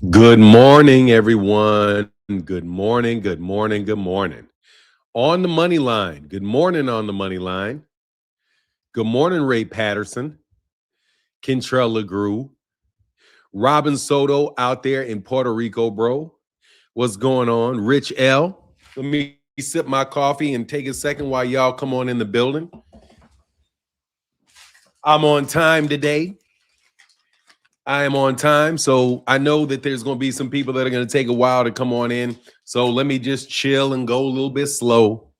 Good morning, everyone. Good morning, good morning, good morning. On the money line. Good morning on the money line. Good morning, Ray Patterson, Kentrell LeGroux, Robin Soto out there in Puerto Rico, bro. What's going on? Rich L. Let me sip my coffee and take a second while y'all come on in the building. I'm on time today. I am on time, so I know that there's going to be some people that are going to take a while to come on in. So let me just chill and go a little bit slow.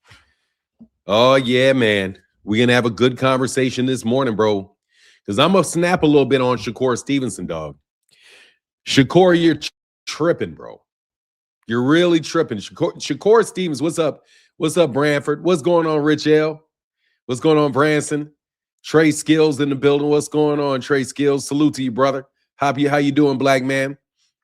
Oh, yeah, man. We're going to have a good conversation this morning, bro, because I'm going to snap a little bit on Shakur Stevenson, dog. Shakur, you're tripping, bro. You're really tripping. Shakur Stevens, what's up? What's up, Branford? What's going on, Rich L? What's going on, Branson? Trey Skills in the building. What's going on, Trey Skills? Salute to you, brother. How you doing, black man?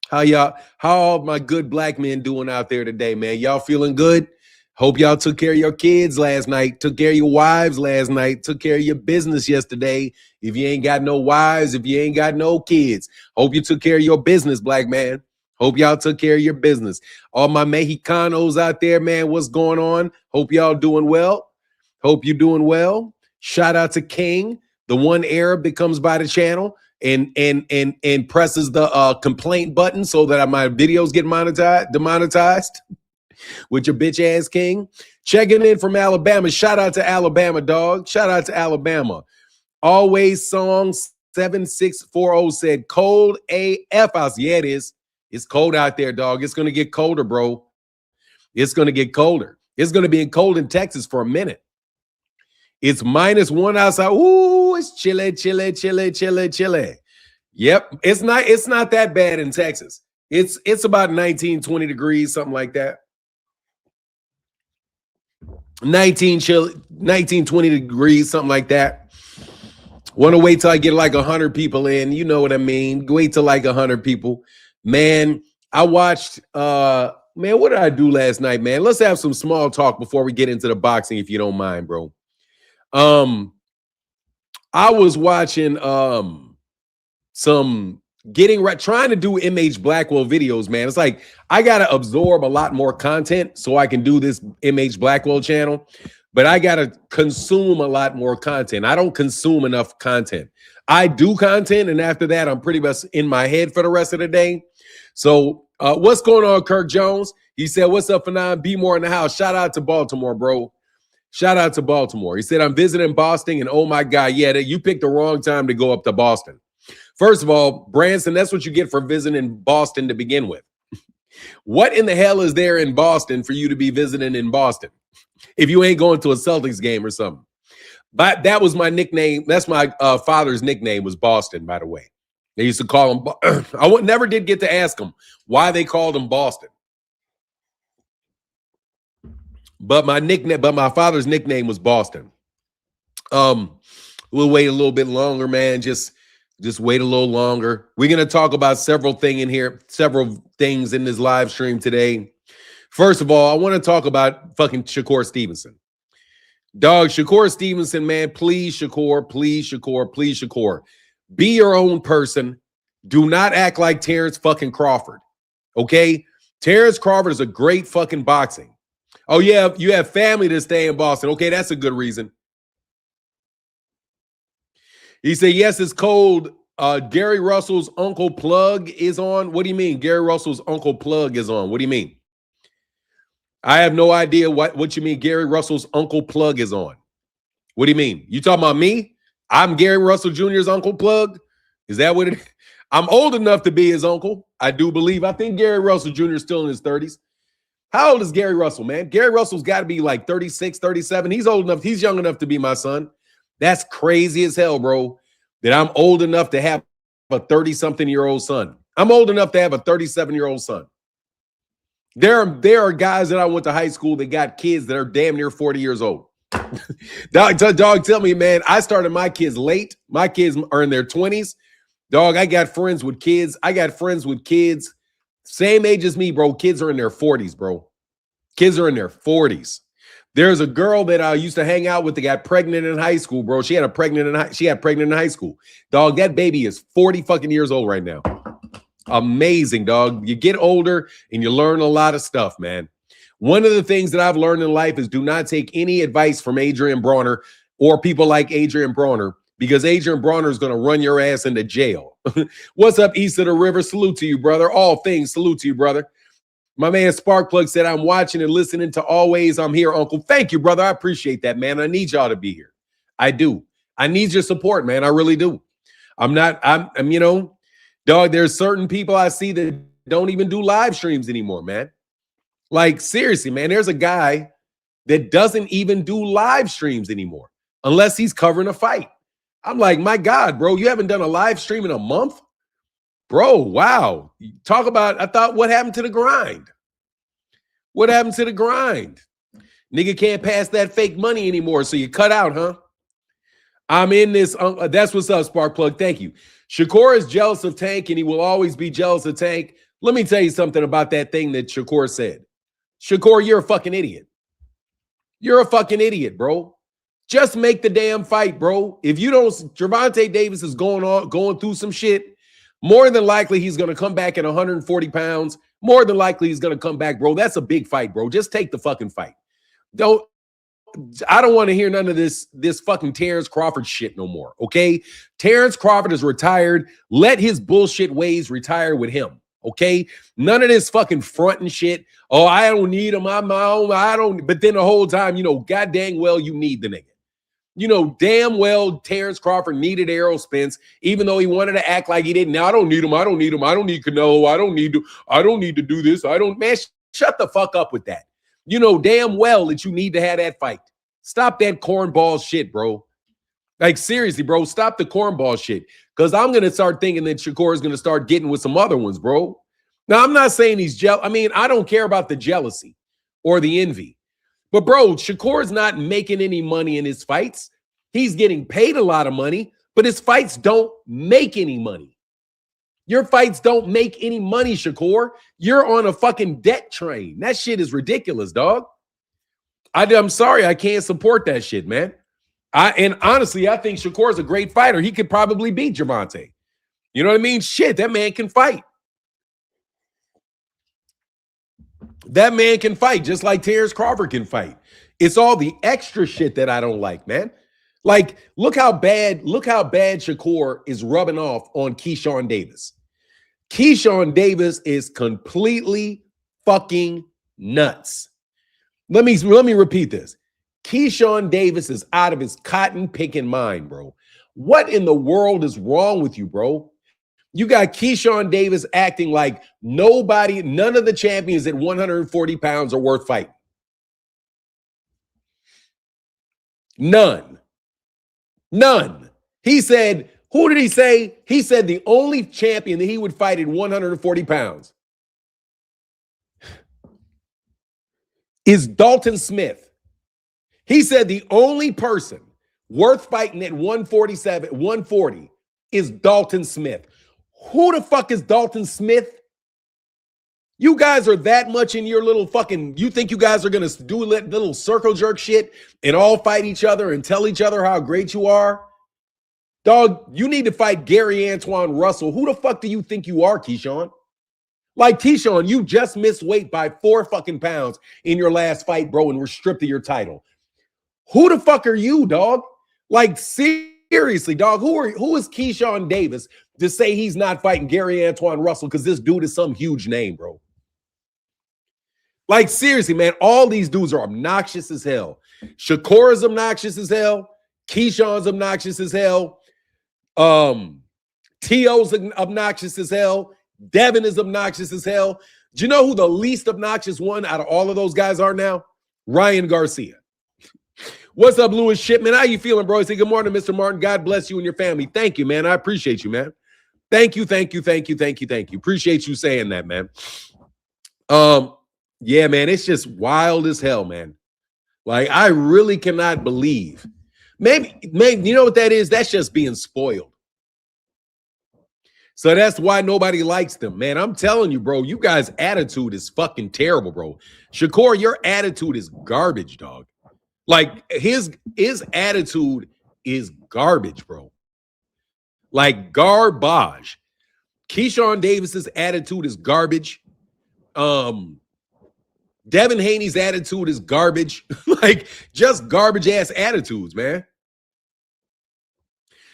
How all my good black men doing out there today, man? Y'all feeling good? Hope y'all took care of your kids last night, took care of your wives last night, took care of your business yesterday. If you ain't got no wives, if you ain't got no kids, hope you took care of your business, black man. Hope y'all took care of your business. All my Mexicanos out there, man, what's going on? Hope y'all doing well. Hope you're doing well. Shout out to King, the one Arab that comes by the channel and presses the complaint button so that my videos get demonetized with your bitch ass King. Checking in from Alabama. Shout out to Alabama, dog. Shout out to Alabama. Always Song 7640 said cold AF house. Yeah, it is. It's cold out there, dog. It's going to get colder, bro. It's going to get colder. It's going to be cold in Texas for a minute. It's -1 outside. Ooh, it's chilly. Yep. It's not that bad in Texas. It's about 19, 20 degrees, something like that. 19, 20 degrees, something like that. Want to wait till I get like 100 people in. You know what I mean? Wait till like 100 people. Man, I watched, man, what did I do last night, man? Let's have some small talk before we get into the boxing, if you don't mind, bro. I was watching some trying to do MH Blackwell videos, man. It's like I gotta absorb a lot more content so I can do this MH Blackwell channel, but I gotta consume a lot more content. I don't consume enough content. I do content, and after that, I'm pretty much in my head for the rest of the day. So what's going on, Kirk Jones? He said, "What's up, Fanon? Be more in the house." Shout out to Baltimore, bro. Shout out to Baltimore. He said, "I'm visiting Boston, and oh my God, yeah, you picked the wrong time to go up to Boston." First of all, Branson, that's what you get for visiting Boston to begin with. What in the hell is there in Boston for you to be visiting in Boston if you ain't going to a Celtics game or something? But that was my nickname. That's my father's nickname was Boston, by the way. They used to call him. I never did get to ask him why they called him Boston. But my father's nickname was Boston. We'll wait a little bit longer, man. Just wait a little longer. We're gonna talk about several things in this live stream today. First of all, I want to talk about fucking Shakur Stevenson. Dog, Shakur Stevenson, man, please, Shakur. Be your own person. Do not act like Terrence fucking Crawford. Okay? Terrence Crawford is a great fucking boxing. Oh, yeah, you have family to stay in Boston. Okay, that's a good reason. He said, yes, it's cold. Gary Russell's Uncle Plug is on. What do you mean? Gary Russell's Uncle Plug is on. What do you mean? I have no idea what you mean. Gary Russell's Uncle Plug is on. What do you mean? You talking about me? I'm Gary Russell Jr.'s Uncle Plug? Is that what it is? I'm old enough to be his uncle. I do believe. I think Gary Russell Jr. is still in his 30s. How old is Gary Russell, man? Gary Russell's got to be like 36, 37. He's old enough. He's young enough to be my son. That's crazy as hell, bro, that I'm old enough to have a 30-something-year-old son. I'm old enough to have a 37-year-old son. There are guys that I went to high school that got kids that are damn near 40 years old. Dog, tell me, man, I started my kids late. My kids are in their 20s. Dog, I got friends with kids. Same age as me, bro. Kids are in their 40s, bro. Kids are in their 40s. There's a girl that I used to hang out with that got pregnant in high school, bro. She got pregnant in high school. Dog, that baby is 40 fucking years old right now. Amazing, dog. You get older and you learn a lot of stuff, man. One of the things that I've learned in life is do not take any advice from Adrian Bronner or people like Adrian Bronner, because Adrian Bronner is going to run your ass into jail. What's up, east of the river? Salute to you, brother. All things, salute to you, brother. My man Sparkplug said, I'm watching and listening to Always I'm Here, Uncle. Thank you, brother. I appreciate that, man. I need y'all to be here. I do. I need your support, man. I really do. I'm you know, dog, there's certain people I see that don't even do live streams anymore, man. Like, seriously, man, there's a guy that doesn't even do live streams anymore unless he's covering a fight. I'm like, my God, bro, you haven't done a live stream in a month? Bro, wow. Talk about, I thought, what happened to the grind? What happened to the grind? Nigga can't pass that fake money anymore, so you cut out, huh? I'm in this. That's what's up, Sparkplug. Thank you. Shakur is jealous of Tank, and he will always be jealous of Tank. Let me tell you something about that thing that Shakur said. Shakur, you're a fucking idiot. You're a fucking idiot, bro. Just make the damn fight, bro. If you don't, Gervonta Davis is going through some shit. More than likely, he's going to come back at 140 pounds. More than likely, he's going to come back, bro. That's a big fight, bro. Just take the fucking fight. I don't want to hear none of this fucking Terrence Crawford shit no more, okay? Terrence Crawford is retired. Let his bullshit ways retire with him, okay? None of this fucking fronting shit. Oh, I don't need him. I'm my own. I don't. But then the whole time, you know, god dang well you need the nigga. You know damn well Terrence Crawford needed Errol Spence, even though he wanted to act like he didn't. Now I don't need him. I don't need him. I don't need Cano. I don't need to do this. Man, shut the fuck up with that. You know damn well that you need to have that fight. Stop that cornball shit, bro. Like, seriously, bro, stop the cornball shit. Because I'm going to start thinking that Shakur is going to start getting with some other ones, bro. Now, I'm not saying he's jealous. I mean, I don't care about the jealousy or the envy. But, bro, Shakur's not making any money in his fights. He's getting paid a lot of money, but his fights don't make any money. Your fights don't make any money, Shakur. You're on a fucking debt train. That shit is ridiculous, dog. I'm sorry, I can't support that shit, man. And honestly, I think Shakur's a great fighter. He could probably beat Gervonta. You know what I mean? Shit, that man can fight. That man can fight just like Terrence Crawford can fight. It's all the extra shit that I don't like, man. Like, look how bad Shakur is rubbing off on Keyshawn Davis. Keyshawn Davis is completely fucking nuts. Let me repeat this. Keyshawn Davis is out of his cotton picking mind, bro. What in the world is wrong with you, bro? You got Keyshawn Davis acting like none of the champions at 140 pounds are worth fighting. None. He said, who did he say? He said the only champion that he would fight at 140 pounds is Dalton Smith. He said the only person worth fighting at 140 is Dalton Smith. Who the fuck is Dalton Smith? You guys are that much in your little fucking, you think you guys are going to do little circle jerk shit and all fight each other and tell each other how great you are? Dog, you need to fight Gary Antoine Russell. Who the fuck do you think you are, Keyshawn? Like, Keyshawn, you just missed weight by 4 fucking pounds in your last fight, bro, and were stripped of your title. Who the fuck are you, dog? Like, seriously, dog, who is Keyshawn Davis to say he's not fighting Gary Antoine Russell because this dude is some huge name, bro? Like, seriously, man, all these dudes are obnoxious as hell. Shakur is obnoxious as hell. Keyshawn's obnoxious as hell. T.O.'s obnoxious as hell. Devin is obnoxious as hell. Do you know who the least obnoxious one out of all of those guys are now? Ryan Garcia. What's up, Louis Shipman? How you feeling, bro? Say good morning, Mr. Martin. God bless you and your family. Thank you, man. I appreciate you, man. Thank you. Appreciate you saying that, man. Yeah, man, it's just wild as hell, man. Like, I really cannot believe. Maybe you know what that is? That's just being spoiled. So that's why nobody likes them, man. I'm telling you, bro, you guys' attitude is fucking terrible, bro. Shakur, your attitude is garbage, dog. Like, his attitude is garbage, bro. Like, garbage. Keyshawn Davis's attitude is garbage. Devin Haney's attitude is garbage. Like, just garbage ass attitudes, man.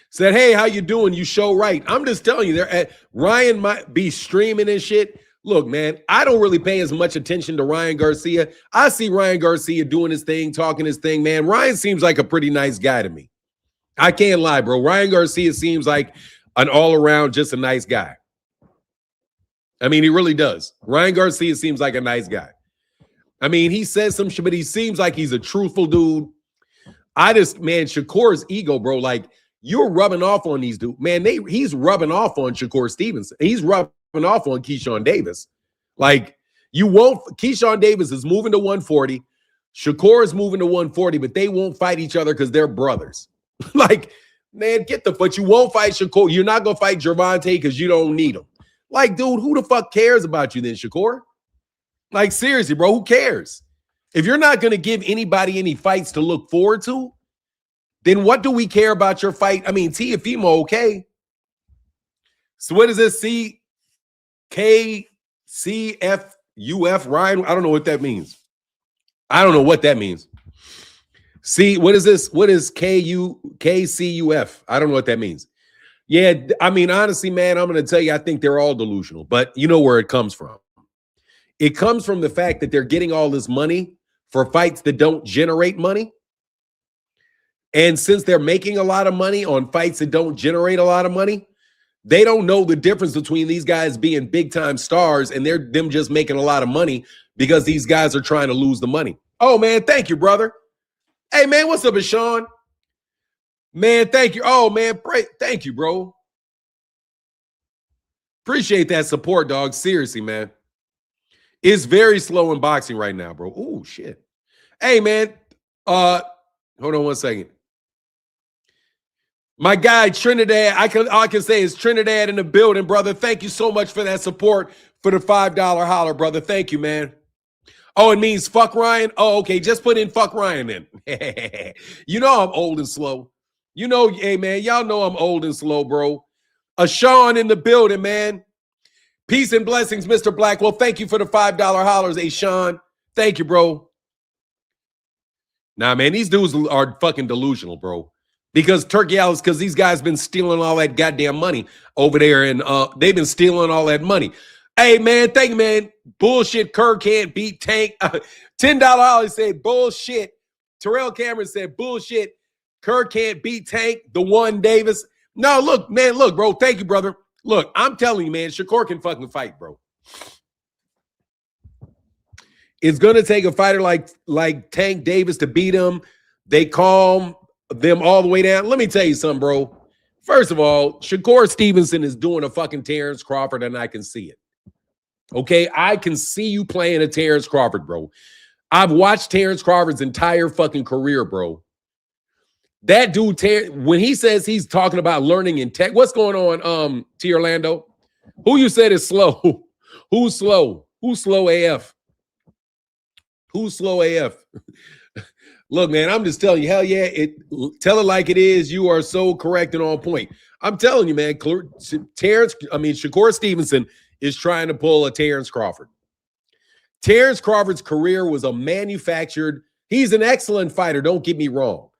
Said, hey, how you doing? You show right. I'm just telling you, Ryan might be streaming and shit. Look, man, I don't really pay as much attention to Ryan Garcia. I see Ryan Garcia doing his thing, talking his thing, man. Ryan seems like a pretty nice guy to me. I can't lie, bro. Ryan Garcia seems like an all-around, just a nice guy. I mean, he really does. Ryan Garcia seems like a nice guy. I mean, he says some shit, but he seems like he's a truthful dude. Man, Shakur's ego, bro, like, you're rubbing off on these dudes. Man, he's rubbing off on Shakur Stevenson. He's rubbing off on Keyshawn Davis. Like, Keyshawn Davis is moving to 140. Shakur is moving to 140, but they won't fight each other because they're brothers. Like, man, but you won't fight Shakur. You're not going to fight Gervonta because you don't need him. Like, dude, who the fuck cares about you then, Shakur? Like, seriously, bro, who cares? If you're not going to give anybody any fights to look forward to, then what do we care about your fight? I mean, Teofimo, okay. So what is this? CKCFUF, Ryan? I don't know what that means. I don't know what that means. See, what is this? What is KCUF? I don't know what that means. Yeah, I mean, honestly, man, I'm going to tell you, I think they're all delusional. But you know where it comes from. It comes from the fact that they're getting all this money for fights that don't generate money. And since they're making a lot of money on fights that don't generate a lot of money, they don't know the difference between these guys being big-time stars and them just making a lot of money because these guys are trying to lose the money. Oh, man, thank you, brother. Hey, man, what's up, Sean? Man, thank you. Oh, man, thank you, bro. Appreciate that support, dog. Seriously, man. It's very slow in boxing right now, bro. Oh, shit. Hey, man. Hold on one second. My guy, Trinidad, all I can say is Trinidad in the building, brother. Thank you so much for that support for the $5 holler, brother. Thank you, man. Oh, it means fuck Ryan? Oh, okay. Just put in fuck Ryan then. You know I'm old and slow. You know, hey, man, y'all know I'm old and slow, bro. Sean in the building, man. Peace and blessings, Mr. Blackwell. Thank you for the $5 hollers, Sean. Thank you, bro. Nah, man, these dudes are fucking delusional, bro. Because because these guys been stealing all that goddamn money over there, and they've been stealing all that money. Hey, man, thank you, man. Bullshit, Kerr can't beat Tank. $10 Ollie said bullshit. Terrell Cameron said bullshit. Kerr can't beat Tank. The one Davis. No, look, man, look, bro. Thank you, brother. Look, I'm telling you, man, Shakur can fucking fight, bro. It's going to take a fighter like Tank Davis to beat him. They calm them all the way down. Let me tell you something, bro. First of all, Shakur Stevenson is doing a fucking Terrence Crawford, and I can see it. Okay? I can see you playing a Terrence Crawford, bro. I've watched Terrence Crawford's entire fucking career, bro. That dude, when he says he's talking about learning in tech, what's going on, T. Orlando? Who you said is slow? Who's slow? Who's slow AF? Who's slow AF? Look, man, I'm just telling you, hell yeah, tell it like it is. You are so correct and on point. I'm telling you, man, Shakur Stevenson is trying to pull a Terrence Crawford. Terrence Crawford's career was a manufactured. He's an excellent fighter, don't get me wrong.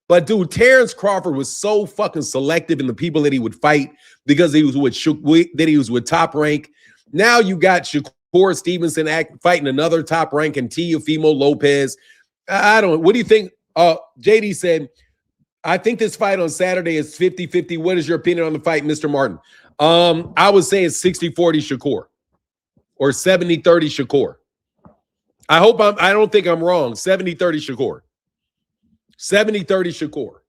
But, dude, Terrence Crawford was so fucking selective in the people that he would fight because he was with Top Rank. Now you got Shakur Stevenson fighting another Top Rank and Teofimo Lopez. What do you think? JD said, I think this fight on Saturday is 50-50. What is your opinion on the fight, Mr. Martin? I would say it's 60-40 Shakur or 70-30 Shakur. I don't think I'm wrong. 70-30 Shakur. 70-30 Shakur.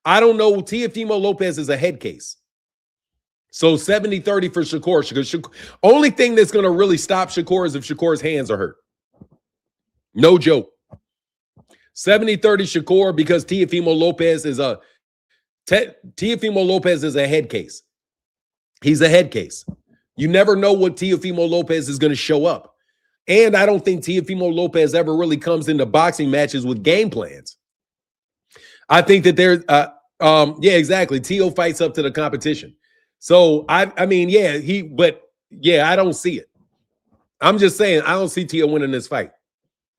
I don't know. Teofimo Lopez is a head case. So 70-30 for Shakur. Only thing that's going to really stop Shakur is if Shakur's hands are hurt. No joke. 70-30 Shakur because Teofimo Lopez is a head case. He's a head case. You never know what Teofimo Lopez is going to show up. And I don't think Teofimo Lopez ever really comes into boxing matches with game plans. I think that there's, yeah, exactly. Teo fights up to the competition. So I mean, yeah, I don't see it. I'm just saying, I don't see Tio winning this fight.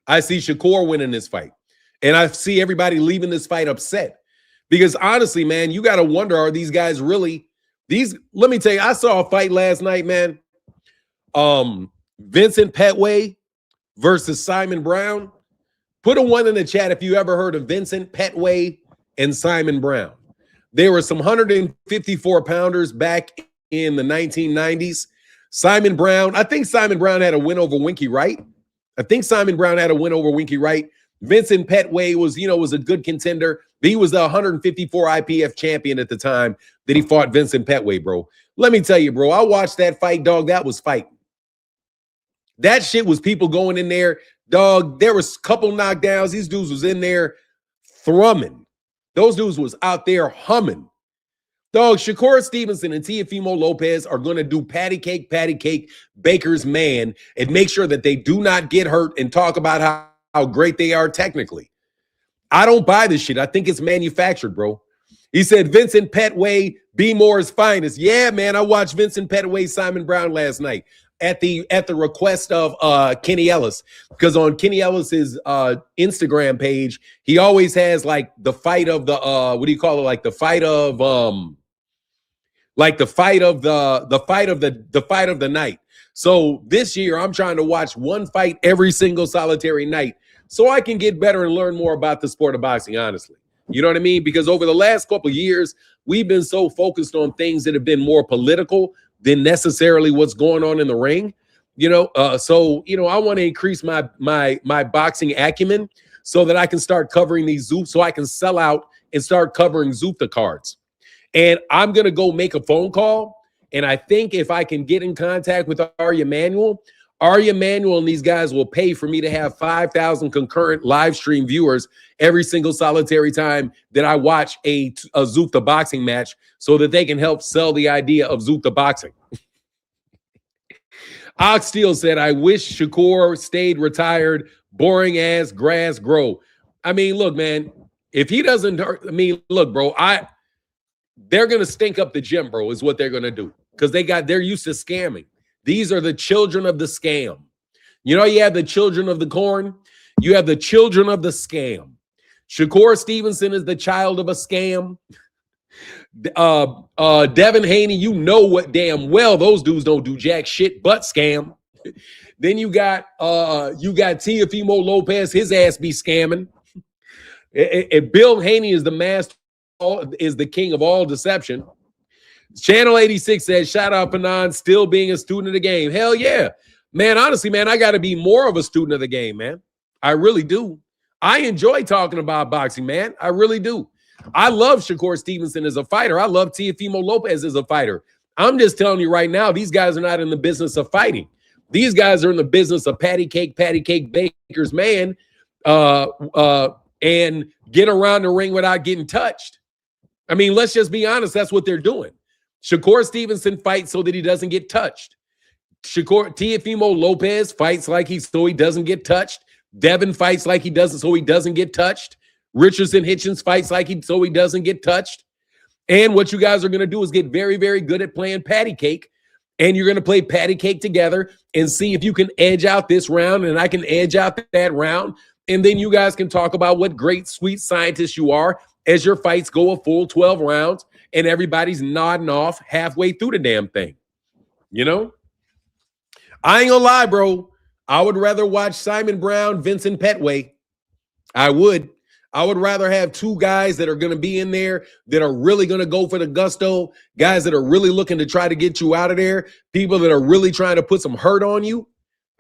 I see Shakur winning this fight. And I see everybody leaving this fight upset. Because honestly, man, you got to wonder, are these guys really these? Let me tell you, I saw a fight last night, man. Vincent Petway versus Simon Brown. Put a 1 in the chat if you ever heard of Vincent Petway and Simon Brown. There were some 154 pounders back in the 1990s. Simon Brown, I think Simon Brown had a win over Winky Wright. Vincent Petway was a good contender. He was the 154 IPF champion at the time that he fought Vincent Petway, bro. Let me tell you, bro, I watched that fight, dog. That was fighting. That shit was people going in there, dog. There was a couple knockdowns. These dudes was in there thrumming. Those dudes was out there humming. Dog, Shakur Stevenson and Teofimo Lopez are going to do patty cake, Baker's man, and make sure that they do not get hurt and talk about how great they are technically. I don't buy this shit. I think it's manufactured, bro. He said Vincent Petway, B Moore's finest. Yeah, man, I watched Vincent Petway, Simon Brown last night at the request of Kenny Ellis, because on Kenny Ellis's Instagram page, he always has like the fight of the what do you call it? Like the fight of the night. So this year, I'm trying to watch one fight every single solitary night so I can get better and learn more about the sport of boxing, honestly. You know what I mean? Because over the last couple of years, we've been so focused on things that have been more political than necessarily what's going on in the ring. So I want to increase my boxing acumen so that I can start covering these Zoop, so I can sell out and start covering Zoopta cards. And I'm going to go make a phone call. And I think if I can get in contact with Arya Manuel and these guys will pay for me to have 5,000 concurrent live stream viewers every single solitary time that I watch a Zoopta boxing match so that they can help sell the idea of Zoopta boxing. Oxsteel said, I wish Shakur stayed retired. Boring as grass grow. I mean, look, man, if he doesn't, look, bro, they're going to stink up the gym, bro, is what they're going to do. Because they're used to scamming. These are the children of the scam. You have the children of the corn. You have the children of the scam. Shakur Stevenson is the child of a scam. Devin Haney, you know what damn well those dudes don't do jack shit but scam. Then you got Teofimo Lopez, his ass be scamming. Bill Haney is the master, is the king of all deception. Channel 86 says, shout out Panan, still being a student of the game. Hell yeah. Man, honestly, man, I got to be more of a student of the game, man. I really do. I enjoy talking about boxing, man. I really do. I love Shakur Stevenson as a fighter. I love Teofimo Lopez as a fighter. I'm just telling you right now, these guys are not in the business of fighting. These guys are in the business of patty cake, Baker's man, and get around the ring without getting touched. I mean, let's just be honest. That's what they're doing. Shakur Stevenson fights so that he doesn't get touched. Teofimo Lopez fights so he doesn't get touched. Devin fights like he doesn't, so he doesn't get touched. Richardson Hitchens fights so he doesn't get touched. And what you guys are going to do is get very, very good at playing patty cake. And you're going to play patty cake together and see if you can edge out this round and I can edge out that round. And then you guys can talk about what great, sweet scientists you are as your fights go a full 12 rounds and everybody's nodding off halfway through the damn thing. I ain't gonna lie, bro. I would rather watch Simon Brown, Vincent Petway. I would rather have two guys that are going to be in there that are really going to go for the gusto, guys that are really looking to try to get you out of there, people that are really trying to put some hurt on you.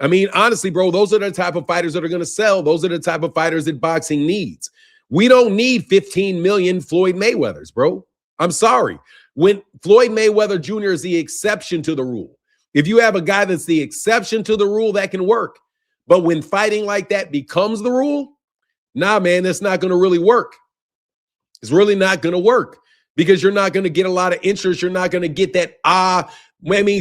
I mean, honestly, bro, those are the type of fighters that are going to sell. Those are the type of fighters that boxing needs. We don't need 15 million Floyd Mayweathers, bro. I'm sorry. When Floyd Mayweather Jr. is the exception to the rule. If you have a guy that's the exception to the rule, that can work. But when fighting like that becomes the rule, nah, man, that's not going to really work. It's really not going to work because you're not going to get a lot of interest. You're not going to get that,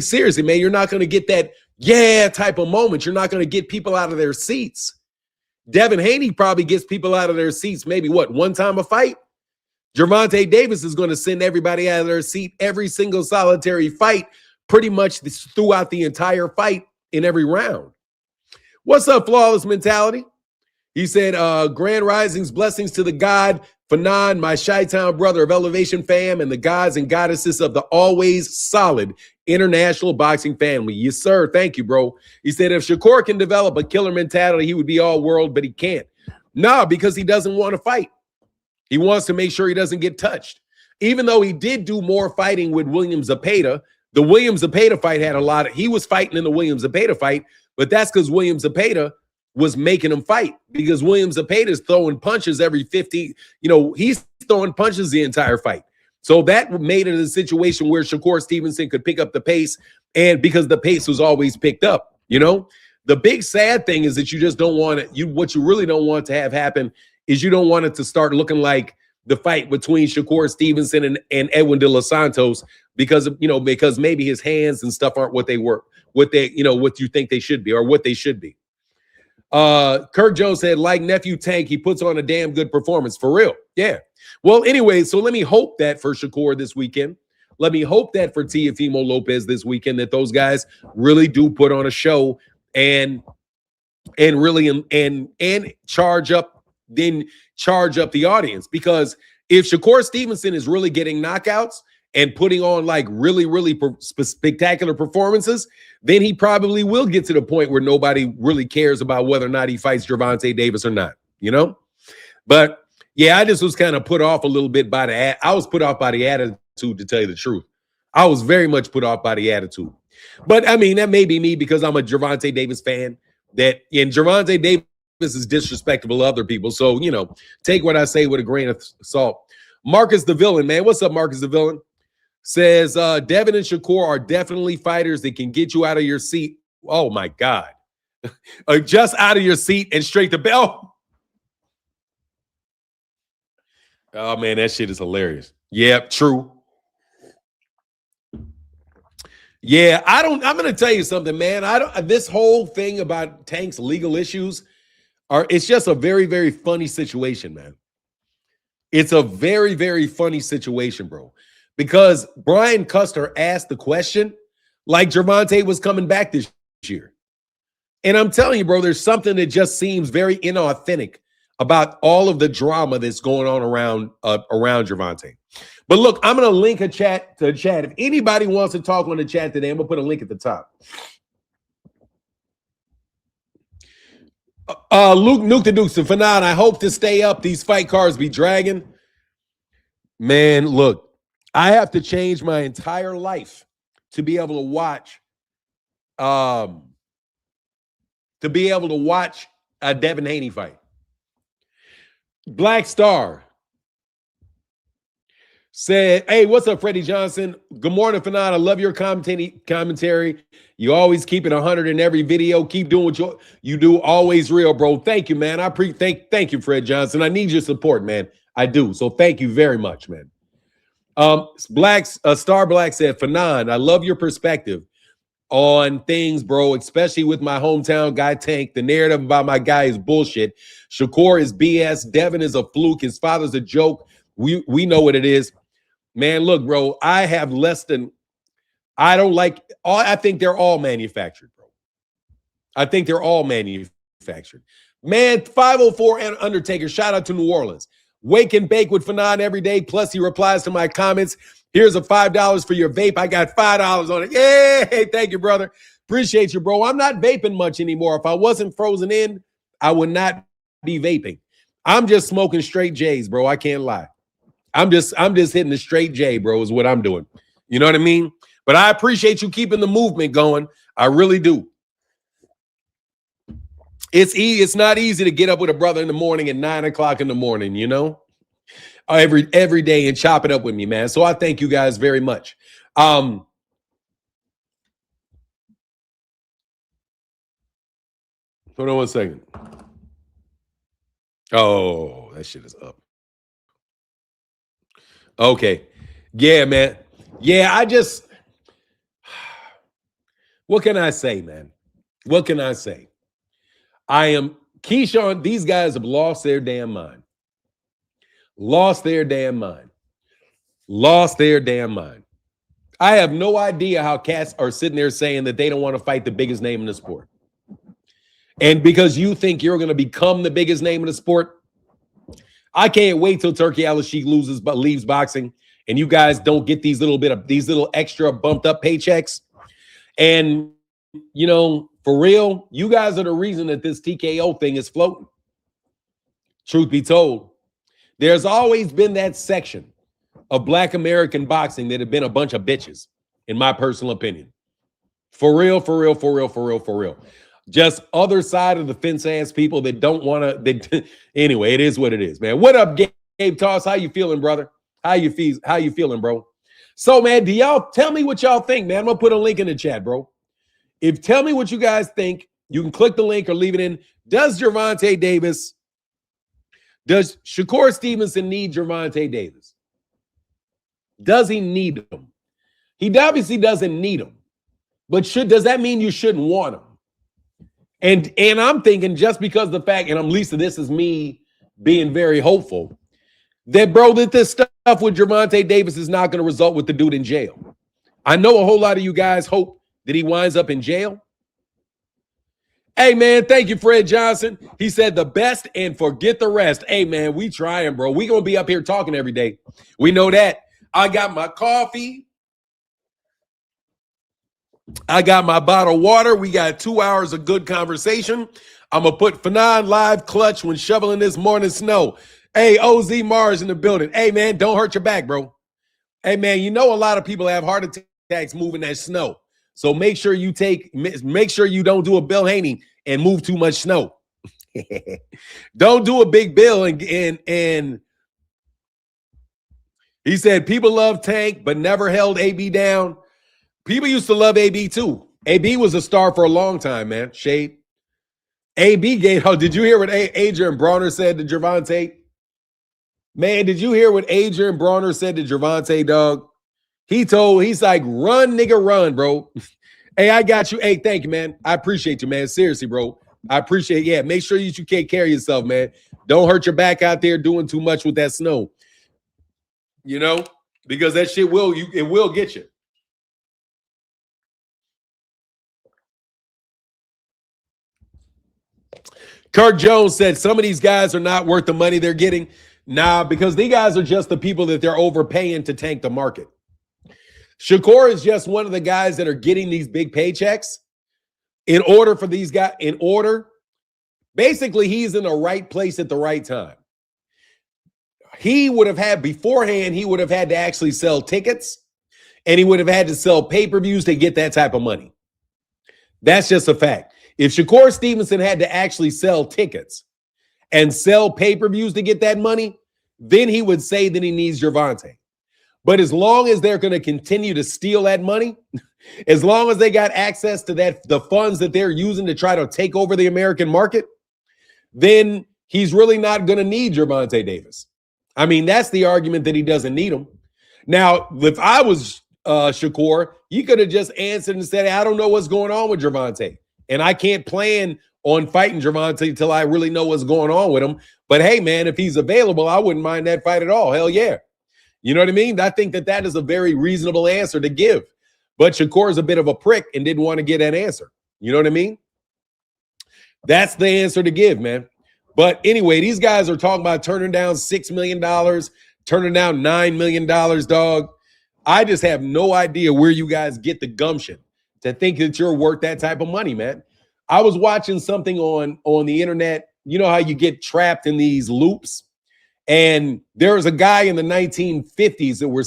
seriously, man, you're not going to get that, yeah, type of moment. You're not going to get people out of their seats. Devin Haney probably gets people out of their seats maybe, one time a fight? Gervonta Davis is going to send everybody out of their seat every single solitary fight, pretty much throughout the entire fight in every round. What's up, Flawless Mentality? He said, grand risings, blessings to the God, Fanon, my Chi-Town brother of Elevation fam, and the gods and goddesses of the always solid international boxing family. Yes, sir. Thank you, bro. He said, if Shakur can develop a killer mentality, he would be all world, but he can't. No, because he doesn't want to fight. He wants to make sure he doesn't get touched. Even though he did do more fighting with William Zepeda, the William Zepeda fight had a lot of, he was fighting in the William Zepeda fight, but that's because William Zepeda was making him fight, because William Zepeda is throwing punches every 50, he's throwing punches the entire fight. So that made it a situation where Shakur Stevenson could pick up the pace, and because the pace was always picked up, The big sad thing is that you just don't want it. What you really don't want to have happen is you don't want it to start looking like the fight between Shakur Stevenson and Edwin De Los Santos, because maybe his hands and stuff aren't what they were, what you think they should be, or what they should be. Kirk Jones said, like nephew Tank, he puts on a damn good performance. For real. Yeah. Well, anyway, so let me hope that for Shakur this weekend. Let me hope that for Teofimo Lopez this weekend, that those guys really do put on a show and really and charge up the audience. Because if Shakur Stevenson is really getting knockouts and putting on like really, really spectacular performances, then he probably will get to the point where nobody really cares about whether or not he fights Gervonta Davis or not, But yeah, I just was kind of put off a little bit by I was put off by the attitude, to tell you the truth. I was very much put off by the attitude. But I mean, that may be me because I'm a Gervonta Davis fan, and Gervonta Davis is disrespectful to other people. So, take what I say with a grain of salt. Marcus the Villain, man. What's up, Marcus the Villain? Says, Devin and Shakur are definitely fighters that can get you out of your seat. Oh, my God. Just out of your seat and straight to bell. Oh, man, that shit is hilarious. Yeah, true. Yeah, I'm going to tell you something, man. This whole thing about Tank's legal issues, it's just a very, very funny situation, man. It's a very, very funny situation, bro. Because Brian Custer asked the question like Gervonta was coming back this year. And I'm telling you, bro, there's something that just seems very inauthentic about all of the drama that's going on around Gervonta. But look, I'm going to link a chat to the chat. If anybody wants to talk on the chat today, I'm going to put a link at the top. Luke Nuke the Dukes and Fanon, I hope to stay up. These fight cards be dragging. Man, look. I have to change my entire life to be able to watch a Devin Haney fight. Black Star said, hey, what's up, Freddie Johnson? Good morning, Fanon. I love your commentary. You always keep it 100 in every video. Keep doing what you do. Always real, bro. Thank you, man. Thank you, Fred Johnson. I need your support, man. I do. So thank you very much, man. Star Black said, Fanon, I love your perspective on things, bro, especially with my hometown guy Tank. The narrative about my guy is bullshit. Shakur is BS. Devin is a fluke. His father's a joke. We know what it is. Man, look, bro, I have less than, I think they're all manufactured, bro. I think they're all manufactured. Man, 504 and Undertaker, shout out to New Orleans. Wake and bake with Fanon every day. Plus, he replies to my comments. Here's a $5 for your vape. I got $5 on it. Yay! Thank you, brother. Appreciate you, bro. I'm not vaping much anymore. If I wasn't frozen in, I would not be vaping. I'm just smoking straight J's, bro. I can't lie. I'm just hitting the straight J, bro, is what I'm doing. You know what I mean? But I appreciate you keeping the movement going. I really do. It's not easy to get up with a brother in the morning at 9 o'clock in the morning, every day and chop it up with me, man. So I thank you guys very much. Hold on one second. Oh, that shit is up. Okay. Yeah, man. Yeah, what can I say, man? What can I say? Keyshawn, these guys have lost their damn mind. Lost their damn mind. Lost their damn mind. I have no idea how cats are sitting there saying that they don't want to fight the biggest name in the sport. And because you think you're going to become the biggest name in the sport, I can't wait till Turkey Al-Sheikh loses but leaves boxing, and you guys don't get these little extra bumped up paychecks. And you know, for real, you guys are the reason that this TKO thing is floating. Truth be told, there's always been that section of Black American boxing that have been a bunch of bitches, in my personal opinion. For real, for real, for real, for real, for real. Just other side of the fence ass people that don't want to. Anyway, it is what it is, man. What up, Gabe Toss? How you feeling, brother? How you feeling, bro? So, man, do y'all tell me what y'all think, man? I'm gonna put a link in the chat, bro. Tell me what you guys think. You can click the link or leave it in. Does Gervonta Davis? Does Shakur Stevenson need Gervonta Davis? Does he need him? He obviously doesn't need him. But does that mean you shouldn't want him? And I'm thinking just because the fact, and I'm Lisa, this is me being very hopeful, that, bro, that this stuff with Gervonta Davis is not going to result with the dude in jail. I know a whole lot of you guys hope that he winds up in jail. Hey, man, thank you, Fred Johnson. He said the best and forget the rest. Hey, man, we trying, bro. We going to be up here talking every day. We know that. I got my coffee. I got my bottle of water. We got 2 hours of good conversation. I'm going to put Fanon live clutch when shoveling this morning snow. Hey, OZ Mars in the building. Hey, man, don't hurt your back, bro. Hey, man, you know a lot of people have heart attacks moving that snow. So make sure you don't do a Bill Haney and move too much snow. Don't do a big Bill and he said people love Tank but never held AB down. People used to love AB too. AB was a star for a long time, man. Shade. AB gave. Oh, did you hear what Adrian Bronner said to Gervonta? Man, did you hear what Adrian Bronner said to Gervonta, dog? He's like, run, nigga, run, bro. Hey, I got you. Hey, thank you, man. I appreciate you, man. Seriously, bro. I appreciate it. Yeah, make sure you take care of yourself, man. Don't hurt your back out there doing too much with that snow. You know, because that shit will get you. Kirk Jones said some of these guys are not worth the money they're getting. Nah, because these guys are just the people that they're overpaying to tank the market. Shakur is just one of the guys that are getting these big paychecks basically he's in the right place at the right time. He would have had to actually sell tickets, and he would have had to sell pay-per-views to get that type of money. That's just a fact. If Shakur Stevenson had to actually sell tickets and sell pay-per-views to get that money, then he would say that he needs Gervonta. But as long as they're going to continue to steal that money, as long as they got access to the funds that they're using to try to take over the American market, then he's really not going to need Gervonta Davis. I mean, that's the argument that he doesn't need him. Now, if I was Shakur, you could have just answered and said, I don't know what's going on with Gervonta, and I can't plan on fighting Gervonta until I really know what's going on with him. But hey, man, if he's available, I wouldn't mind that fight at all. Hell yeah. You know what I mean? I think that is a very reasonable answer to give. But Shakur is a bit of a prick and didn't want to get that answer. You know what I mean? That's the answer to give, man. But anyway, these guys are talking about turning down $6 million, turning down $9 million, dog. I just have no idea where you guys get the gumption to think that you're worth that type of money, man. I was watching something on the internet. You know how you get trapped in these loops? And there was a guy in the 1950s that were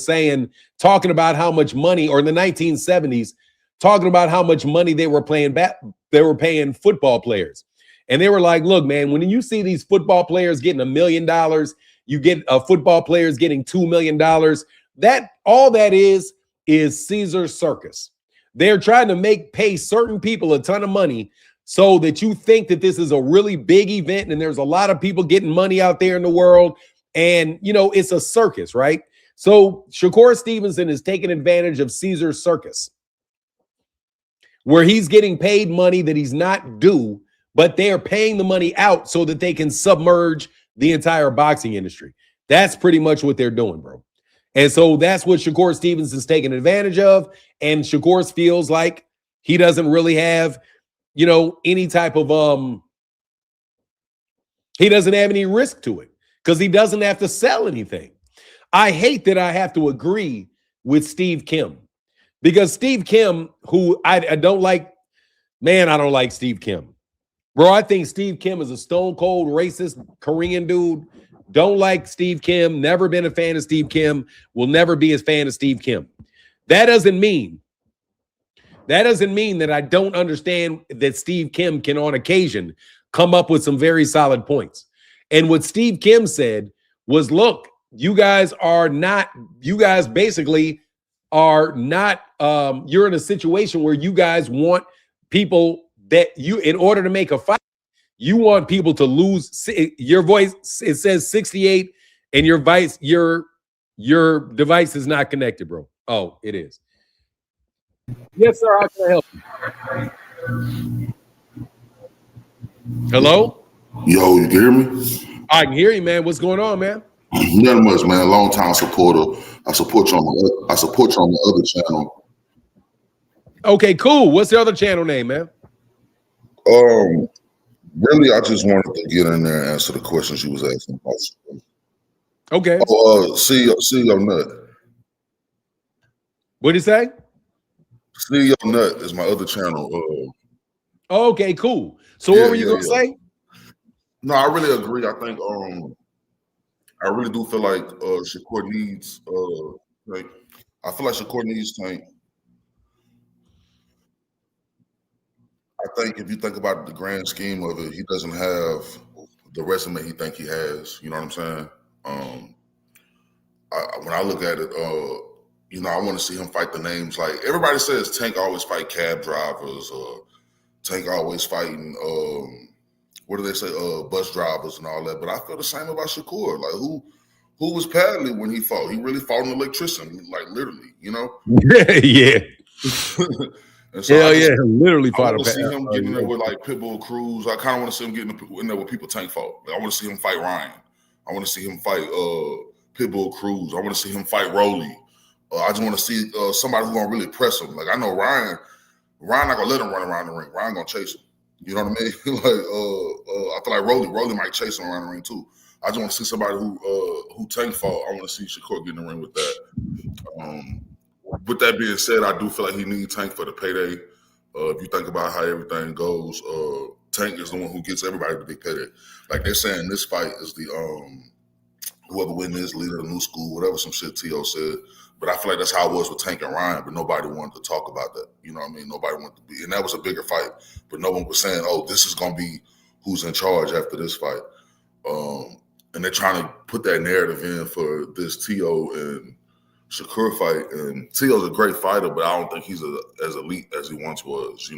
talking about how much money, or in the 1970s, talking about how much money they were paying football players. And they were like, look, man, when you see these football players getting $1 million, you get football players getting $2 million. That all that is Caesar's circus. They're trying to pay certain people a ton of money so that you think that this is a really big event and there's a lot of people getting money out there in the world. And, you know, it's a circus, right? So Shakur Stevenson is taking advantage of Caesar's circus, where he's getting paid money that he's not due, but they are paying the money out so that they can submerge the entire boxing industry. That's pretty much what they're doing, bro. And so that's what Shakur Stevenson's taking advantage of. And Shakur feels like he doesn't really have, any type of he doesn't have any risk to it because he doesn't have to sell anything. I hate that I have to agree with Steve Kim because Steve Kim, who I don't like, man, I don't like Steve Kim. Bro, I think Steve Kim is a stone cold racist Korean dude. Don't like Steve Kim, never been a fan of Steve Kim, will never be a fan of Steve Kim. That doesn't mean that I don't understand that Steve Kim can on occasion come up with some very solid points. And what Steve Kim said was, look, you guys basically are not, you're in a situation where you guys want people that in order to make a fight, you want people to lose your voice. It says 68 and your device is not connected, bro. Oh, it is. Yes, sir. How can I help you? Hello? Yo, you can hear me? I can hear you, man. What's going on, man? Nothing much, man. Long time supporter. I support you on the other channel. Okay, cool. What's the other channel name, man? Really, I just wanted to get in there and answer the questions you was asking about. Okay. CEO Nut. What did you say? CEO Nut is my other channel. Okay, cool. So what were you gonna say? No, I really agree. I think I really do feel like Shakur needs I feel like Shakur needs Tank. I think if you think about the grand scheme of it, he doesn't have the resume he think he has. You know what I'm saying? When I look at it, I want to see him fight the names. Like everybody says, Tank always fight cab drivers, or Tank always fighting, what do they say, bus drivers and all that. But I feel the same about Shakur. Like who was Padley when he fought? He really fought an electrician, like literally, Yeah. And so literally I want to see him getting there with like Pitbull Cruz. I kind of want to see him getting in there with people Tank fought. Like, I want to see him fight Ryan. I want to see him fight Pitbull Cruz. I want to see him fight Rolly. I just want to see somebody who's gonna really press him. Like I know Ryan not gonna let him run around the ring. Ryan gonna chase him. You know what I mean? I feel like Rolly might chase him around the ring too. I just want to see somebody who Tank fought. I want to see Shakur get in the ring with that. With that being said, I do feel like he needs Tank for the payday. If you think about how everything goes, Tank is the one who gets everybody the big payday. Like they're saying, this fight is the whoever wins is leader of the new school, whatever some shit T.O. said. But I feel like that's how it was with Tank and Ryan, but nobody wanted to talk about that. You know what I mean? Nobody wanted to be, and that was a bigger fight. But no one was saying, oh, this is going to be who's in charge after this fight. And they're trying to put that narrative in for this T.O. and Shakur fight. And T.O.'s a great fighter, but I don't think he's as elite as he once was,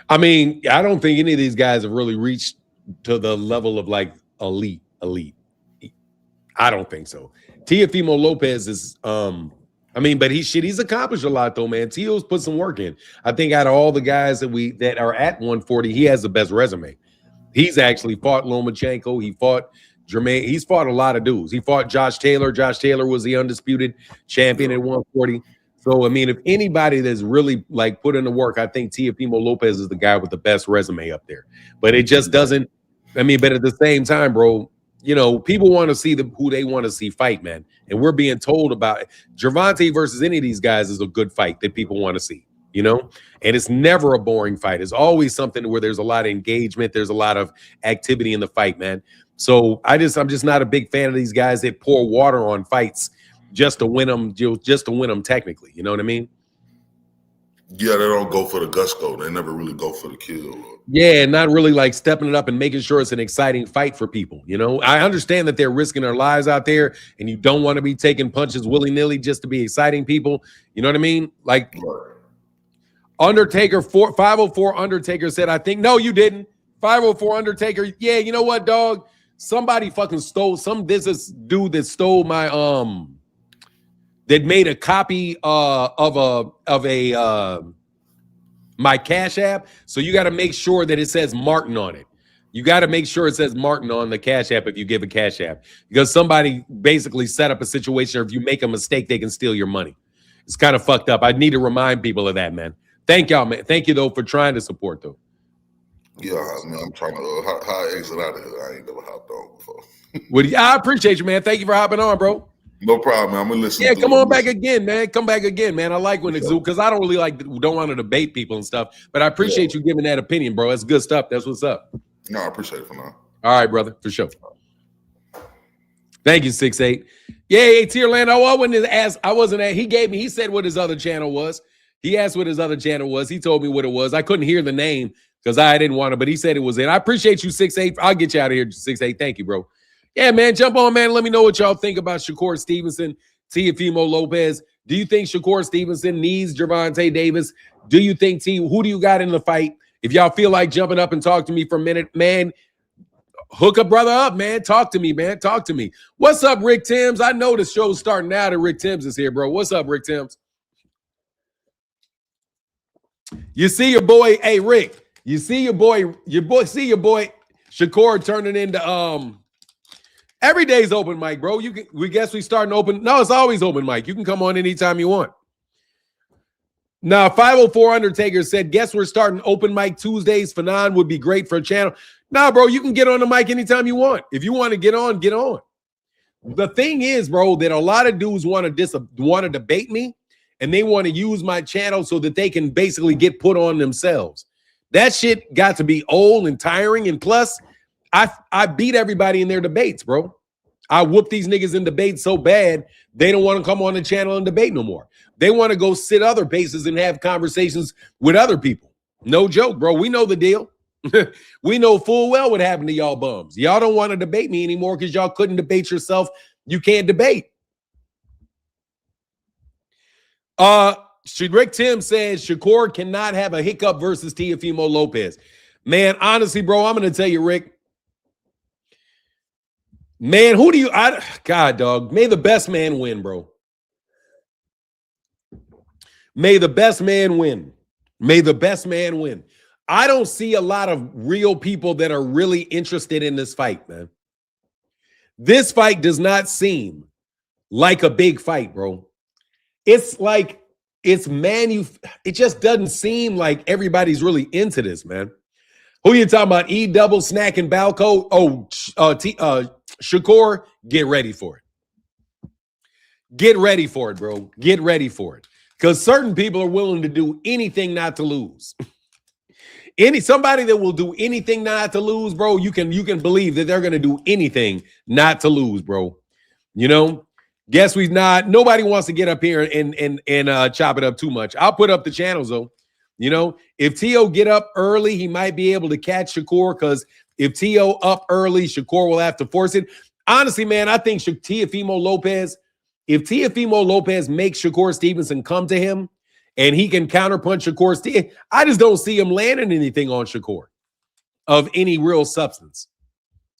I mean, I don't think any of these guys have really reached to the level of like elite. I don't think so. Teofimo Lopez is, but he's accomplished a lot though, man. Teo's put some work in. I think out of all the guys that are at 140, he has the best resume. He's actually fought Lomachenko. He fought Jermaine. He's fought a lot of dudes. He fought Josh Taylor. Josh Taylor was the undisputed champion at 140. So, I mean, if anybody that's really like put in the work, I think Teofimo Lopez is the guy with the best resume up there. But it just doesn't, but at the same time, bro, people want to see who they want to see fight, man. And we're being told about it. Gervonta versus any of these guys is a good fight that people want to see, and it's never a boring fight. It's always something where there's a lot of engagement. There's a lot of activity in the fight, man. So I'm just not a big fan of these guys that pour water on fights just to win them technically. You know what I mean? Yeah, they don't go for the gusto. They never really go for the kill. Yeah, not really like stepping it up and making sure it's an exciting fight for people. I understand that they're risking their lives out there and you don't want to be taking punches willy-nilly just to be exciting people. You know what I mean? Like Undertaker, 504 Undertaker said, I think, no, you didn't. 504 Undertaker. Yeah, you know what, dog? Somebody fucking stole this dude that stole my that made a copy of my Cash App. So you got to make sure that it says Martin on it. You got to make sure it says Martin on the Cash App if you give a Cash App, because somebody basically set up a situation where if you make a mistake, they can steal your money. It's kind of fucked up. I need to remind people of that, man. Thank y'all, man. Thank you, though, for trying to support, though. Yeah, man, I'm trying to how I exit out of here. I ain't never hopped on before. I appreciate you, man. Thank you for hopping on, bro. No problem, man. I'm gonna listen. Yeah, come on back again, man. Come back again, man. I like when it's because I don't really don't want to debate people and stuff, but I appreciate you giving that opinion, bro. That's good stuff. That's what's up. No, I appreciate it for now. All right, brother, for sure. Thank you, 6'8". Yeah, Tierland. I wasn't at. He said what his other channel was. He asked what his other channel was. He told me what it was. I couldn't hear the name because I didn't want to, but he said it was it. I appreciate you, 6'8". I'll get you out of here, 6'8". Thank you, bro. Yeah, man, jump on, man. Let me know what y'all think about Shakur Stevenson, Teofimo Lopez. Do you think Shakur Stevenson needs Gervonta Davis? Do you think who do you got in the fight? If y'all feel like jumping up and talk to me for a minute, man, hook a brother up, man. Talk to me, man. Talk to me. What's up, Rick Timms? I know the show's starting now that Rick Timms is here, bro. What's up, Rick Timms? You see your boy, hey, Rick. You see your boy Shakur turning into every day's open mic, bro. We starting open. No, it's always open mic. You can come on anytime you want. Now, 504 Undertaker said, guess we're starting open mic Tuesdays. Fanon would be great for a channel. Nah, bro, you can get on the mic anytime you want. If you want to get on, get on. The thing is, bro, that a lot of dudes want to debate me, and they want to use my channel so that they can basically get put on themselves. That shit got to be old and tiring, and plus, I beat everybody in their debates, bro. I whoop these niggas in debates so bad, they don't want to come on the channel and debate no more. They want to go sit other places and have conversations with other people. No joke, bro. We know the deal. We know full well what happened to y'all bums. Y'all don't want to debate me anymore because y'all couldn't debate yourself. You can't debate. Rick Tim says Shakur cannot have a hiccup versus Teofimo Lopez. Man, honestly, bro, I'm going to tell you, Rick. Man, God, dog. May the best man win, bro. May the best man win. May the best man win. I don't see a lot of real people that are really interested in this fight, man. This fight does not seem like a big fight, bro. It's like it just doesn't seem like everybody's really into this, man. Who you talking about? E-double, Snack, and Balco? Shakur, get ready for it. Get ready for it, bro. Get ready for it. Because certain people are willing to do anything not to lose. Somebody that will do anything not to lose, bro, you can believe that they're going to do anything not to lose, bro. You know? Guess nobody wants to get up here and chop it up too much. I'll put up the channels, though. You know, if Teo get up early, he might be able to catch Shakur, because if Teo up early, Shakur will have to force it. Honestly, man, I think Teofimo Lopez, if Teofimo Lopez makes Shakur Stevenson come to him and he can counterpunch Shakur Stevenson, I just don't see him landing anything on Shakur of any real substance.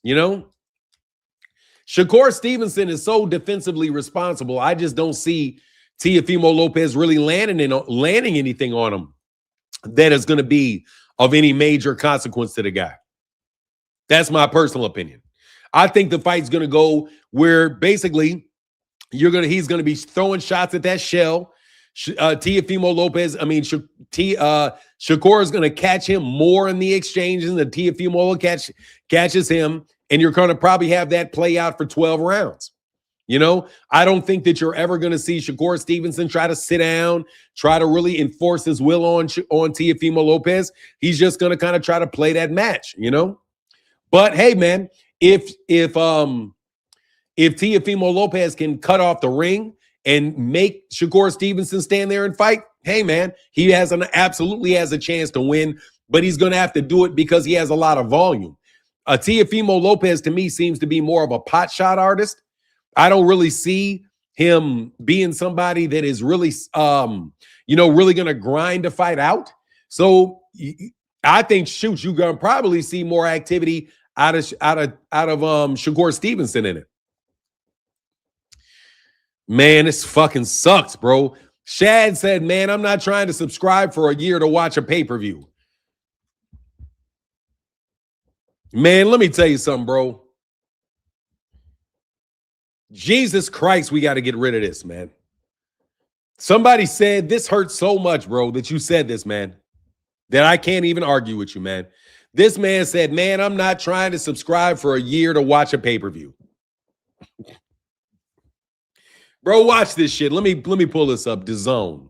You know? Shakur Stevenson is so defensively responsible. I just don't see Teofimo Lopez really landing anything on him that is going to be of any major consequence to the guy. That's my personal opinion. I think the fight's going to go where basically he's going to be throwing shots at that shell. Teofimo Lopez, Shakur is going to catch him more in the exchanges, and the Teofimo catches him, and you're going to probably have that play out for 12 rounds. You know, I don't think that you're ever going to see Shakur Stevenson try to sit down, try to really enforce his will on Teofimo Lopez. He's just going to kind of try to play that match, you know. But hey, man, if Teofimo Lopez can cut off the ring and make Shakur Stevenson stand there and fight, hey, man, he absolutely has a chance to win, but he's going to have to do it because he has a lot of volume. Teofimo Lopez, to me, seems to be more of a pot shot artist. I don't really see him being somebody that is really, really going to grind a fight out. So I think, you're going to probably see more activity out of Shakur Stevenson in it. Man, this fucking sucks, bro. Shad said, man, I'm not trying to subscribe for a year to watch a pay-per-view. Man, let me tell you something, bro. Jesus Christ, we got to get rid of this, man. Somebody said this hurts so much, bro, that you said this, man, that I can't even argue with you, man. This man said, man, I'm not trying to subscribe for a year to watch a pay-per-view. Bro, watch this shit. Let me pull this up. DAZN.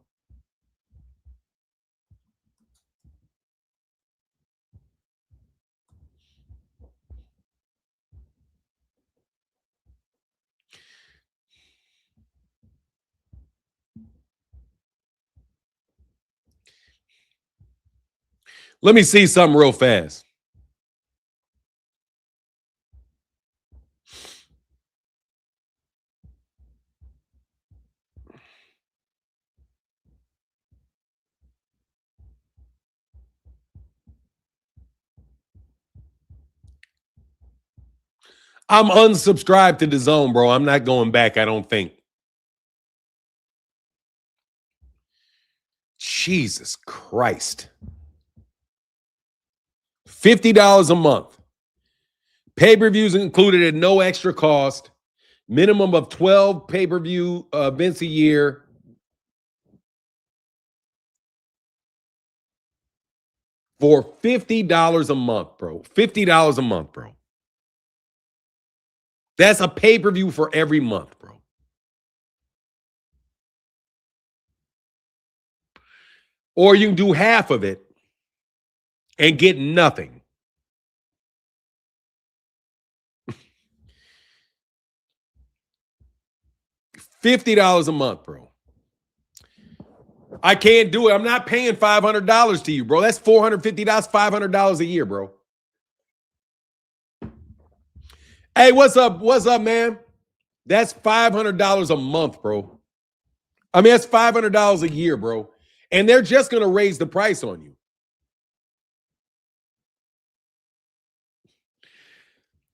Let me see something real fast. I'm unsubscribed to DAZN, bro. I'm not going back, I don't think. Jesus Christ. $50 a month. Pay-per-views included at no extra cost. Minimum of 12 pay-per-view events a year. For $50 a month, bro. $50 a month, bro. That's a pay-per-view for every month, bro. Or you can do half of it and get nothing. $50 a month, bro. I can't do it. I'm not paying $500 to you, bro. That's $450, $500 a year, bro. Hey, what's up? What's up, man? That's $500 a month, bro. I mean, that's $500 a year, bro. And they're just going to raise the price on you.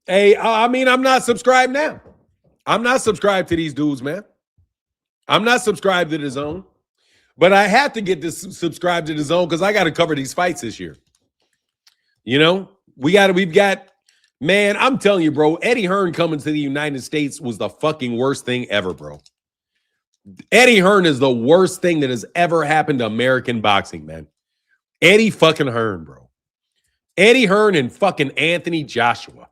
Hey, I mean, I'm not subscribed now. I'm not subscribed to these dudes, man. I'm not subscribed to DAZN. But I have to get this subscribed to DAZN because I got to cover these fights this year. You know, we've got, man, I'm telling you, bro, Eddie Hearn coming to the United States was the fucking worst thing ever, bro. Eddie Hearn is the worst thing that has ever happened to American boxing, man. Eddie fucking Hearn, bro. Eddie Hearn and fucking Anthony Joshua.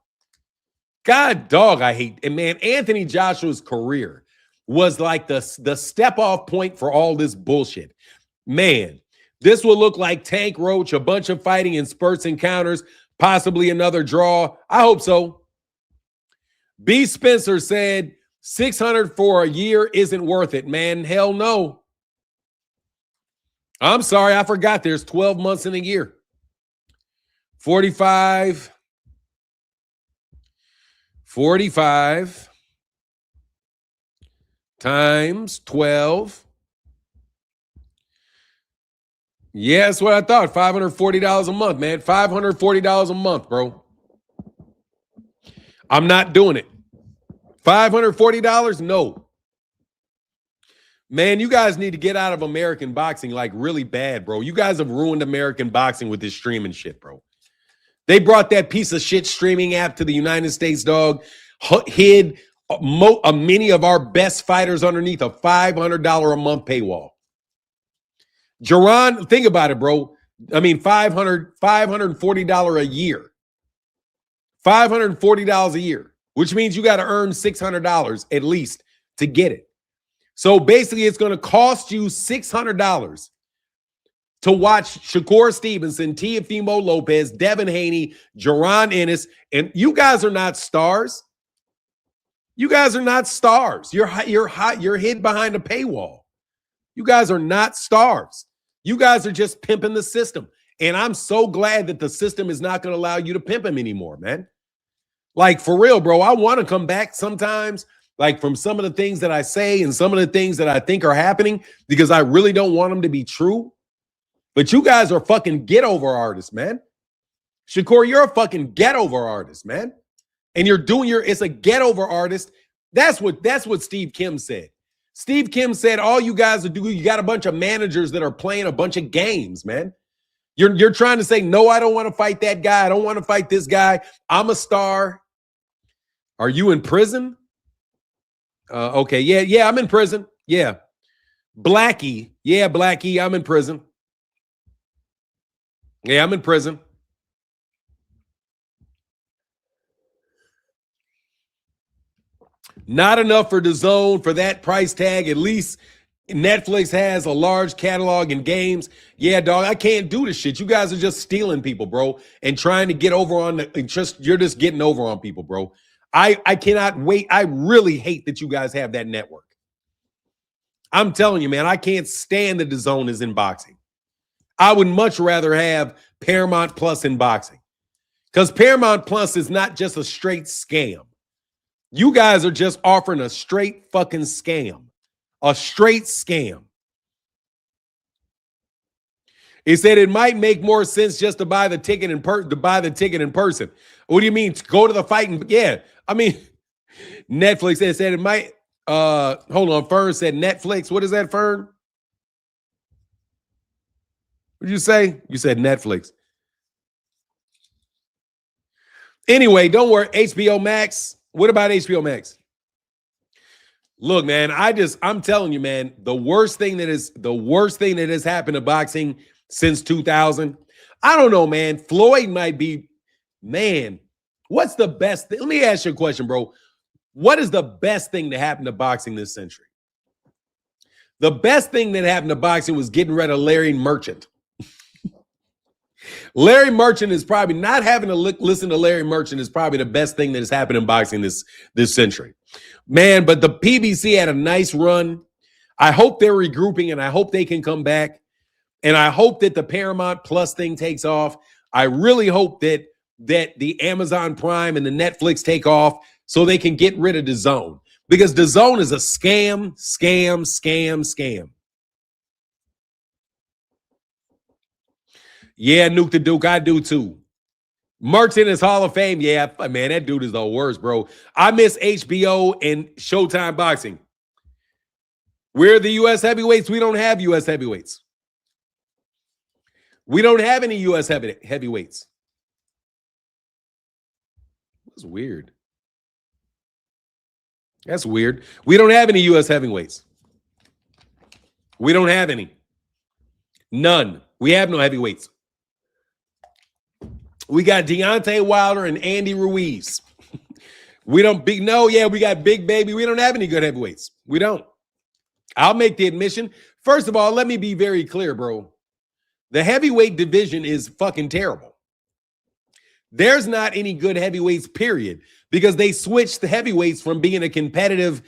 God, dog, I hate. And man, Anthony Joshua's career was like the step-off point for all this bullshit. Man, this will look like Tank Roach, a bunch of fighting in spurts and counters, possibly another draw. I hope so. B. Spencer said, $600 for a year isn't worth it, man. Hell no. I'm sorry, I forgot there's 12 months in a year. 45 times 12. Yeah, that's what I thought. $540 a month, man. $540 a month, bro. I'm not doing it. $540? No. Man, you guys need to get out of American boxing like really bad, bro. You guys have ruined American boxing with this streaming shit, bro. They brought that piece of shit streaming app to the United States, dog. Hid many of our best fighters underneath a $500 a month paywall. Jerron, think about it, bro. I mean, $540 a year. $540 a year, which means you got to earn $600 at least to get it. So basically, it's going to cost you $600 to watch Shakur Stevenson, Teofimo Lopez, Devin Haney, Jaron Ennis, and you guys are not stars. You guys are not stars. You're hid behind a paywall. You guys are not stars. You guys are just pimping the system. And I'm so glad that the system is not going to allow you to pimp him anymore, man. Like, for real, bro, I want to come back sometimes, like, from some of the things that I say and some of the things that I think are happening, because I really don't want them to be true. But you guys are fucking get-over artists, man. Shakur, you're a fucking get-over artist, man. And you're doing it's a get-over artist. That's what Steve Kim said. Steve Kim said, all you guys are doing, you got a bunch of managers that are playing a bunch of games, man. You're trying to say, no, I don't want to fight that guy. I don't want to fight this guy. I'm a star. Are you in prison? Okay, yeah, I'm in prison. Yeah. Blackie. Yeah, Blackie, I'm in prison. Yeah, I'm in prison. Not enough for DAZN for that price tag. At least Netflix has a large catalog in games. Yeah, dog, I can't do this shit. You guys are just stealing people, bro, and trying to get over on you're just getting over on people, bro. I cannot wait. I really hate that you guys have that network. I'm telling you, man, I can't stand that DAZN is in boxing. I would much rather have Paramount Plus in boxing, because Paramount Plus is not just a straight scam. You guys are just offering a straight fucking scam. A straight scam. He said it might make more sense just to buy the ticket in person. What do you mean? To go to the fight? And yeah, I mean, Netflix said it might. Hold on. Fern said Netflix. What is that, Fern? What did you say? You said Netflix. Anyway, don't worry. HBO Max. What about HBO Max? Look, man, I'm telling you, man, the worst thing that has happened to boxing since 2000. I don't know, man. Floyd might be, man. What's the best thing? Let me ask you a question, bro. What is the best thing to happen to boxing this century? The best thing that happened to boxing was getting rid of Larry Merchant. Larry Merchant is probably not having to listen to Larry Merchant is probably the best thing that has happened in boxing this century. Man, but the PBC had a nice run. I hope they're regrouping, and I hope they can come back. And I hope that the Paramount Plus thing takes off. I really hope that the Amazon Prime and the Netflix take off so they can get rid of DAZN. Because DAZN is a scam. Yeah, Nuke the Duke, I do too. Merchant is Hall of Fame. Yeah, man, that dude is the worst, bro. I miss HBO and Showtime Boxing. We're the U.S. heavyweights. We don't have U.S. heavyweights. We don't have any U.S. heavyweights. That's weird. That's weird. We don't have any U.S. heavyweights. We don't have any. None. We have no heavyweights. We got Deontay Wilder and Andy Ruiz. We got Big Baby. We don't have any good heavyweights. We don't. I'll make the admission. First of all, let me be very clear, bro. The heavyweight division is fucking terrible. There's not any good heavyweights, period, because they switched the heavyweights from being a competitive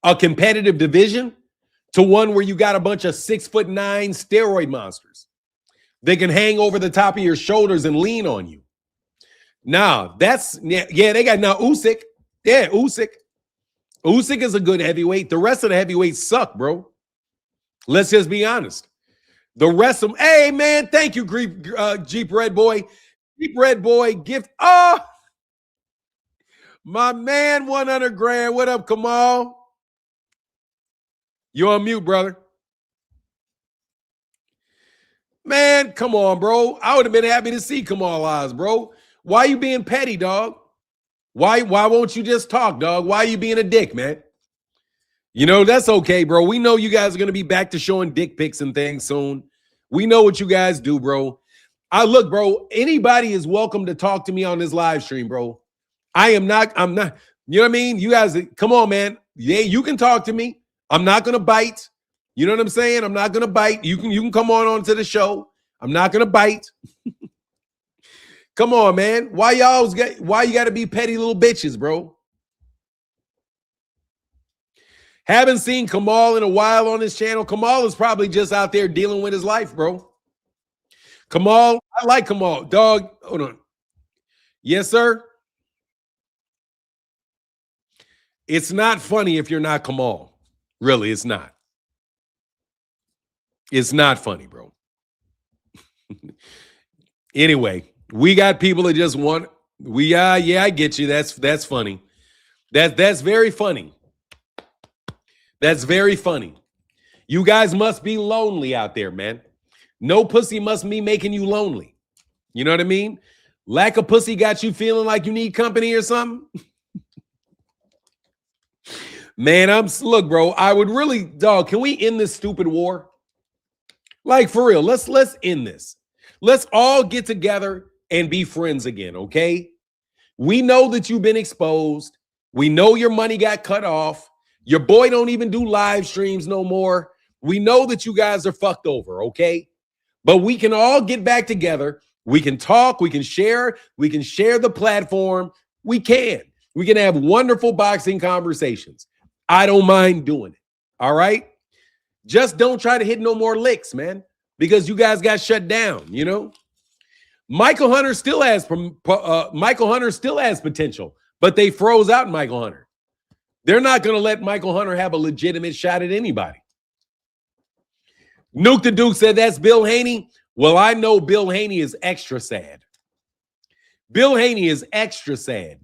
division to one where you got a bunch of 6'9" steroid monsters. They can hang over the top of your shoulders and lean on you. Now, they got now Usyk. Yeah, Usyk. Usyk is a good heavyweight. The rest of the heavyweights suck, bro. Let's just be honest. The rest of them, hey, man, thank you, Jeep Red Boy. Jeep Red Boy gift. Oh, my man, 100 grand. What up, Kamal? You on mute, brother. Man, come on, bro. I would have been happy to see Kamal Oz, bro. Why you being petty, dog? Why won't you just talk, dog? Why are you being a dick, man? You know, that's okay, bro. We know you guys are going to be back to showing dick pics and things soon. We know what you guys do, bro. Look, bro, anybody is welcome to talk to me on this live stream, bro. I'm not, you know what I mean? You guys, come on, man. Yeah, you can talk to me. I'm not going to bite. You know what I'm saying? I'm not going to bite. You can come on to the show. I'm not going to bite. Come on, man. Why you got to be petty little bitches, bro? Haven't seen Kamal in a while on this channel. Kamal is probably just out there dealing with his life, bro. Kamal, I like Kamal. Dog, hold on. Yes, sir. It's not funny if you're not Kamal. Really, it's not. It's not funny, bro. Anyway, we got people that just want. Yeah, I get you. That's funny. That's very funny. That's very funny. You guys must be lonely out there, man. No pussy must be making you lonely. You know what I mean? Lack of pussy got you feeling like you need company or something? Man, look, bro, I would really, dog, can we end this stupid war? Like, for real, let's end this. Let's all get together and be friends again, okay? We know that you've been exposed. We know your money got cut off. Your boy don't even do live streams no more. We know that you guys are fucked over, okay? But we can all get back together. We can talk. We can share. We can share the platform. We can. We can have wonderful boxing conversations. I don't mind doing it, all right? Just don't try to hit no more licks, man, because you guys got shut down, you know? Michael Hunter still has potential, but they froze out Michael Hunter. They're not going to let Michael Hunter have a legitimate shot at anybody. Nuke the Duke said that's Bill Haney. Well, I know Bill Haney is extra sad. Bill Haney is extra sad.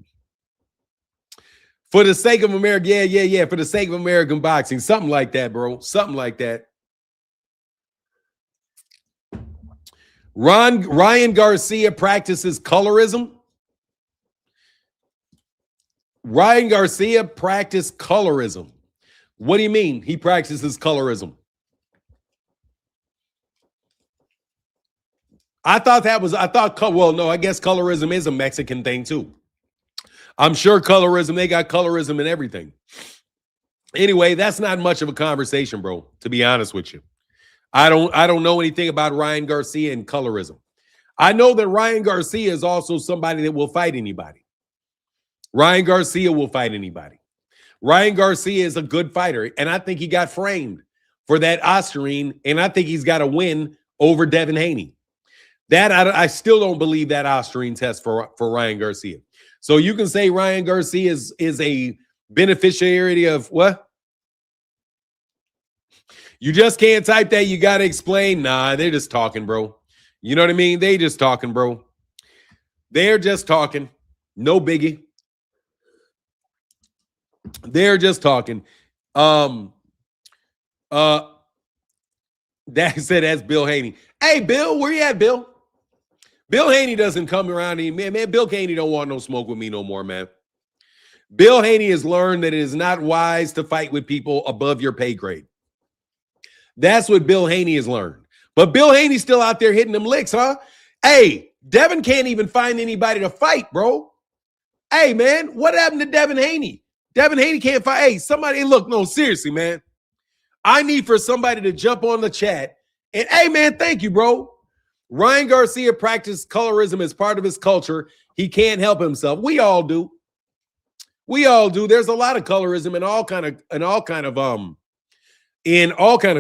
For the sake of America, yeah. For the sake of American boxing, something like that, bro. Something like that. Ryan Garcia practices colorism. Ryan Garcia practiced colorism. What do you mean he practices colorism? I guess colorism is a Mexican thing too. I'm sure colorism, they got colorism and everything. Anyway, that's not much of a conversation, bro, to be honest with you. I don't know anything about Ryan Garcia and colorism. I know that Ryan Garcia is also somebody that will fight anybody. Ryan Garcia will fight anybody. Ryan Garcia is a good fighter, and I think he got framed for that Oscarine, and I think he's got a win over Devin Haney. That I still don't believe that Oscarine test for Ryan Garcia. So you can say Ryan Garcia is a beneficiary of what? You just can't type that. You got to explain. Nah, they're just talking, bro. You know what I mean? They just talking, bro. They're just talking. No biggie. They're just talking. That said, that's Bill Haney. Hey, Bill, where you at, Bill? Bill Haney doesn't come around anymore. Man, Bill Haney don't want no smoke with me no more, man. Bill Haney has learned that it is not wise to fight with people above your pay grade. That's what Bill Haney has learned. But Bill Haney's still out there hitting them licks, huh? Hey, Devin can't even find anybody to fight, bro. Hey, man, what happened to Devin Haney? Devin Haney can't fight. Hey, somebody, look, no, seriously, man. I need for somebody to jump on the chat. And, hey, man, thank you, bro. Ryan Garcia practiced colorism as part of his culture. He can't help himself. We all do. We all do. There's a lot of colorism in all kind of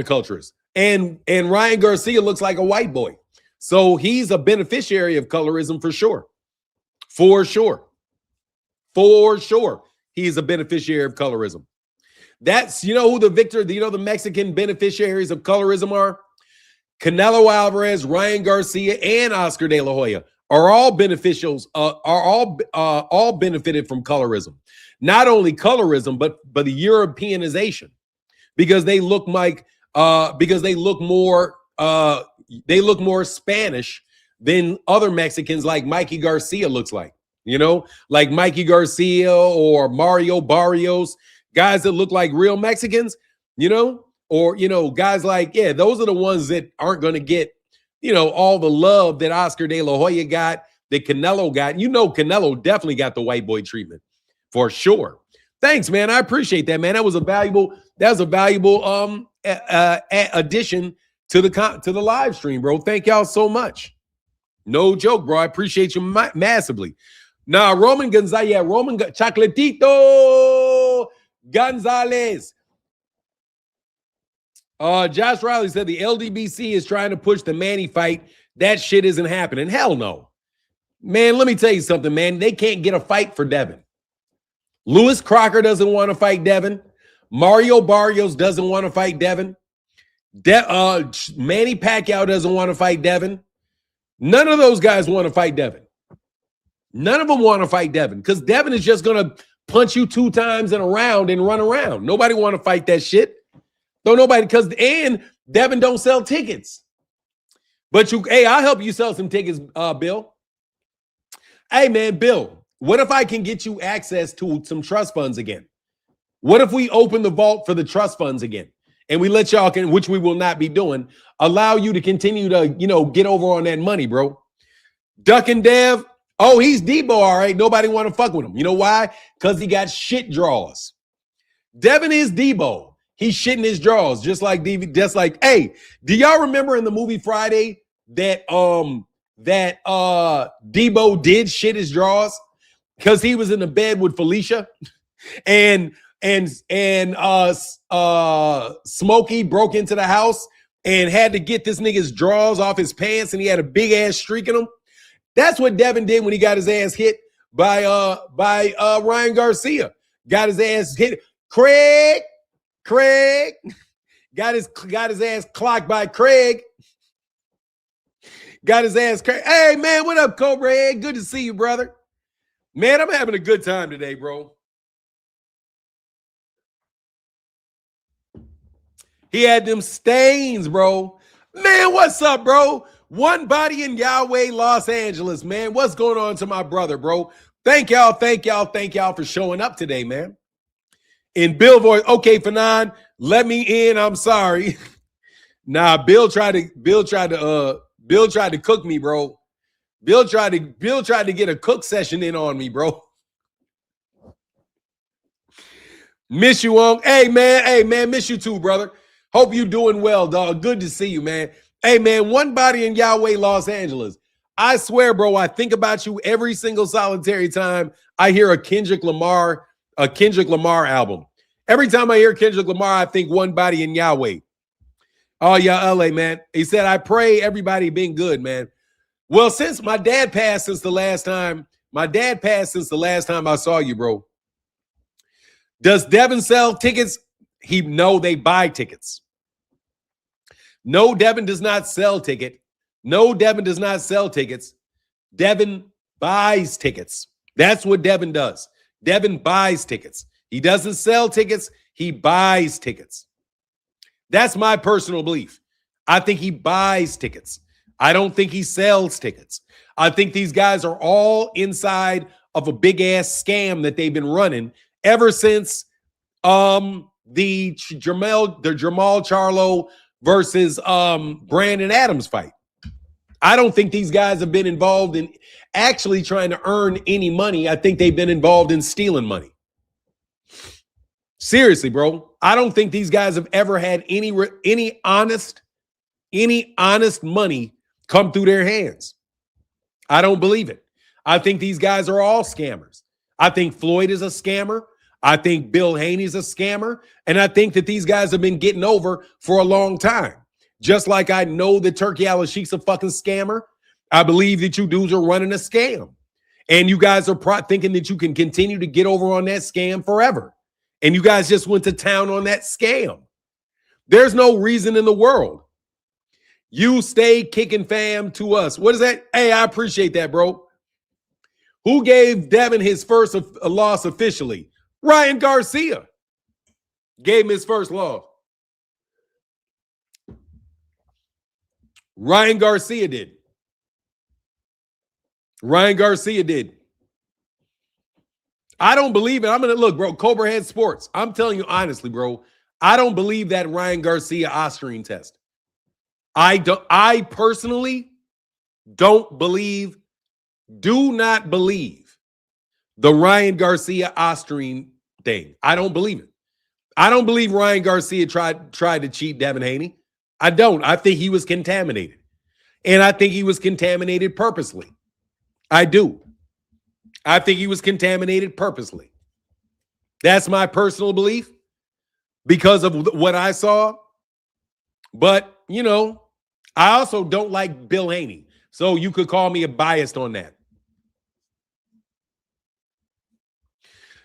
cultures. And Ryan Garcia looks like a white boy. So he's a beneficiary of colorism for sure. For sure. For sure. He's a beneficiary of colorism. That's, you know who the Mexican beneficiaries of colorism are? Canelo Alvarez, Ryan Garcia, and Oscar De La Hoya are all beneficials, are all benefited from colorism. Not only colorism, but the Europeanization, because they look more Spanish than other Mexicans, like Mikey Garcia looks like. You know, like Mikey Garcia or Mario Barrios, guys that look like real Mexicans, you know, or, you know, guys like, yeah, those are the ones that aren't going to get, you know, all the love that Oscar De La Hoya got, that Canelo got. You know, Canelo definitely got the white boy treatment for sure. Thanks, man. I appreciate that, man. That was a valuable addition to the live stream, bro. Thank y'all so much. No joke, bro. I appreciate you massively. Now, Roman Gonzalez, Chocolatito Gonzalez. Josh Riley said the LDBC is trying to push the Manny fight. That shit isn't happening. Hell no. Man, let me tell you something, man. They can't get a fight for Devin. Lewis Crocker doesn't want to fight Devin. Mario Barrios doesn't want to fight Devin. Manny Pacquiao doesn't want to fight Devin. None of those guys want to fight Devin. None of them want to fight Devin because Devin is just going to punch you 2 times in a round and run around. Nobody want to fight that shit. Don't nobody, because and Devin don't sell tickets. But I'll help you sell some tickets, Bill. Hey, man, Bill, what if I can get you access to some trust funds again? What if we open the vault for the trust funds again? And we let y'all, which we will not be doing, allow you to continue to, get over on that money, bro. Duck and Dev, oh, he's Debo, all right. Nobody want to fuck with him. You know why? Because he got shit draws. Devin is Debo. He's shitting his draws, just like hey, do y'all remember in the movie Friday that Debo did shit his draws because he was in the bed with Felicia and Smokey broke into the house and had to get this nigga's drawers off his pants and he had a big ass streak in them. That's what Devin did when he got his ass hit by Ryan Garcia. Got his ass hit. Craig got his ass clocked by Craig. Got his ass cracked. Hey, man, what up, Cobra Head? Good to see you, brother. Man, I'm having a good time today, bro. He had them stains, bro. Man, what's up, bro? One body in Yahweh, Los Angeles, man. What's going on to my brother, bro? Thank y'all for showing up today, man. In Bill voice, okay, Fanon, let me in. I'm sorry. Nah, Bill tried to cook me, bro. Bill tried to get a cook session in on me, bro. Miss you, on. Hey, man, miss you too, brother. Hope you doing well, dog. Good to see you, man. Hey, man, one body in Yahweh, Los Angeles. I swear, bro, I think about you every single solitary time I hear a Kendrick Lamar album. Every time I hear Kendrick Lamar, I think one body in Yahweh. Oh, yeah, LA, man. He said, I pray everybody been good, man. Well, since my dad passed since the last time I saw you, bro. Does Devin sell tickets? No, they buy tickets. No, Devin does not sell ticket. No, Devin does not sell tickets. Devin buys tickets. That's what Devin does. Devin buys tickets. He doesn't sell tickets. He buys tickets. That's my personal belief. I think he buys tickets. I don't think he sells tickets. I think these guys are all inside of a big ass scam that they've been running ever since the Jamal Charlo versus Brandon Adams fight. I don't think these guys have been involved in actually trying to earn any money. I think they've been involved in stealing money. Seriously, bro. I don't think these guys have ever had any honest money come through their hands. I don't believe it. I think these guys are all scammers. I think Floyd is a scammer. I think Bill Haney's a scammer. And I think that these guys have been getting over for a long time. Just like I know that Turkey Al-Ashik's a fucking scammer. I believe that you dudes are running a scam. And you guys are thinking that you can continue to get over on that scam forever. And you guys just went to town on that scam. There's no reason in the world. You stay kicking fam to us. What is that? Hey, I appreciate that, bro. Who gave Devin his first loss officially? Ryan Garcia gave him his first loss. Ryan Garcia did. Ryan Garcia did. I don't believe it. I'm going to look, bro, Cobra Head Sports. I'm telling you honestly, bro, I don't believe that Ryan Garcia Austrian test. I personally do not believe the Ryan Garcia Austrian thing. I don't believe it. I don't believe Ryan Garcia tried to cheat Devin Haney. I don't. I think he was contaminated. And I think he was contaminated purposely. I do. I think he was contaminated purposely. That's my personal belief because of what I saw. But, you know, I also don't like Bill Haney. So you could call me a biased on that.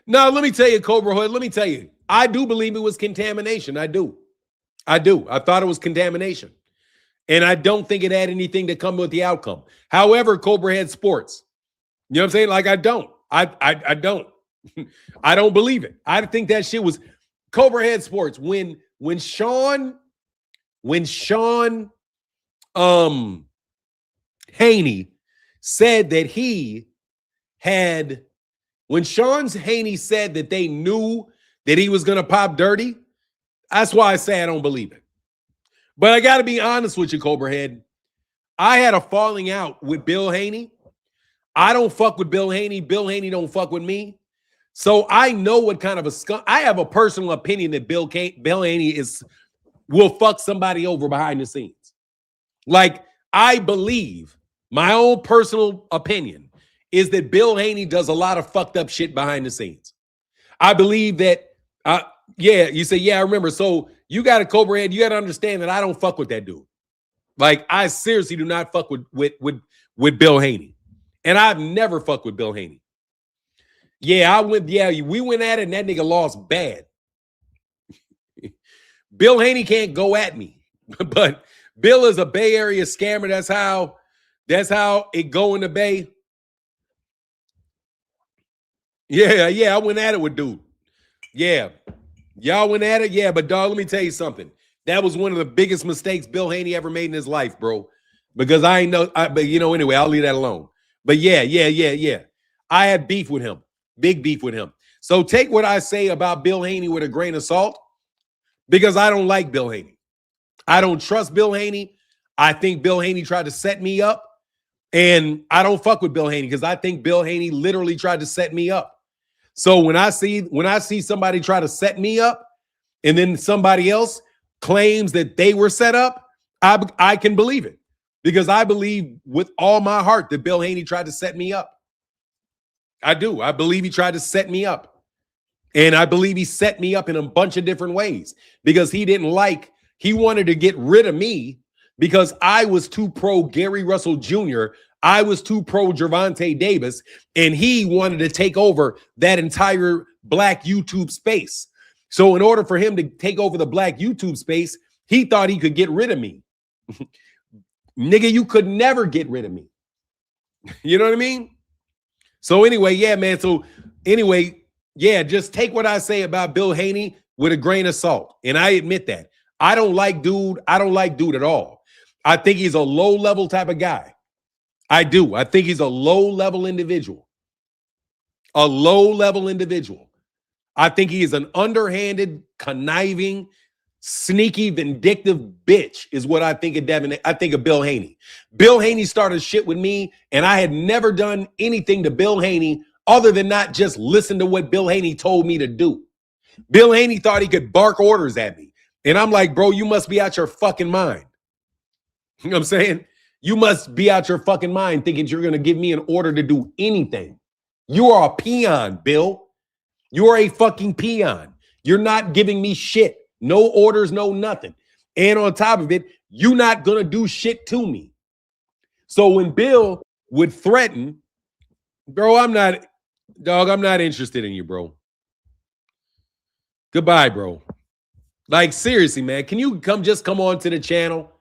No, let me tell you, Cobra Hood, let me tell you. I do believe it was contamination. I do. I thought it was contamination. And I don't think it had anything to come with the outcome. However, Cobra Head Sports, you know what I'm saying? Like, I don't. I don't. I don't believe it. I think that shit was Cobra Head Sports. When when Sean Haney said that he had, when Sean Haney said that they knew that he was going to pop dirty, that's why I say I don't believe it. But I got to be honest with you, Cobra Head. I had a falling out with Bill Haney. I don't fuck with Bill Haney. Bill Haney don't fuck with me. So I know what kind of a skunk. I have a personal opinion that Bill Haney will fuck somebody over behind the scenes. Like, I believe, my own personal opinion is that Bill Haney does a lot of fucked up shit behind the scenes. I believe that, yeah, you say, yeah, I remember. So you got a Cobra Head. You got to understand that I don't fuck with that dude. Like, I seriously do not fuck with Bill Haney. And I've never fucked with Bill Haney. Yeah, we went at it and that nigga lost bad. Bill Haney can't go at me. But Bill is a Bay Area scammer. That's how it go in the Bay. Yeah, I went at it with dude. Yeah. Y'all went at it? Yeah, but dog, let me tell you something. That was one of the biggest mistakes Bill Haney ever made in his life, bro. Because but anyway, I'll leave that alone. But yeah. I had beef with him. Big beef with him. So take what I say about Bill Haney with a grain of salt, because I don't like Bill Haney. I don't trust Bill Haney. I think Bill Haney tried to set me up, and I don't fuck with Bill Haney because I think Bill Haney literally tried to set me up. So when I see somebody try to set me up and then somebody else claims that they were set up, I can believe it, because I believe with all my heart that Bill Haney tried to set me up. I do. I believe he tried to set me up. And I believe he set me up in a bunch of different ways because he wanted to get rid of me because I was too pro Gary Russell Jr. I was too pro Gervonta Davis, and he wanted to take over that entire black YouTube space. So in order for him to take over the black YouTube space, he thought he could get rid of me. Nigga, you could never get rid of me. You know what I mean? So anyway, yeah, man. So anyway, yeah, just take what I say about Bill Haney with a grain of salt. And I admit that. I don't like dude at all. I think he's a low-level type of guy. I do. I think he's a low-level individual. A low-level individual. I think he is an underhanded, conniving, sneaky, vindictive bitch is what I think of Devin. I think of Bill Haney. Bill Haney started shit with me, and I had never done anything to Bill Haney other than not just listen to what Bill Haney told me to do. Bill Haney thought he could bark orders at me. And I'm like, bro, you must be out your fucking mind. You know what I'm saying? You must be out your fucking mind thinking you're going to give me an order to do anything. You are a peon, Bill. You are a fucking peon. You're not giving me shit. No orders, no nothing. And on top of it, you're not going to do shit to me. So when Bill would threaten, bro, I'm not interested in you, bro. Goodbye, bro. Like, seriously, man, can you come on to the channel,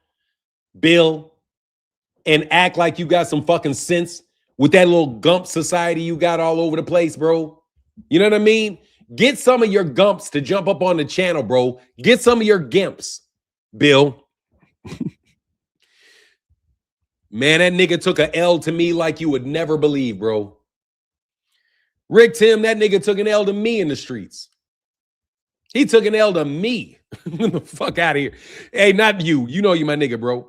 Bill, and act like you got some fucking sense with that little gump society you got all over the place, bro? You know what I mean? Get some of your gumps to jump up on the channel, bro. Get some of your gimps, Bill. Man, that nigga took a L to me like you would never believe, bro. Rick Tim, that nigga took an L to me in the streets. He took an L to me. Get the fuck out of here. Hey, not you. You know you my nigga, bro.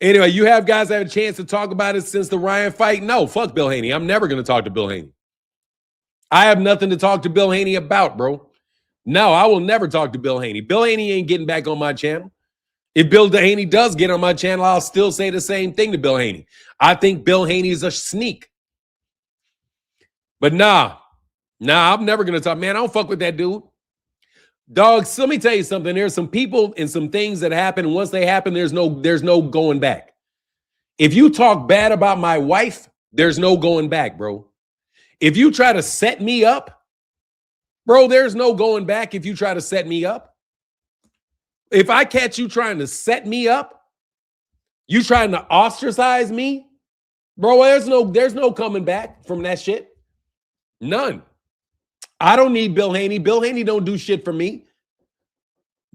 Anyway, you have guys had a chance to talk about it since the Ryan fight? No, fuck Bill Haney. I'm never going to talk to Bill Haney. I have nothing to talk to Bill Haney about, bro. No, I will never talk to Bill Haney. Bill Haney ain't getting back on my channel. If Bill Haney does get on my channel, I'll still say the same thing to Bill Haney. I think Bill Haney is a sneak. But nah, I'm never going to talk. Man, I don't fuck with that dude. Dogs, let me tell you something. There's some people and some things that happen. And once they happen, there's no going back. If you talk bad about my wife, there's no going back, bro. If you try to set me up, bro, there's no going back if you try to set me up. If I catch you trying to set me up, you trying to ostracize me, bro, there's no coming back from that shit. None. I don't need Bill Haney. Bill Haney don't do shit for me.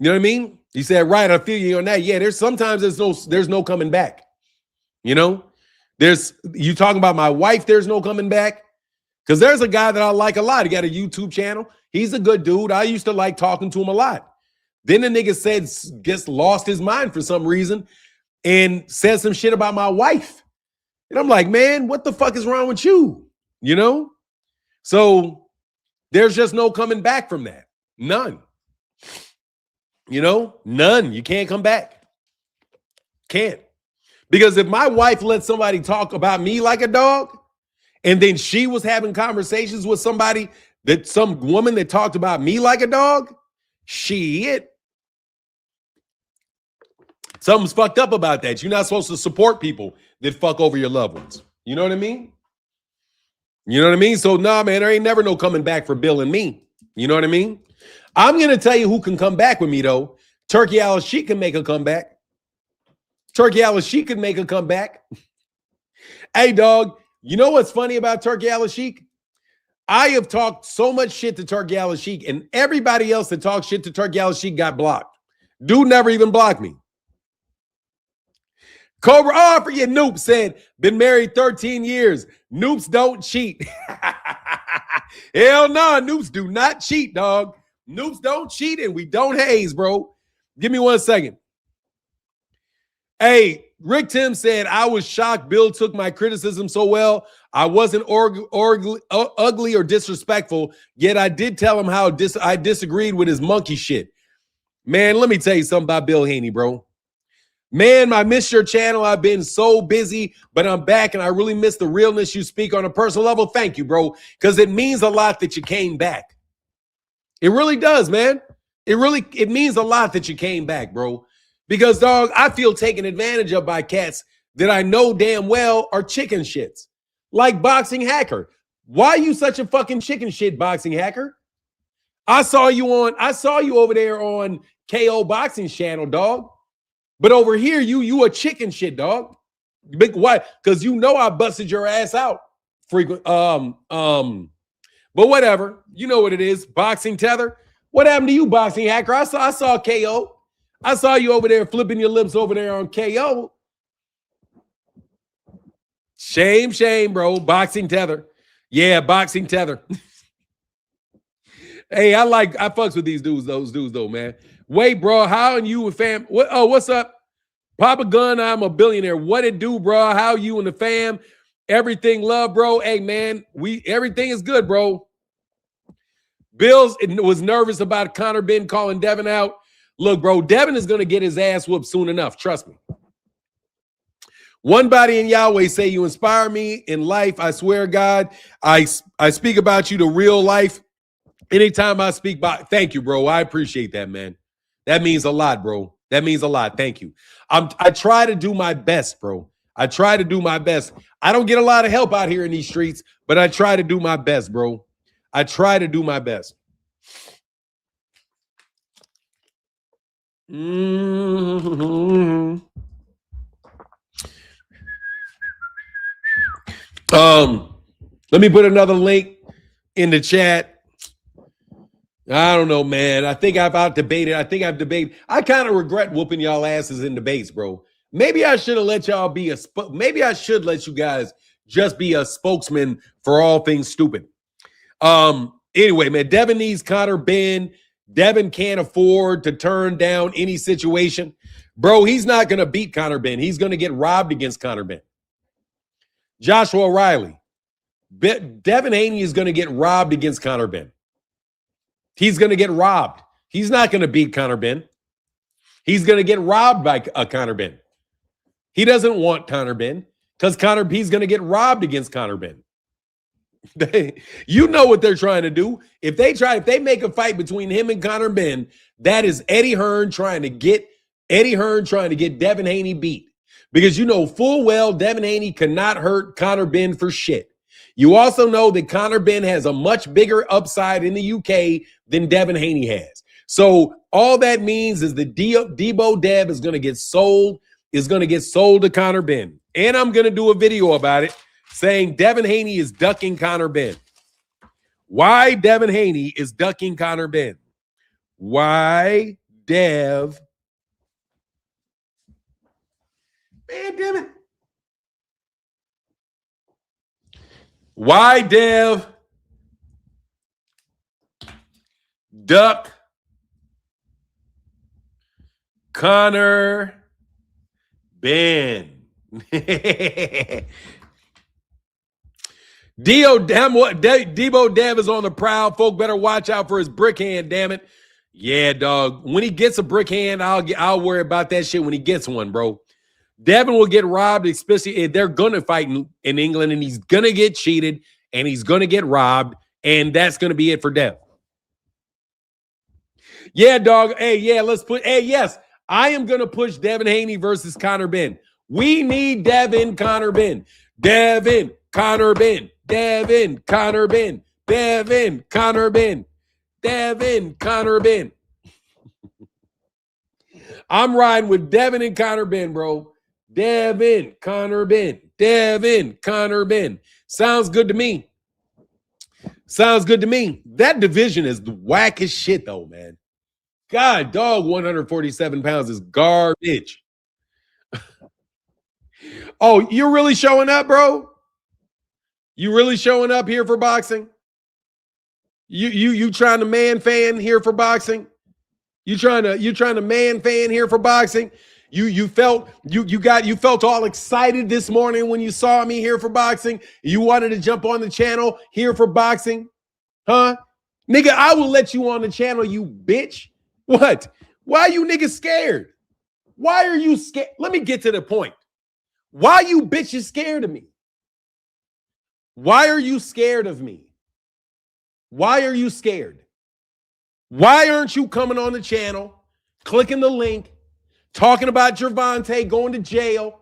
You know what I mean? He said, right, I feel you on that. Yeah, there's no coming back. You know? You talking about my wife, there's no coming back. Because there's a guy that I like a lot. He got a YouTube channel. He's a good dude. I used to like talking to him a lot. Then the nigga gets lost his mind for some reason and said some shit about my wife. And I'm like, man, what the fuck is wrong with you? You know? So there's just no coming back from that. None. You know? None. You can't come back. Can't. Because if my wife let somebody talk about me like a dog, and then she was having conversations with some woman that talked about me like a dog, shit. Something's fucked up about that. You're not supposed to support people that fuck over your loved ones. You know what I mean? You know what I mean? So, nah, man, there ain't never no coming back for Bill and me. You know what I mean? I'm going to tell you who can come back with me, though. Turkey Al-Sheikh can make a comeback. Turkey Al-Sheikh can make a comeback. Hey, dog, you know what's funny about Turkey Al-Sheikh? I have talked so much shit to Turkey Al-Sheikh, and everybody else that talks shit to Turkey Al-Sheikh got blocked. Dude never even blocked me. Cobra, for you, Noop said, been married 13 years. Noops don't cheat. Hell no, Noops do not cheat, dog. Noops don't cheat, and we don't haze, bro. Give me 1 second. Hey, Rick Tim said, I was shocked Bill took my criticism so well. I wasn't ugly or disrespectful, yet I did tell him how I disagreed with his monkey shit. Man, let me tell you something about Bill Haney, bro. Man, I missed your channel. I've been so busy, but I'm back, and I really miss the realness you speak on a personal level. Thank you, bro, because it means a lot that you came back. It really does, man. It means a lot that you came back, bro. Because, dog, I feel taken advantage of by cats that I know damn well are chicken shits. Like Boxing Hacker. Why are you such a fucking chicken shit, Boxing Hacker? I saw you over there on KO Boxing channel, dog. But over here, you a chicken shit, dog. Big why? Because you know I busted your ass out frequent. But whatever. You know what it is. Boxing Tether. What happened to you, Boxing Hacker? I saw KO. I saw you over there flipping your lips over there on KO. Shame, bro. Boxing Tether. Yeah, Boxing Tether. Hey, I fucks with those dudes though, man. Wait, bro, how and you and fam? What's up? Papa Gun, I'm a billionaire. What it do, bro? How you and the fam? Everything love, bro. Hey, man, everything is good, bro. Bills was nervous about Conor Ben calling Devin out. Look, bro, Devin is going to get his ass whooped soon enough. Trust me. One body in Yahweh say you inspire me in life. I swear, God, I speak about you to real life. Anytime I speak about, thank you, bro. I appreciate that, man. That means a lot, bro. That means a lot. Thank you. I try to do my best, bro. I try to do my best. I don't get a lot of help out here in these streets, but I try to do my best, bro. I try to do my best. Mm-hmm. Let me put another link in the chat. I don't know, man. I think I've out-debated. I kind of regret whooping y'all asses in debates, bro. Maybe I should have let y'all maybe I should let you guys just be a spokesman for all things stupid. Anyway, man, Devin needs Conor Ben. Devin can't afford to turn down any situation. Bro, he's not going to beat Conor Ben. He's going to get robbed against Conor Ben. Joshua Riley. Devin Haney is going to get robbed against Conor Ben. He's going to get robbed. He's not going to beat Conor Ben. He's going to get robbed by Conor Ben. He doesn't want Conor Ben because he's going to get robbed against Conor Ben. You know what they're trying to do. If they make a fight between him and Conor Ben, that is Eddie Hearn trying to get Devin Haney beat. Because you know full well Devin Haney cannot hurt Conor Ben for shit. You also know that Conor Ben has a much bigger upside in the UK than Devin Haney has. So all that means is the Debo Dev is going to get sold to Conor Ben. And I'm going to do a video about it saying Devin Haney is ducking Conor Ben. Why Devin Haney is ducking Conor Ben. Why Dev. Man, damn it. Why Dev? Duck. Connor. Ben. Debo Dev is on the prowl. Folk better watch out for his brick hand, damn it. Yeah, dog. When he gets a brick hand, I'll worry about that shit when he gets one, bro. Devin will get robbed, especially if they're going to fight in England, and he's going to get cheated, and he's going to get robbed, and that's going to be it for Dev. Yeah, dog. Hey, yeah, let's put – hey, yes, I am going to push Devin Haney versus Connor Ben. We need Devin, Connor Ben. Devin, Connor Ben. Devin, Connor Ben. Devin, Connor Ben. Devin, Connor Ben. I'm riding with Devin and Connor Ben, bro. Devin, Connor Ben. Devin, Connor Ben. Sounds good to me. Sounds good to me. That division is the wackest shit, though, man. God, dog, 147 pounds is garbage. Oh, you're really showing up, bro? You really showing up here for boxing? You trying to man fan here for boxing? You trying to man fan here for boxing? You felt all excited this morning when you saw me here for boxing. You wanted to jump on the channel here for boxing, huh? Nigga, I will let you on the channel, you bitch. What? Why are you niggas scared? Why are you scared? Let me get to the point. Why are you bitches scared of me? Why are you scared of me? Why are you scared? Why aren't you coming on the channel, clicking the link, talking about Gervonta going to jail?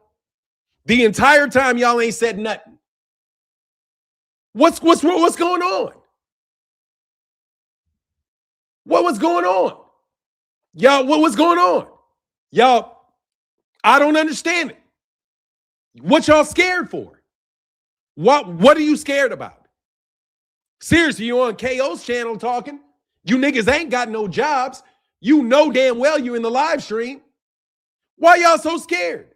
The entire time y'all ain't said nothing. What's going on? What was going on? Y'all, what was going on? Y'all, I don't understand it. What y'all scared for? What are you scared about? Seriously, you on KO's channel talking? You niggas ain't got no jobs. You know damn well you in the live stream. Why y'all so scared?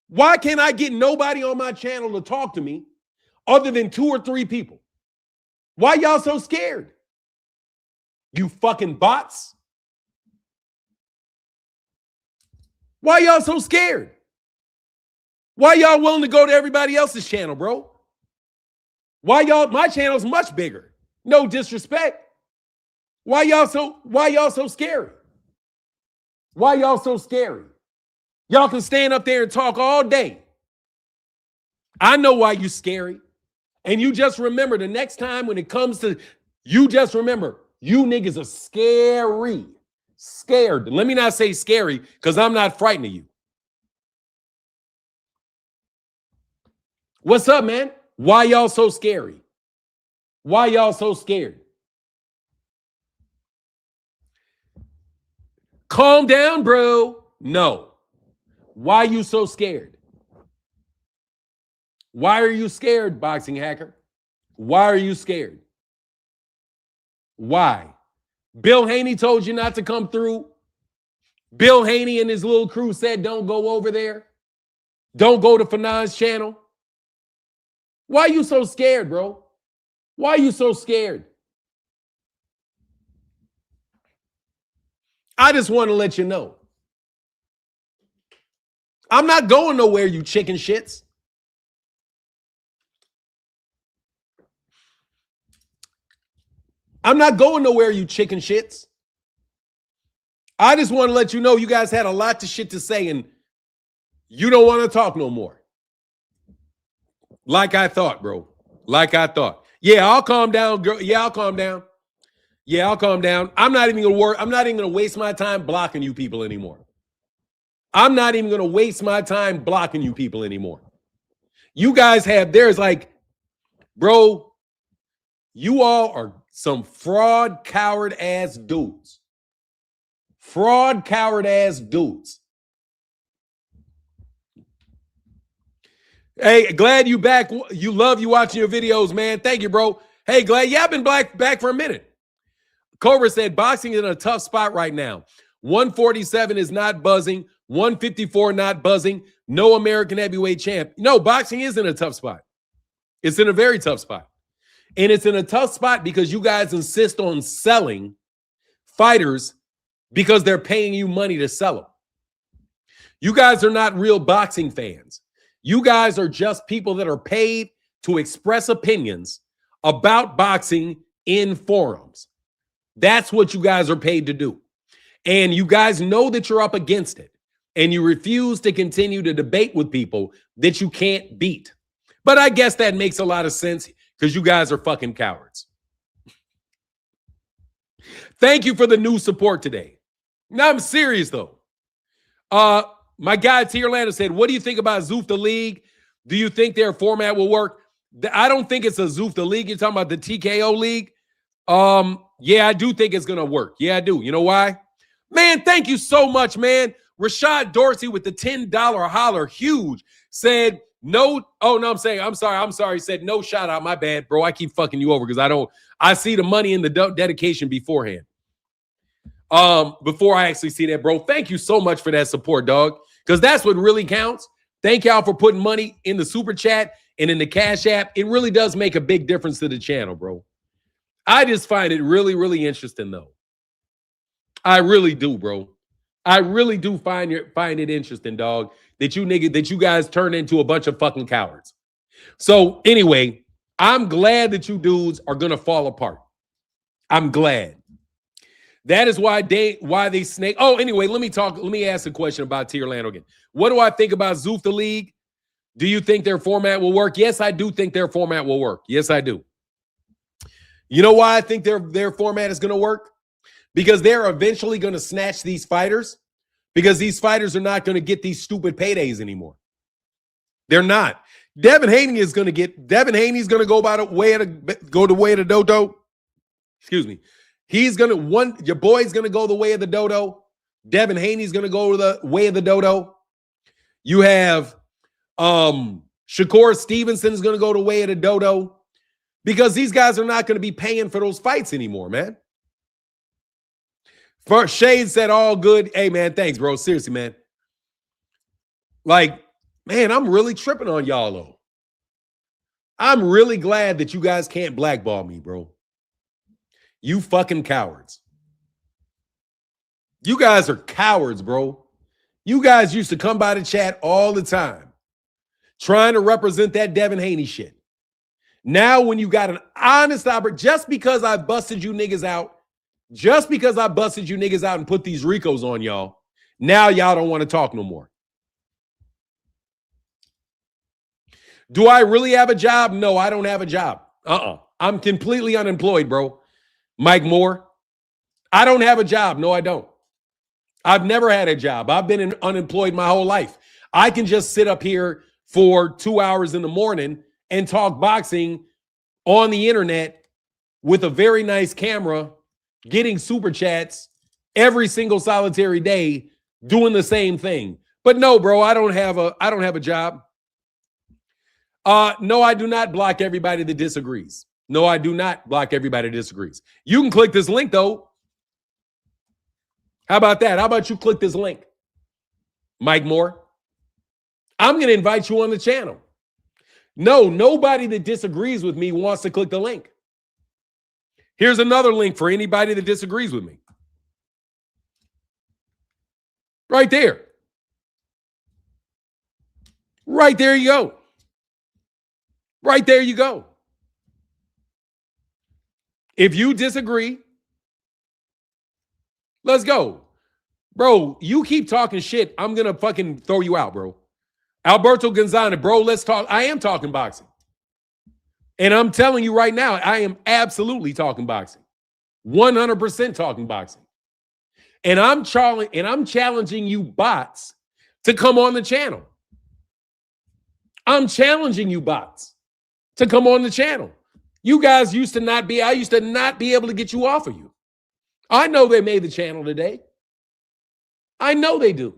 Why can't I get nobody on my channel to talk to me other than 2 or 3 people? Why y'all so scared? You fucking bots. Why y'all so scared? Why y'all willing to go to everybody else's channel, bro? My channel's much bigger. No disrespect. Why y'all so scary? Why y'all so scary? Y'all can stand up there and talk all day. I know why you scary. And you just remember the next time when it comes to, you just remember, you niggas are scary. Scared. Let me not say scary because I'm not frightened of you. What's up, man? Why y'all so scary? Why y'all so scared? Calm down, bro. No. Why you so scared? Why are you scared, boxing hacker? Why are you scared? Why? Bill Haney told you not to come through. Bill Haney and his little crew said don't go over there. Don't go to Fanon's channel. Why are you so scared, bro? Why are you so scared? I just want to let you know. I'm not going nowhere, you chicken shits. I'm not going nowhere, you chicken shits. I just want to let you know you guys had a lot of shit to say and you don't want to talk no more. Like I thought, bro. Like I thought. Yeah, I'll calm down, girl. Yeah, I'll calm down. Yeah, I'll calm down. I'm not even going to work. I'm not even going to waste my time blocking you people anymore. I'm not even going to waste my time blocking you people anymore. You guys there's like, bro, you all are some fraud, coward ass dudes. Fraud, coward ass dudes. Hey, glad you back. You watching your videos, man. Thank you, bro. Hey, glad. Yeah, I've been back for a minute. Cobra said boxing is in a tough spot right now. 147 is not buzzing. 154 not buzzing. No American heavyweight champ. No, boxing is in a tough spot. It's in a very tough spot. And it's in a tough spot because you guys insist on selling fighters because they're paying you money to sell them. You guys are not real boxing fans. You guys are just people that are paid to express opinions about boxing in forums. That's what you guys are paid to do. And you guys know that you're up against it. And you refuse to continue to debate with people that you can't beat. But I guess that makes a lot of sense because you guys are fucking cowards. Thank you for the new support today. Now I'm serious though. My guy Tierlander said, what do you think about Zoof the League? Do you think their format will work? I don't think it's a Zoof the League. You're talking about the TKO League? Yeah, I do think it's going to work. Yeah, I do. You know why? Man, thank you so much, man. Rashad Dorsey with the $10 holler, huge, said no. Oh, no, I'm sorry. Said no shout out. My bad, bro. I keep fucking you over because I see the money in the dedication beforehand. Before I actually see that, bro. Thank you so much for that support, dog. Because that's what really counts. Thank y'all for putting money in the super chat and in the Cash App. It really does make a big difference to the channel, bro. I just find it really, really interesting, though. I really do, bro. I really do find it interesting, dog, that you guys turn into a bunch of fucking cowards. So anyway, I'm glad that you dudes are gonna fall apart. I'm glad. That is why they snake. Oh, anyway, let me ask a question about Tierlander again. What do I think about Zoof the League? Do you think their format will work? Yes, I do think their format will work. Yes, I do. You know why I think their format is going to work? Because they're eventually going to snatch these fighters because these fighters are not going to get these stupid paydays anymore. They're not. Devin Haney's going to go the way of the dodo. Excuse me. Your boy's going to go the way of the dodo. Devin Haney's going to go the way of the dodo. You have Shakur Stevenson is going to go the way of the dodo because these guys are not going to be paying for those fights anymore, man. First, Shade said all good. Hey, man, thanks, bro. Seriously, man. Like, man, I'm really tripping on y'all, though. I'm really glad that you guys can't blackball me, bro. You fucking cowards. You guys are cowards, bro. You guys used to come by the chat all the time trying to represent that Devin Haney shit. Now when you got an honest opportunity, just because I busted you niggas out and put these Ricos on y'all, now y'all don't want to talk no more. Do I really have a job? No, I don't have a job. I'm completely unemployed, bro. Mike Moore, I don't have a job. No, I don't. I've never had a job. I've been unemployed my whole life. I can just sit up here for 2 hours in the morning and talk boxing on the internet with a very nice camera, getting super chats every single solitary day, doing the same thing. But no, bro, I don't have a job. No, I do not block everybody that disagrees. No, I do not block everybody that disagrees. You can click this link, though. How about that? How about you click this link? Mike Moore. I'm going to invite you on the channel. No, nobody that disagrees with me wants to click the link. Here's another link for anybody that disagrees with me. Right there. Right there you go. Right there you go. If you disagree, let's go. Bro, you keep talking shit, I'm going to fucking throw you out, bro. Alberto Gonzalez, bro, let's talk. I am talking boxing. And I'm telling you right now, I am absolutely talking boxing. 100% talking boxing. And I'm challenging you bots to come on the channel. I'm challenging you bots to come on the channel. You guys I used to not be able to get you off of you. I know they made the channel today. I know they do.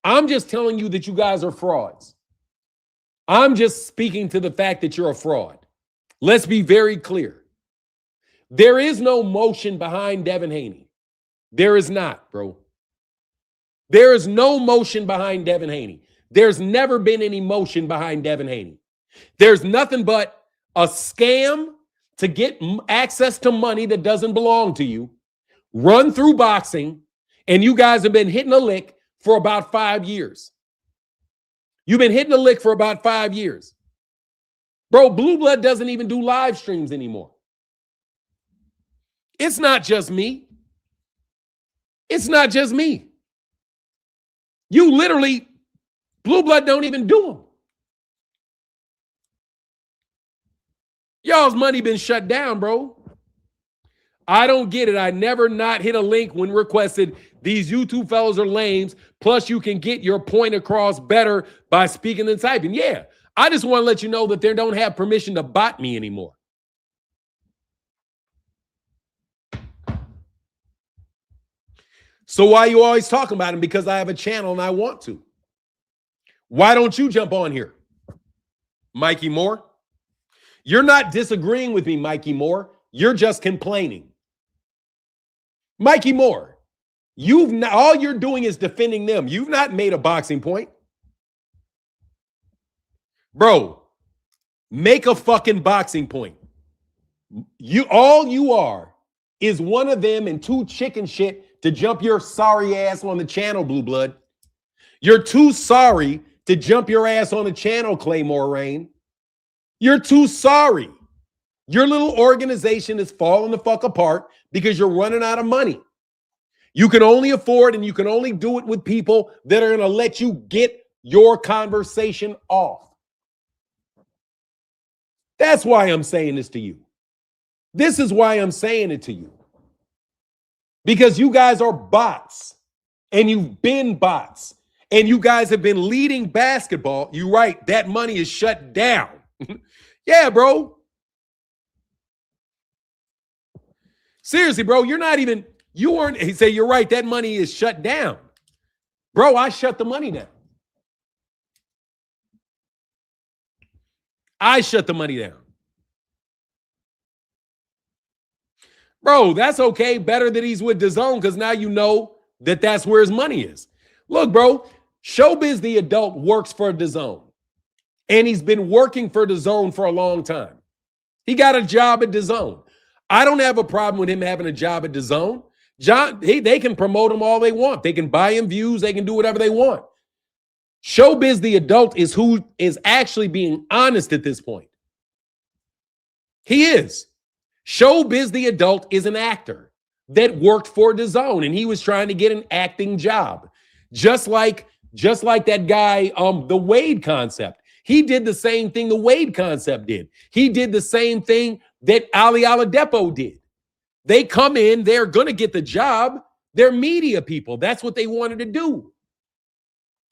I'm just telling you that you guys are frauds. I'm just speaking to the fact that you're a fraud. Let's be very clear. There is no motion behind Devin Haney. There is not, bro. There is no motion behind Devin Haney. There's never been any motion behind Devin Haney. There's nothing but a scam to get access to money that doesn't belong to you, run through boxing, and you guys have been hitting a lick for about 5 years. You've been hitting a lick for about 5 years. Bro, Blue Blood doesn't even do live streams anymore. It's not just me. It's not just me. You literally, Blue Blood don't even do them. Y'all's money been shut down, bro. I don't get it. I never not hit a link when requested. These YouTube fellows are lames. Plus, you can get your point across better by speaking than typing. Yeah, I just want to let you know that they don't have permission to bot me anymore. So why are you always talking about him? Because I have a channel and I want to. Why don't you jump on here? Mikey Moore? You're not disagreeing with me, Mikey Moore. You're just complaining. Mikey Moore, all you're doing is defending them. You've not made a boxing point. Bro, make a fucking boxing point. All you are is one of them and too chicken shit to jump your sorry ass on the channel, Blue Blood. You're too sorry to jump your ass on the channel, Claymore Rain. You're too sorry. Your little organization is falling the fuck apart because you're running out of money. You can only afford and you can only do it with people that are going to let you get your conversation off. That's why I'm saying this to you. This is why I'm saying it to you. Because you guys are bots and you've been bots and you guys have been leading basketball. You're right. That money is shut down. Yeah, bro. Seriously, bro, he said, you're right, that money is shut down. Bro, I shut the money down. I shut the money down. Bro, that's okay. Better that he's with DAZN because now you know that that's where his money is. Look, bro, Showbiz the Adult works for DAZN. And he's been working for DAZN for a long time. He got a job at DAZN. I don't have a problem with him having a job at DAZN. They can promote him all they want. They can buy him views. They can do whatever they want. Showbiz the Adult is who is actually being honest at this point. He is. Showbiz the Adult is an actor that worked for DAZN, and he was trying to get an acting job. Just like that guy, the Wade Concept. He did the same thing the Wade Concept did. He did the same thing that Ali Oladipo did. They come in, they're going to get the job. They're media people. That's what they wanted to do.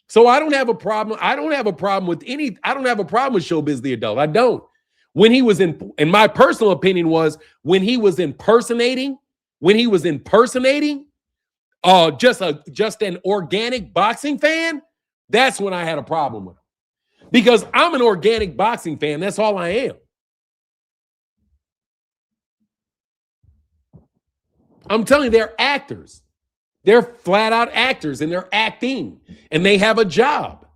So I don't have a problem. I don't have a problem with Showbiz the Adult. I don't. When he was in my personal opinion was when he was impersonating just an organic boxing fan, that's when I had a problem with him. Because I'm an organic boxing fan. That's all I am. I'm telling you, they're actors. They're flat out actors and they're acting and they have a job.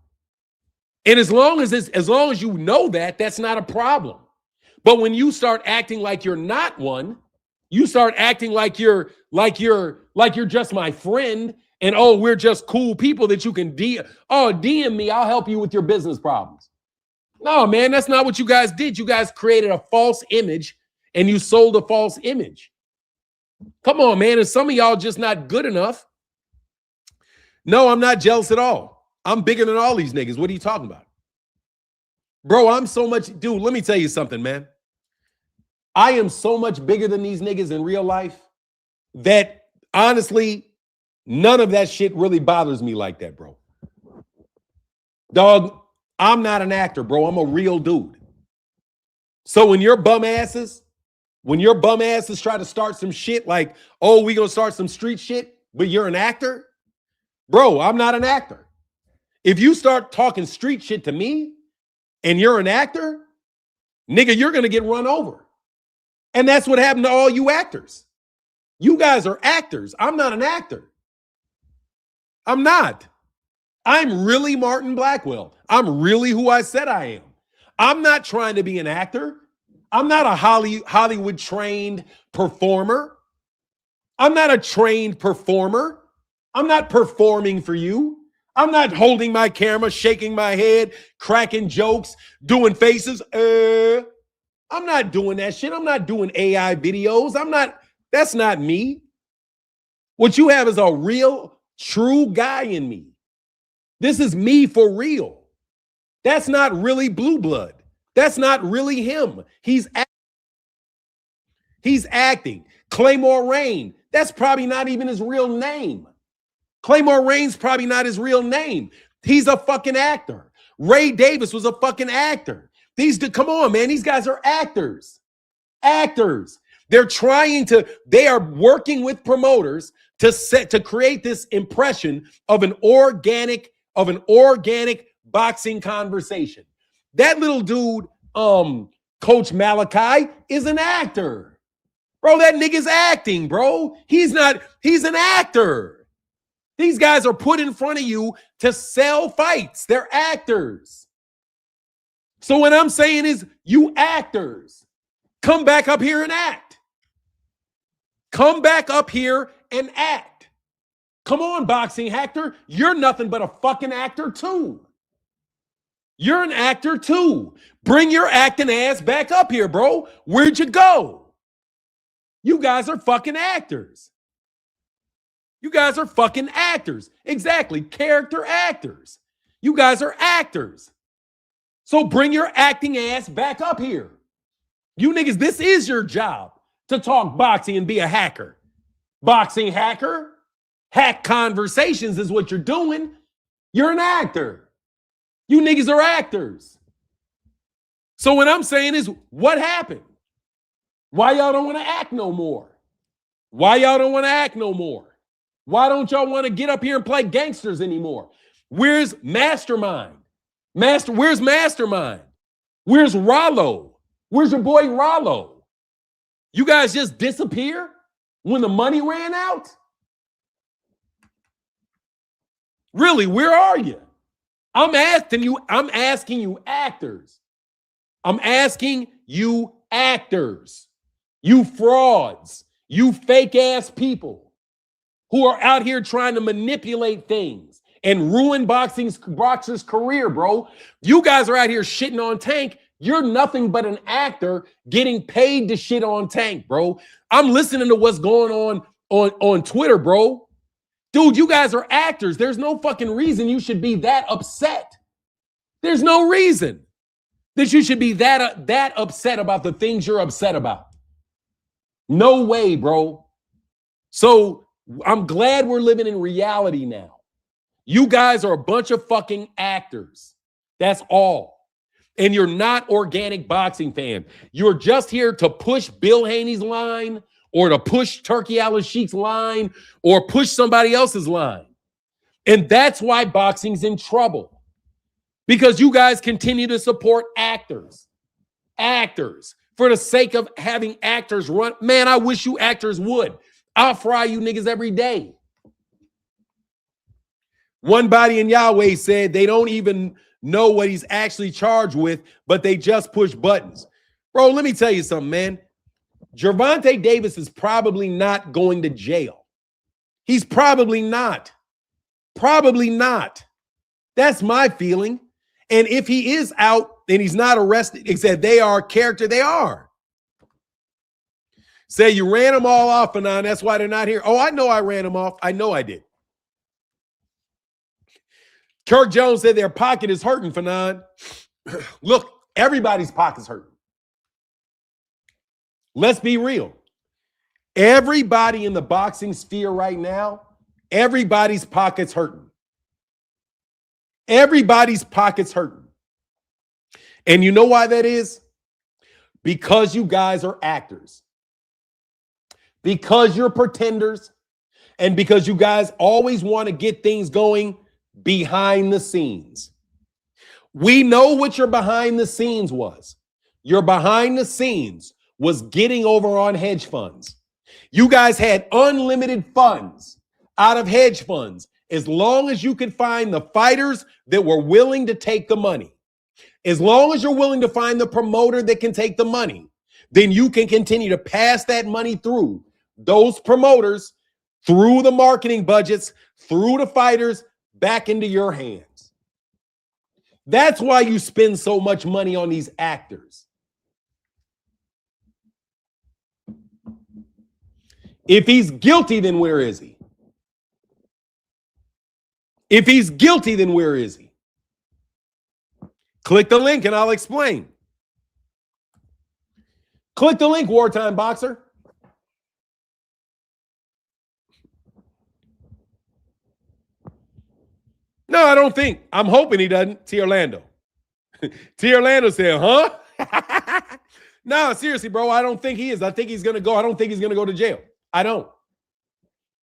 And as long as you know that, that's not a problem. But when you start acting like you're not one, you start acting like you're just my friend and we're just cool people that you can DM me, I'll help you with your business problems. No, man, that's not what you guys did. You guys created a false image and you sold a false image. Come on, man. Is some of y'all just not good enough? No, I'm not jealous at all. I'm bigger than all these niggas. What are you talking about? Bro, I'm so much, dude, let me tell you something, man. I am so much bigger than these niggas in real life that honestly, none of that shit really bothers me like that, bro. Dog, I'm not an actor, bro. I'm a real dude. So when your bum asses try to start some shit like, we gonna start some street shit, but you're an actor? Bro, I'm not an actor. If you start talking street shit to me and you're an actor, nigga, you're gonna get run over. And that's what happened to all you actors. You guys are actors. I'm not an actor. I'm not. I'm really Martin Blackwell. I'm really who I said I am. I'm not trying to be an actor. I'm not a Hollywood trained performer. I'm not a trained performer. I'm not performing for you. I'm not holding my camera, shaking my head, cracking jokes, doing faces. I'm not doing that shit. I'm not doing AI videos. That's not me. What you have is a real, true guy in me. This is me for real. That's not really Blue Blood. That's not really him. He's acting. Claymore Rain, that's probably not even his real name. Claymore Rain's probably not his real name. He's a fucking actor. Ray Davis was a fucking actor. Come on, man. These guys are actors. Actors. They are working with promoters to create this impression of an organic boxing conversation. That little dude, Coach Malachi, is an actor. Bro, that nigga's acting, bro. He's an actor. These guys are put in front of you to sell fights. They're actors. So what I'm saying is, you actors, come back up here and act. Come back up here and act. Come on, boxing actor. You're nothing but a fucking actor too. You're an actor too. Bring your acting ass back up here, bro. Where'd you go? You guys are fucking actors. You guys are fucking actors. Exactly. Character actors. You guys are actors. So bring your acting ass back up here. You niggas, this is your job, to talk boxing and be a hacker. Boxing hacker. Hack conversations is what you're doing. You're an actor. You niggas are actors. So what I'm saying is, what happened? Why y'all don't want to act no more? Why y'all don't want to act no more? Why don't y'all want to get up here and play gangsters anymore? Where's Mastermind? Where's Mastermind? Where's Rollo? Where's your boy Rollo? You guys just disappear when the money ran out? Really, where are you? I'm asking you actors. I'm asking you actors. You frauds. You fake ass people who are out here trying to manipulate things and ruin boxer's career, bro. You guys are out here shitting on Tank. You're nothing but an actor getting paid to shit on Tank, bro. I'm listening to what's going on Twitter, bro. Dude, you guys are actors. There's no fucking reason you should be that upset. There's no reason that you should be that upset about the things you're upset about. No way, bro. So I'm glad we're living in reality now. You guys are a bunch of fucking actors. That's all. And you're not organic boxing fans. You're just here to push Bill Haney's line, or to push Turkey Al-Sheikh's line, or push somebody else's line. And that's why boxing's in trouble. Because you guys continue to support actors. Actors. For the sake of having actors run. Man, I wish you actors would. I'll fry you niggas every day. One body in Yahweh said they don't even know what he's actually charged with, but they just push buttons. Bro, let me tell you something, man. Gervonta Davis is probably not going to jail. He's probably not. Probably not. That's my feeling. And if he is out and he's not arrested, except they are character, they are. Say you ran them all off, and that's why they're not here. Oh, I know I ran them off. I know I did. Kirk Jones said their pocket is hurting, Fanon. Look, everybody's pocket's hurting. Let's be real. Everybody in the boxing sphere right now, everybody's pocket's hurting. Everybody's pocket's hurting. And you know why that is? Because you guys are actors. Because you're pretenders. And because you guys always want to get things going behind the scenes. We know what your behind the scenes was. Your behind the scenes was getting over on hedge funds. You guys had unlimited funds out of hedge funds as long as you could find the fighters that were willing to take the money. As long as you're willing to find the promoter that can take the money, then you can continue to pass that money through those promoters, through the marketing budgets, through the fighters, back into your hands. That's why you spend so much money on these actors. If he's guilty, then where is he? If he's guilty, then where is he? Click the link and I'll explain. Click the link, Wartime Boxer. No, I don't think. I'm hoping he doesn't. T. Orlando. T. Orlando said, huh? No, seriously, bro. I don't think he is. I think he's going to go. I don't think he's going to go to jail. I don't.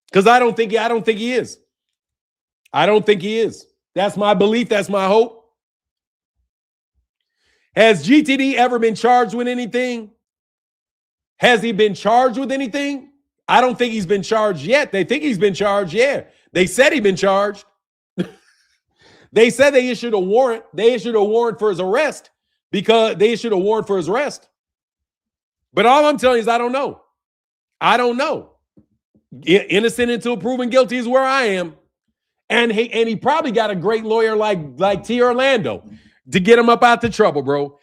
Because I don't think he is. I don't think he is. That's my belief. That's my hope. Has GTD ever been charged with anything? Has he been charged with anything? I don't think he's been charged yet. They think he's been charged. Yeah. They said he'd been charged. They said they issued a warrant. They issued a warrant for his arrest because they issued a warrant for his arrest. But all I'm telling you is I don't know. I don't know. Innocent until proven guilty is where I am. And he probably got a great lawyer like T. Orlando to get him up out the trouble, bro.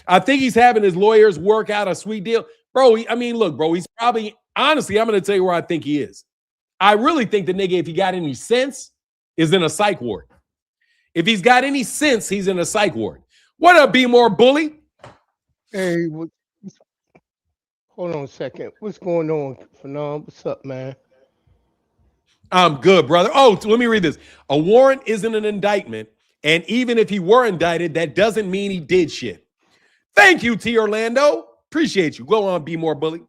I think he's having his lawyers work out a sweet deal. Bro, look, bro, he's probably, honestly, I'm going to tell you where I think he is. I really think the nigga, if he got any sense, is in a psych ward. If he's got any sense, he's in a psych ward. What up, Be More Bully? Hey, hold on a second. What's going on, Phenom? What's up, man? I'm good, brother. Oh, let me read this. A warrant isn't an indictment. And even if he were indicted, that doesn't mean he did shit. Thank you, T. Orlando. Appreciate you. Go on, Be More Bully.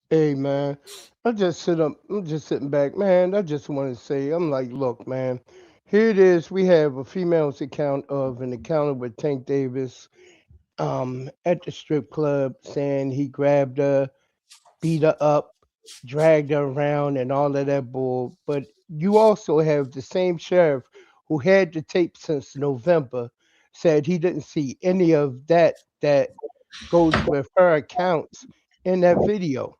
Hey, man. I'm just sitting back, man. I just want to say, I'm like, look, man. Here it is. We have a female's account of an encounter with Tank Davis at the strip club saying he grabbed her, beat her up, dragged her around, and all of that bull. But you also have the same sheriff who had the tape since November said he didn't see any of that goes with her accounts in that video.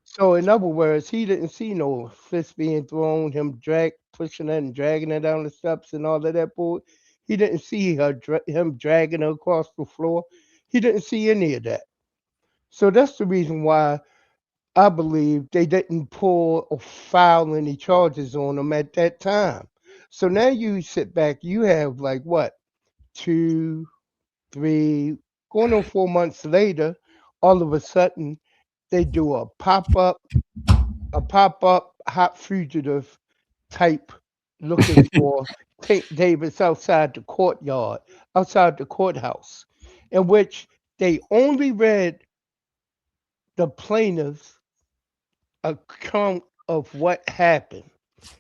So in other words, he didn't see no fist being thrown, him pushing it and dragging her down the steps and all of that bull. He didn't see him dragging her across the floor. He didn't see any of that. So that's the reason why I believe they didn't pull or file any charges on him at that time. So now you sit back, you have like what, 2, 3, going on 4 months later, all of a sudden they do a pop-up hot fugitive type looking for Tank Davis outside the courtyard, outside the courthouse, in which they only read the plaintiff's account of what happened.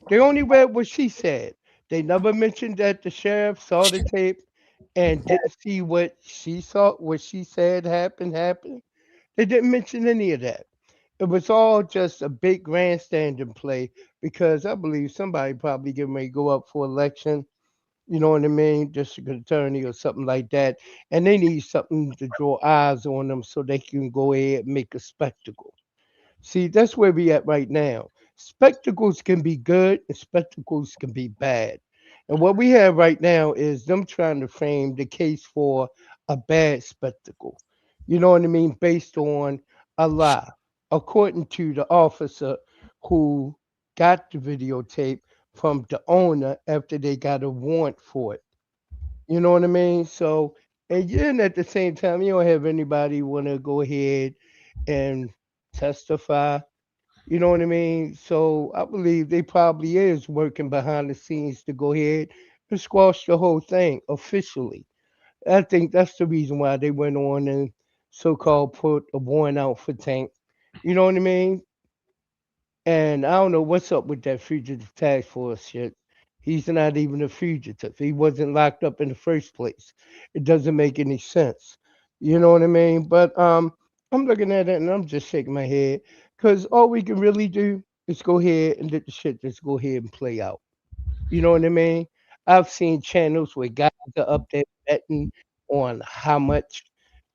They only read what she said. They never mentioned that the sheriff saw the tape and didn't see what she saw, what she said happened. They didn't mention any of that. It was all just a big grandstanding play because I believe somebody probably getting ready to go up for election. You know what I mean? District attorney or something like that. And they need something to draw eyes on them so they can go ahead and make a spectacle. See, that's where we at right now. Spectacles can be good and spectacles can be bad. And what we have right now is them trying to frame the case for a bad spectacle. You know what I mean? Based on a lie, according to the officer who got the videotape from the owner after they got a warrant for it. You know what I mean? So, and then at the same time, you don't have anybody want to go ahead and testify. You know what I mean? So I believe they probably is working behind the scenes to go ahead and squash the whole thing officially. I think that's the reason why they went on and so-called put a warrant out for Tank. You know what I mean? And I don't know what's up with that fugitive task force shit. He's not even a fugitive. He wasn't locked up in the first place. It doesn't make any sense. You know what I mean? But I'm looking at it and I'm just shaking my head Because all we can really do is go ahead and let the shit just go ahead and play out. You know what I mean? I've seen channels where guys are up there betting on how much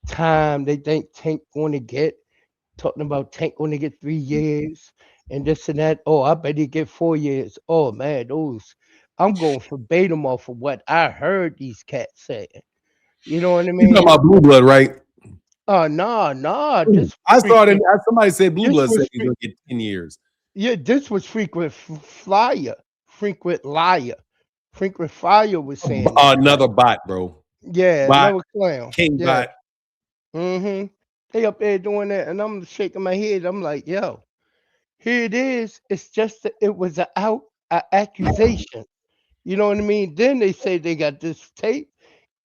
time they think Tank going to get, talking about Tank going to get 3 years and this and that. Oh, I bet he get 4 years. Oh man, those I'm going verbatim off of what I heard these cats saying. You know what I You talking mean? about Blue Blood, right? Oh nah. This I saw it. frequent. Somebody said Blue This Blood said was he's fre- gonna get 10 years. yeah. This was frequent flyer, frequent liar. Frequent Fire was saying this. Another bot, bro. Yeah, Bot, another clown. King Yeah. bot. Mm-hmm. They up there doing that, and I'm shaking my head. I'm like, yo, here it is. It's just it was a accusation. You know what I mean? Then they say they got this tape,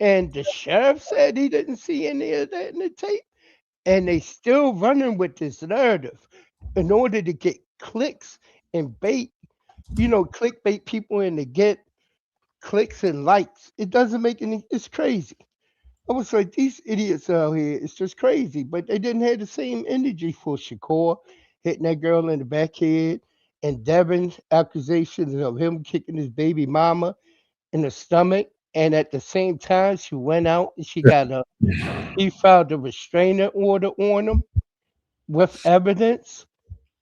and the sheriff said he didn't see any of that in the tape, and they still running with this narrative in order to get clicks and bait. Clickbait people and to get clicks and likes. It doesn't make any. It's crazy. I was like, these idiots out here, it's just crazy. But they didn't have the same energy for Shakur hitting that girl in the back head and Devin's accusations of him kicking his baby mama in the stomach. And at the same time, she went out and she filed a restraining order on him with evidence.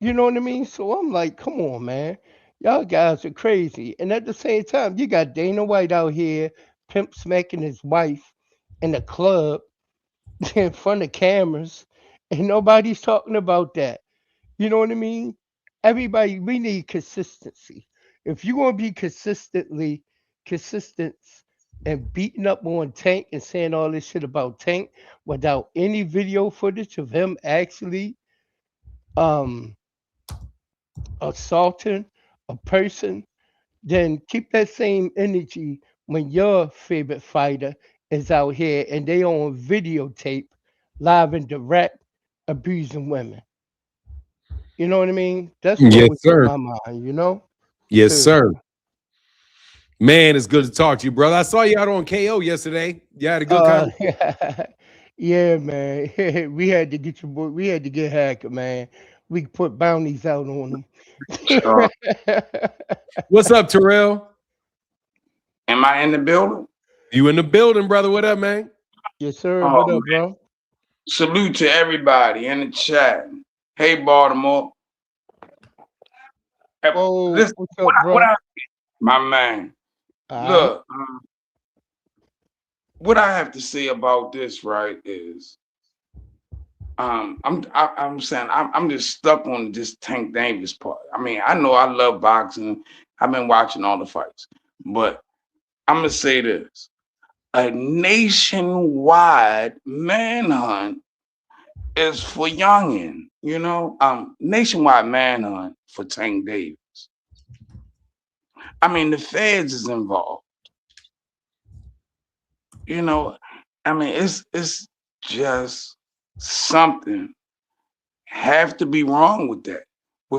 You know what I mean? So I'm like, come on, man. Y'all guys are crazy. And at the same time, you got Dana White out here pimp smacking his wife in the club in front of cameras, and nobody's talking about that. You know what I mean? Everybody, we need consistency. If you're gonna be consistent and beating up on Tank and saying all this shit about Tank without any video footage of him actually um assaulting a person, then keep that same energy when your favorite fighter is out here and they on videotape, live and direct, abusing women. You know what I mean? That's what Yes, would get sir. my mind. Yes, Cause sir. Man, it's good to talk to you, brother. I saw you out on KO yesterday. You had a good uh conversation. yeah, man. We had to get your boy, we had to get Hacker, man. We put bounties out on Sure. him. What's up, Terrell? Am I in the building? You in the building, brother? What up, man? Yes, sir. Oh, What man. up, bro? Salute to everybody in the chat. Hey, Baltimore. Oh, Listen, what's up, what bro? my man. All right. Look, what I have to say about this, right, is I'm saying I'm just stuck on this Tank Davis part. I mean, I know I love boxing. I've been watching all the fights, but I'm gonna say this: a nationwide manhunt is for youngin, nationwide manhunt for Tank Davis. I mean, the feds is involved. You know, I mean, it's just something have to be wrong with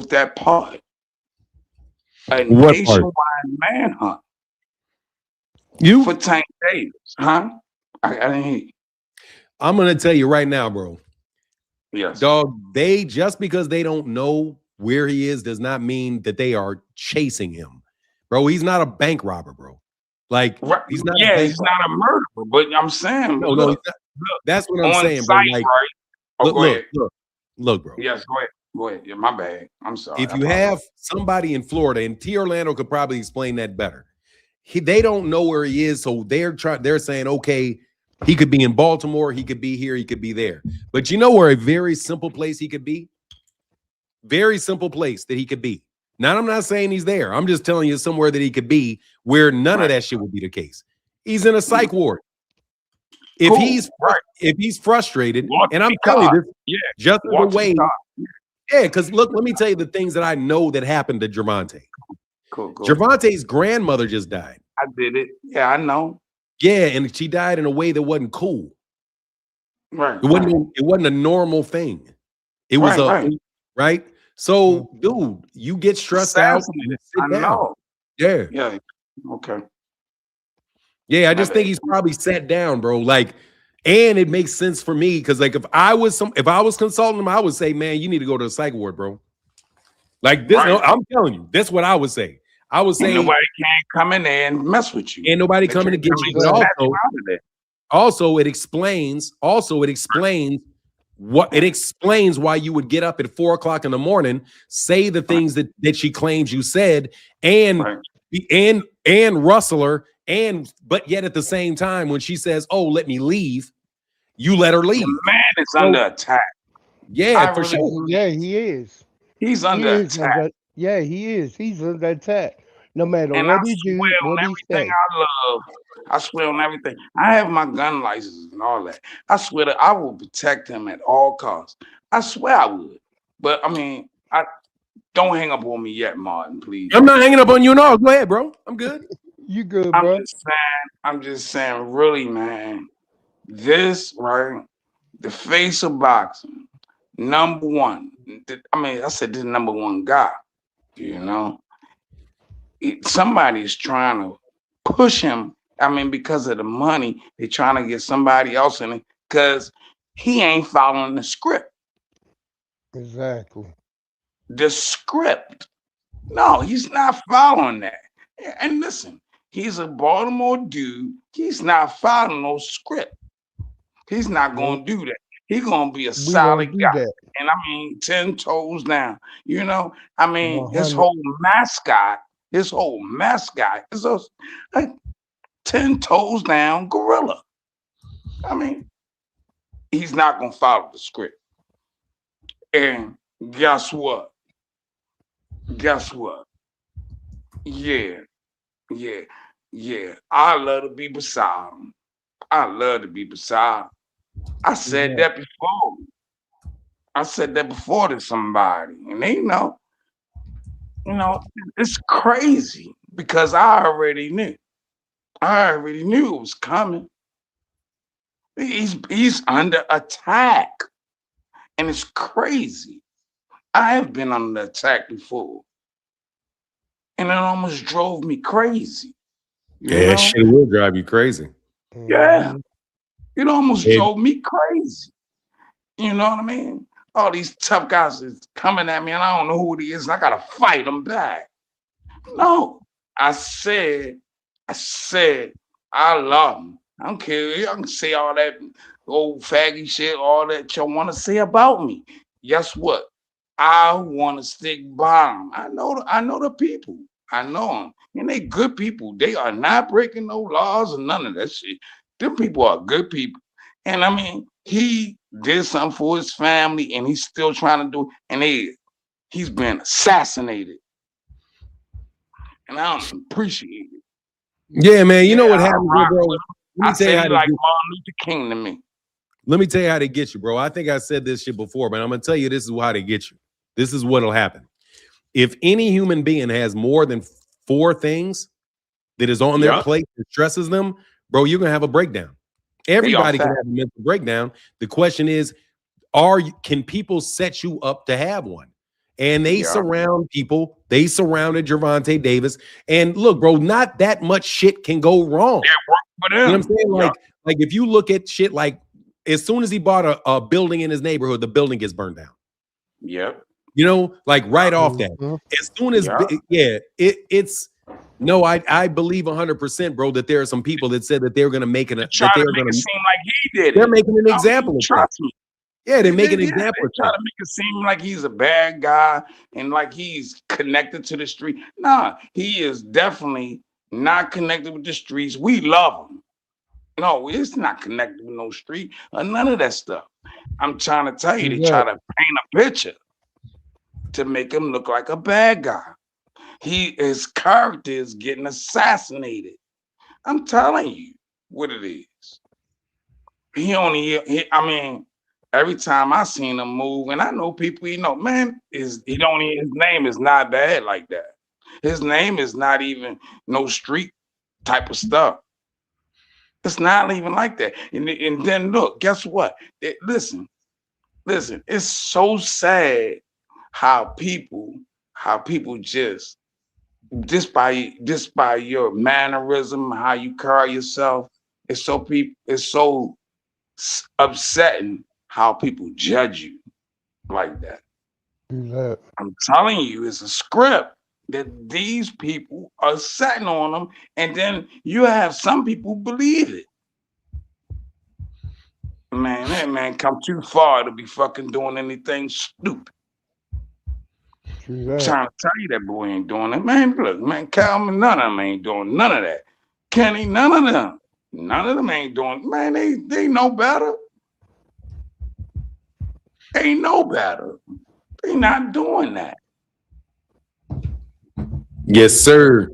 that part. A What part? nationwide manhunt You? for Tank Davis, huh? I didn't hear you. I'm gonna tell you right now, bro. Yes. Dog, they just because they don't know where he is does not mean that they are chasing him. Bro, he's not a bank robber, bro. Like, Right. he's not a Yeah, bank it's robber. not a murder, but I'm saying, No, look, he's not. That's what I'm on saying, bro. site, Like, right? Oh, go ahead. look, bro. Yes, go ahead. Go ahead. Yeah, my bad. I'm sorry. If you have somebody in Florida, and T. Orlando could probably explain that better. They don't know where he is, so they're saying, okay, he could be in Baltimore, he could be here, he could be there. But you know where a very simple place he could be? Very simple place that he could be. Now, I'm not saying he's there. I'm just telling you somewhere that he could be where none of that shit would be the case. He's in a psych ward. If he's frustrated, and I'm telling you this, just the way. Yeah, because look, let me tell you the things that I know that happened to Gervonta. Cool. Gervonta's grandmother just died. I did it. Yeah, I know. Yeah, and she died in a way that wasn't cool. Right. It wasn't a normal thing. It was right. So, dude, you get stressed out. I know. Yeah. Yeah. Okay. Yeah, I just think he's probably sat down, bro. Like, And it makes sense for me because, like, if I was consulting him, I would say, man, you need to go to the psych ward, bro. Like this, Right. I'm telling you, that's what I would say. I would say, And nobody can't come in there and mess with you. ain't nobody They coming to can't get come you. in But and snatch you out of there. also it explains why you would get up at 4 o'clock in the morning, say the things that she claims you said, and Right. and rustle her, but yet at the same time, when she says, "Oh, let me leave," you let her leave. The man is So, under attack. yeah, I for really sure. believe Yeah, he is. he's He under is attack. under. Yeah, he is. He's under attack. No matter And what I he swear do, on what he everything say. I love. I swear on everything. I have my gun license and all that. I swear that I will protect him at all costs. I swear I would. But I mean, I don't hang up on me yet, Martin, please. I'm not hanging up on you and all. Go ahead, bro. I'm good. You good, I'm bro? just saying, really, man. This, right? The face of boxing, number one. I mean, I said this number one guy, you know. Somebody's trying to push him. I mean, because of the money, they're trying to get somebody else in it because he ain't following the script. Exactly. The script. No, he's not following that. And listen, he's a Baltimore dude. He's not following no script. He's not going to do that. He's going to be a We won't solid do guy. that. And I mean, 10 toes down. You know, I mean, his 100. whole mascot is a 10 toes down gorilla. I mean, he's not going to follow the script. And guess what? Yeah. I love to be beside him. I said that before. I said that before to somebody, and they know, it's crazy because I already knew. It was coming. He's under attack, and it's crazy. I have been under attack before, and it almost drove me crazy. You know? Shit will drive you crazy. Yeah, it almost It- drove me crazy. You know what I mean? All these tough guys is coming at me, and I don't know who it is, and I gotta fight them back. No, I said, I love him. I don't care. Y'all can say all that old faggy shit, all that y'all want to say about me. Guess what? I want to stick by them. I know the people. I know them, and they good people. They are not breaking no laws or none of that shit. Them people are good people, and I mean, he did something for his family, and he's still trying to do. And he's been assassinated. And I don't appreciate it. Yeah, man. You know what happens, bro? I say he like Martin Luther King to me. Let me tell you how they get you, bro. I think I said this shit before, but I'm gonna tell you this is how they get you. This is what'll happen. If any human being has more than 4 things that is on their plate that stresses them, bro, you're gonna have a breakdown. Everybody can have a mental breakdown. The question is, can people set you up to have one? And they surround people. They surrounded Gervonta Davis. And look, bro, not that much shit can go wrong. You know what I'm saying? Like if you look at shit like as soon as he bought a building in his neighborhood, the building gets burned down. Yep. You know, like right off that. As soon as it's no, I believe 100%, bro, that there are some people that said that they're going to make it. That they're going to seem like he did it. They're making an example of trust me. Yeah, they're making an example of try to make it seem like he's a bad guy and like he's connected to the street. Nah, he is definitely not connected with the streets. We love him. No, it's not connected with no street or none of that stuff. I'm trying to tell you, they try to paint a picture to make him look like a bad guy. His character is getting assassinated. I'm telling you what it is. I mean, every time I seen him move, and I know people, man, his name is not bad like that. His name is not even no street type of stuff. It's not even like that. And then look, guess what? Listen, it's so sad how people just by your mannerism, how you carry yourself, it's so upsetting how people judge you like that. I'm telling you, it's a script that these people are setting on them, and then you have some people believe it. Man, that man come too far to be fucking doing anything stupid. I'm trying to tell you that boy ain't doing it. Man, look, man, Calvin, none of them ain't doing none of that. Kenny, none of them. None of them ain't doing, man, they know better. They know better. They not doing that. Yes, sir.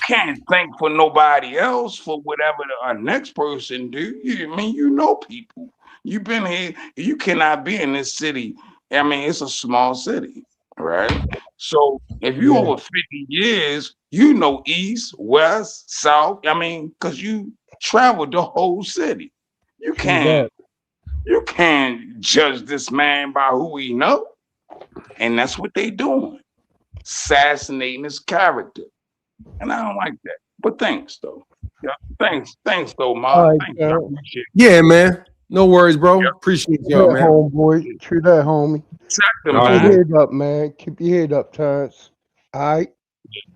Can't think for nobody else for whatever our next person do. I mean, you know people. You've been here. You cannot be in this city. I mean, it's a small city, right? So if you over 50 years, you know East, West, South. I mean, because you traveled the whole city. You can't judge this man by who he know. And that's what they doing. Assassinating his character. And I don't like that. But thanks, though. Yeah, thanks, though, Ma. Right, Thanks, I appreciate it. Yeah, man. No worries, bro. Appreciate y'all, man. Homeboy. True that, homie. Check them, All Keep right. your head up, man. Keep your head up, Terrence. All right.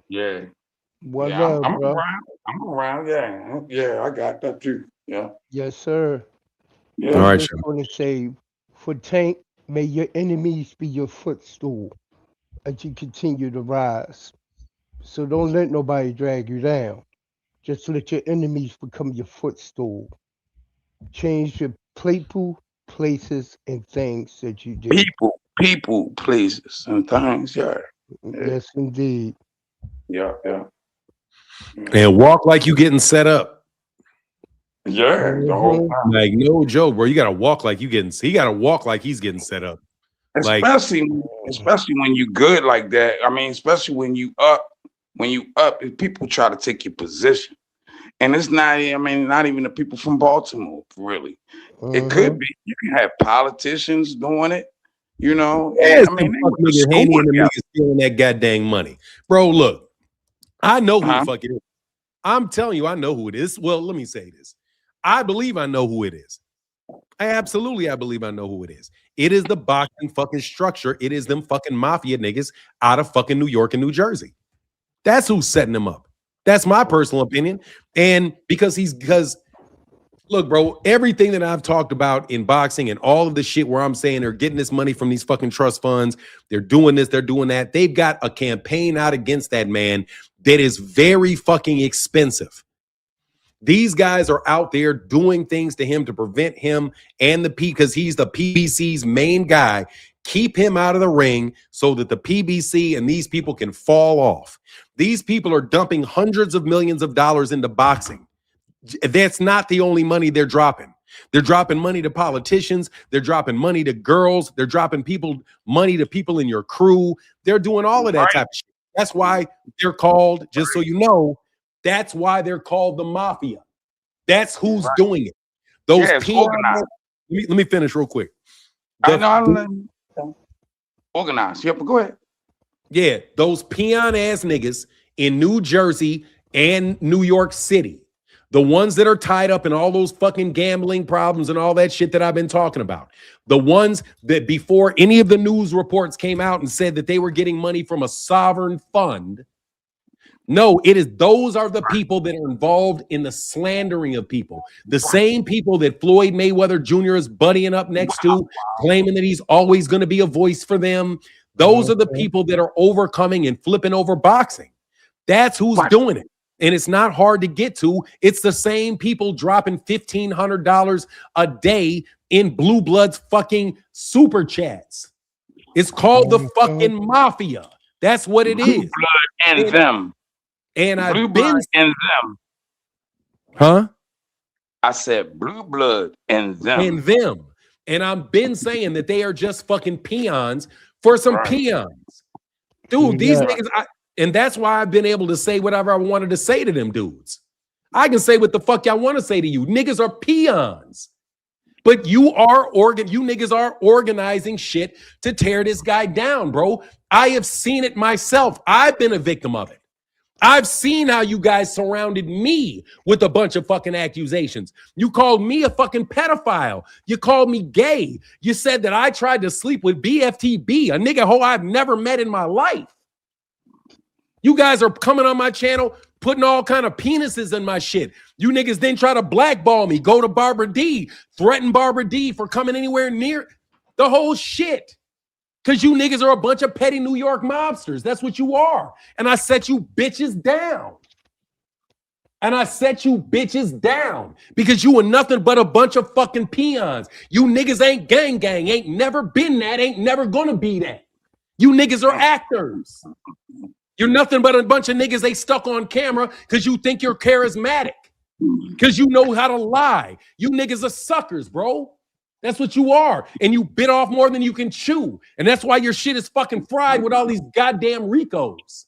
Yeah. One Yeah, love, I'm bro. around. I'm around. Yeah. Yeah, I got that too. Yeah. Yes, sir. Yeah. All I'm right, just Sean. going to say, for Tank, may your enemies be your footstool as you continue to rise. So don't let nobody drag you down. Just let your enemies become your footstool. Change your people, places, and things that you do. People, places, and things. Yeah. Yes, indeed. Yeah. And walk like you getting set up. Yeah, the whole time. Like, no joke, bro. You gotta walk like he gotta walk like he's getting set up. Like, Especially when you good like that. I mean, especially when you up, people try to take your position. And it's not, I mean, not even the people from Baltimore, really. It could be. You can have politicians doing it, you know. yeah, And, I mean, they went to school Haney and the together. niggas stealing that goddamn money. Bro, look, I know who the fuck it is. I'm telling you, I know who it is. Well, let me say this. I believe I know who it is. I believe I know who it is. It is the boxing fucking structure. It is them fucking mafia niggas out of fucking New York and New Jersey. That's who's setting them up. That's my personal opinion. And because look, bro, everything that I've talked about in boxing and all of the shit where I'm saying they're getting this money from these fucking trust funds, they're doing this, they're doing that. They've got a campaign out against that man that is very fucking expensive. These guys are out there doing things to him to prevent him and because he's the PBC's main guy, keep him out of the ring so that the PBC and these people can fall off. These people are dumping hundreds of millions of dollars into boxing. That's not the only money they're dropping. They're dropping money to politicians. They're dropping money to girls. They're dropping money to people in your crew. They're doing all of that type of shit. That's why they're called, just so you know, that's why they're called the mafia. That's who's doing it. Those organized. Let me finish real quick. Organized. Yep, go ahead. Yeah, those peon ass niggas in New Jersey and New York City, the ones that are tied up in all those fucking gambling problems and all that shit that I've been talking about, the ones that before any of the news reports came out and said that they were getting money from a sovereign fund. No, those are the people that are involved in the slandering of people. The same people that Floyd Mayweather Jr. is buddying up next to, claiming that he's always going to be a voice for them. Those are the people that are overcoming and flipping over boxing. That's who's doing it. And it's not hard to get to. It's the same people dropping $1,500 a day in Blue Blood's fucking super chats. It's called the fucking mafia. That's what it is. Blue Blood and them. And Blue Blood and them. Huh? I said Blue Blood and them. And them. And I've been saying that they are just fucking peons for some peons. Dude, these niggas, and that's why I've been able to say whatever I wanted to say to them dudes. I can say what the fuck I want to say to you. Niggas are peons. But you niggas are organizing shit to tear this guy down, bro. I have seen it myself. I've been a victim of it. I've seen how you guys surrounded me with a bunch of fucking accusations. You called me a fucking pedophile. You called me gay. You said that I tried to sleep with BFTB, a nigga who I've never met in my life. You guys are coming on my channel, putting all kind of penises in my shit. You niggas then try to blackball me, go to Barbara D, threaten Barbara D for coming anywhere near the whole shit. Because you niggas are a bunch of petty New York mobsters. That's what you are. And I set you bitches down. And I set you bitches down because you were nothing but a bunch of fucking peons. You niggas ain't gang, ain't never been that, ain't never gonna be that. You niggas are actors. You're nothing but a bunch of niggas they stuck on camera because you think you're charismatic, because you know how to lie. You niggas are suckers, bro. That's what you are. And you bit off more than you can chew. And that's why your shit is fucking fried with all these goddamn Ricos.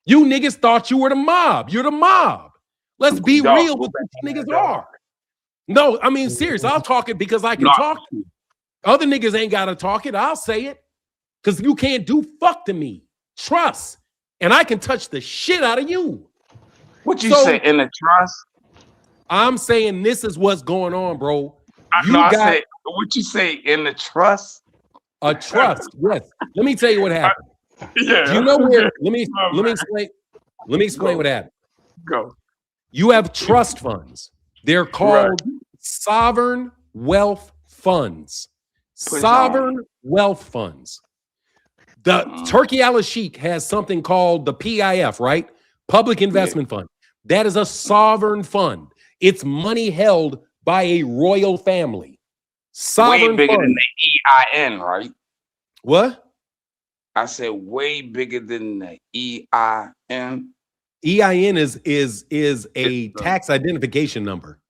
You niggas thought you were the mob. You're the mob. Let's be real with what you niggas are. No, I mean, serious. I'll talk it because I can talk to you. Other niggas ain't got to talk it. I'll say it because you can't do fuck to me. Trust. And I can touch the shit out of you. What you say in the trust? I'm saying this is what's going on, bro. I said, what you say in the trust? A trust, yes. Let me tell you what happened. Yeah. You know where? Let me explain. Let me explain what happened. Go. You have trust funds. They're called sovereign wealth funds. Sovereign wealth funds. The Turkey Al-Sheikh has something called the PIF, right? Public Investment Fund. That is a sovereign fund. It's money held by a royal family. Sovereign way bigger fund. than the EIN, right? What? I said way bigger than the EIN. EIN is a tax identification number.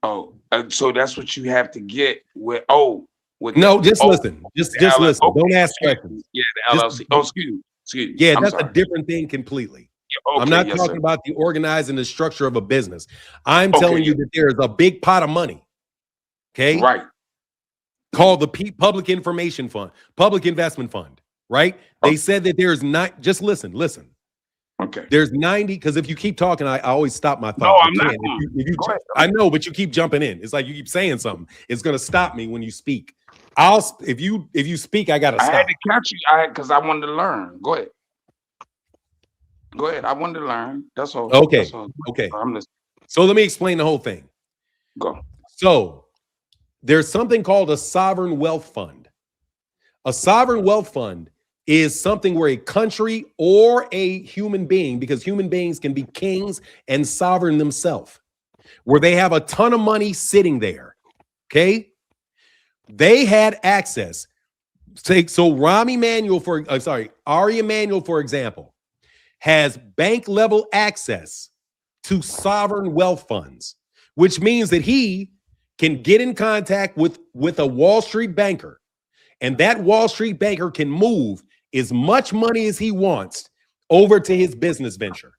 Oh, so that's what you have to get with listen. Just listen. Okay. Don't ask questions. Yeah, the LLC. Excuse me. Yeah, I'm that's sorry. a different thing completely. Okay, I'm not talking about the organizing the structure of a business. I'm telling you that there is a big pot of money. Okay. Right. Called the Public Information Fund, Public Investment Fund. Right. They said that there's not. Just listen. Okay. There's 90, because if you keep talking, I always stop my thought. No, I'm not. Go ahead. I know, but you keep jumping in. It's like you keep saying something. It's gonna stop me when you speak. If you speak, I gotta stop. I had to catch you. Because I wanted to learn. Go ahead. I wanted to learn. That's all. Okay. That's all. Okay. I'm listening. So let me explain the whole thing. Go. So there's something called a sovereign wealth fund. A sovereign wealth fund is something where a country or a human being, because human beings can be kings and sovereign themselves, where they have a ton of money sitting there. Okay. They had access. So Ari Emanuel, for example, has bank level access to sovereign wealth funds, which means that he can get in contact with a Wall Street banker, and that Wall Street banker can move as much money as he wants over to his business venture.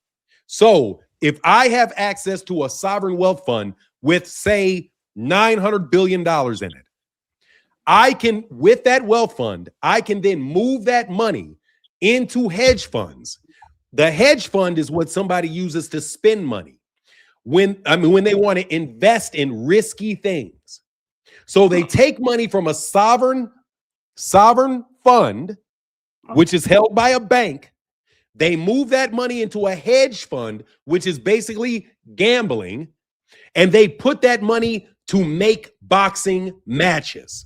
So if I have access to a sovereign wealth fund with, say, $900 billion in it, I can, with that wealth fund, I can then move that money into hedge funds. The hedge fund is what somebody uses to spend money when they want to invest in risky things. So they take money from a sovereign fund, which is held by a bank. They move that money into a hedge fund, which is basically gambling, and they put that money to make boxing matches.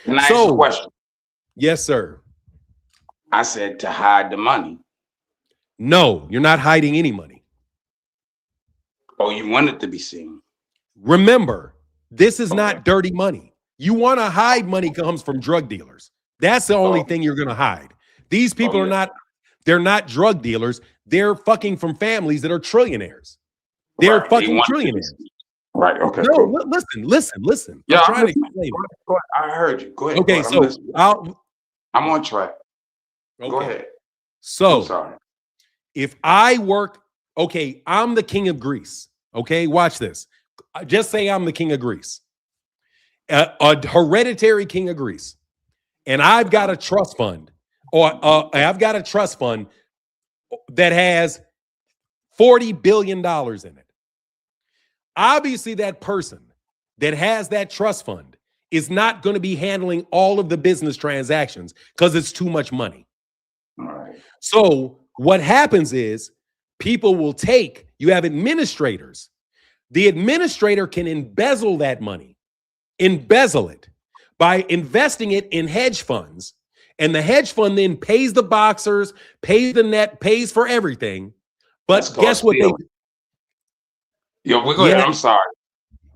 Can I ask a question? Yes, sir. I said to hide the money. No, you're not hiding any money. Oh, you want it to be seen. Remember, this is not dirty money. You want to hide money comes from drug dealers. That's the only thing you're going to hide. These people they're not drug dealers. They're fucking from families that are trillionaires. They're fucking trillionaires. Right. Okay. No, listen. Yeah, I'm trying to explain. I heard you. Go ahead. Okay, so I'm on track. Okay. Go ahead. So I'm sorry. if I work, I'm the king of Greece. Okay, watch this. Just say I'm the king of Greece, a hereditary king of Greece, and I've got a trust fund, or I've got a trust fund that has $40 billion in it. Obviously, that person that has that trust fund is not going to be handling all of the business transactions because it's too much money. All right. So what happens is people will you have administrators. The administrator can embezzle that money, embezzle it by investing it in hedge funds. And the hedge fund then pays the boxers, pays the net, pays for everything. But guess what? Yo, go ahead. I'm sorry.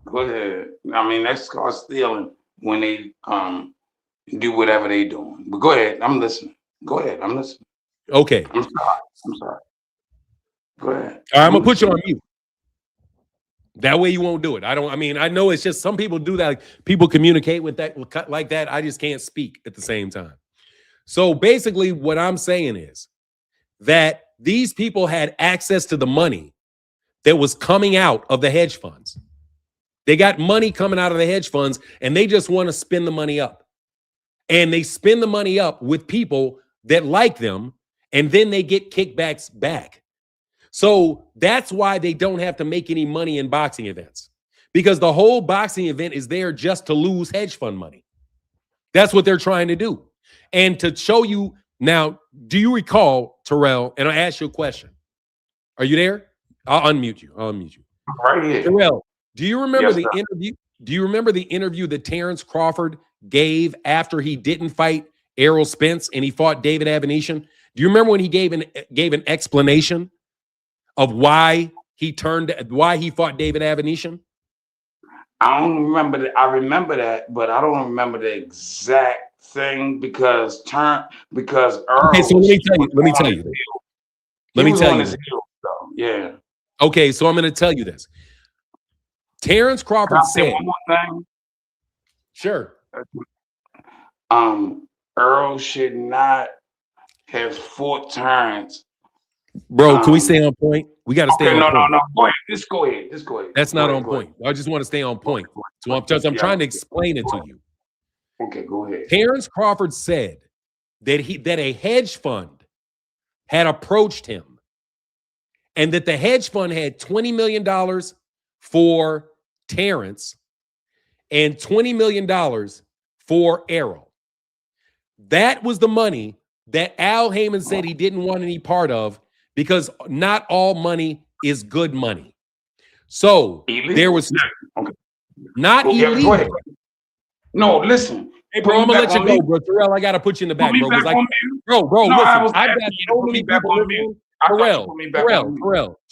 Go ahead. I mean, that's called stealing when they do whatever they doing. But go ahead. I'm listening. Go ahead. I'm listening. Okay. I'm sorry. Go ahead. All right, I'm gonna put you on mute. That way you won't do it. I know it's just some people do that. Like, people communicate with that like that. I just can't speak at the same time. So basically what I'm saying is that these people had access to the money that was coming out of the hedge funds. They got money coming out of the hedge funds and they just want to spend the money up. And they spend the money up with people that like them, and then they get kickbacks back. So that's why they don't have to make any money in boxing events, because the whole boxing event is there just to lose hedge fund money. That's what they're trying to do. And to show you now, do you recall, Terrell, and I'll ask you a question. Are you there? I'll unmute you. Right here. Terrell, do you remember Yes, the sir. interview? Do you remember the interview that Terrence Crawford gave after he didn't fight Errol Spence and he fought David Avenetian? Do you remember when he gave an explanation of why he fought David Avenetian? I don't remember that. I remember that, but I don't remember the exact thing because Earl. Okay, so let me tell you. Yeah. Okay, so I'm going to tell you this. Terrence Crawford said, one more thing. Sure. Earl should not have fought Terrence. Bro, can we stay on point? We got to stay on point. No. Go ahead. Just go ahead. That's not on point. I just want to stay on point. So I'm trying to explain it to you. Okay, go ahead. Terrence Crawford said that a hedge fund had approached him and that the hedge fund had $20 million for Terrence and $20 million for Errol. That was the money that Al Heyman said he didn't want any part of, because not all money is good money. So there was not illegal. Go ahead. No, listen. Hey, bro, I'm gonna let you go, bro. Terrell, I gotta put you in the back, bro. Bro, listen. I've got so many people listening.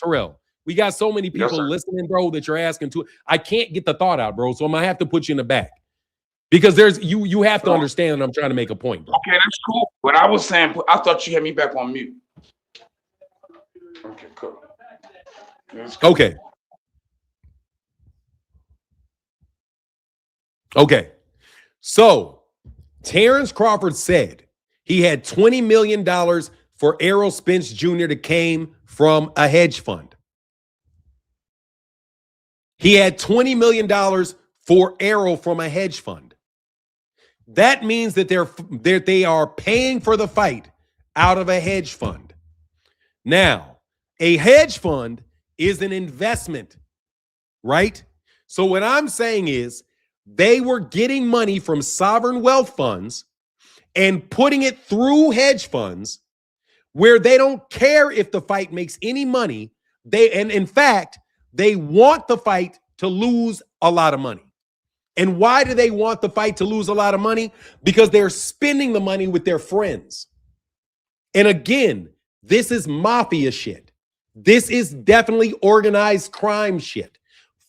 Terrell. We got so many people listening, bro, that you're asking to. I can't get the thought out, bro. So I'm gonna have to put you in the back. Because you have to understand that I'm trying to make a point, bro. Okay, that's cool. But I was saying, I thought you had me back on mute. Okay, cool. Okay. So Terrence Crawford said he had $20 million for Errol Spence Jr. that came from a hedge fund. He had $20 million for Errol from a hedge fund. That means that they are paying for the fight out of a hedge fund. Now, a hedge fund is an investment, right? So what I'm saying is they were getting money from sovereign wealth funds and putting it through hedge funds where they don't care if the fight makes any money. In fact, they want the fight to lose a lot of money. And why do they want the fight to lose a lot of money? Because they're spending the money with their friends. And again, this is mafia shit. This is definitely organized crime shit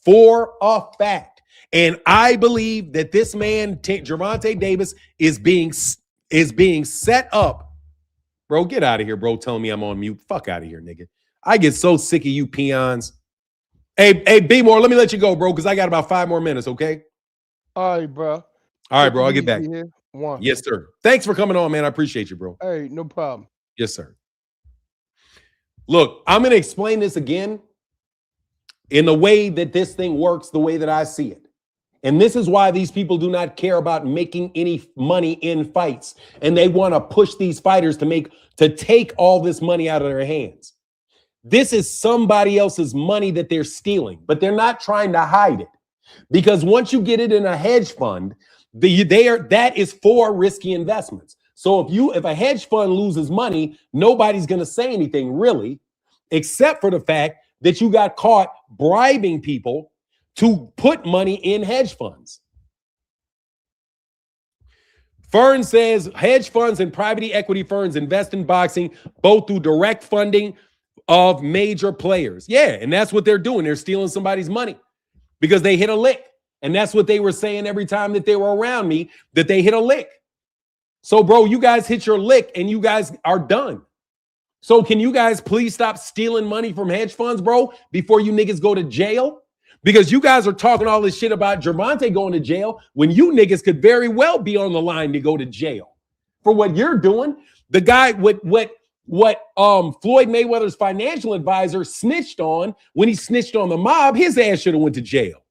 for a fact. And I believe that this man, Gervonta Davis, is being set up. Bro, get out of here, bro. Telling me I'm on mute. Fuck out of here, nigga. I get so sick of you peons. Hey, B-More, let me let you go, bro, because I got about 5 more minutes, okay? All right, bro. All right, bro. I'll get back. Here. Yes, sir. Thanks for coming on, man. I appreciate you, bro. Hey, no problem. Yes, sir. Look, I'm going to explain this again in the way that this thing works, the way that I see it. And this is why these people do not care about making any money in fights. And they want to push these fighters to take all this money out of their hands. This is somebody else's money that they're stealing, but they're not trying to hide it. Because once you get it in a hedge fund, that is for risky investments. So if a hedge fund loses money, nobody's going to say anything really, except for the fact that you got caught bribing people to put money in hedge funds. Fern says hedge funds and private equity firms invest in boxing both through direct funding of major players. Yeah, and that's what they're doing. They're stealing somebody's money because they hit a lick. And that's what they were saying every time that they were around me, that they hit a lick. So, bro, you guys hit your lick and you guys are done. So can you guys please stop stealing money from hedge funds, bro, before you niggas go to jail? Because you guys are talking all this shit about Gervonta going to jail when you niggas could very well be on the line to go to jail for what you're doing. The guy what Floyd Mayweather's financial advisor snitched on when he snitched on the mob, his ass should have went to jail.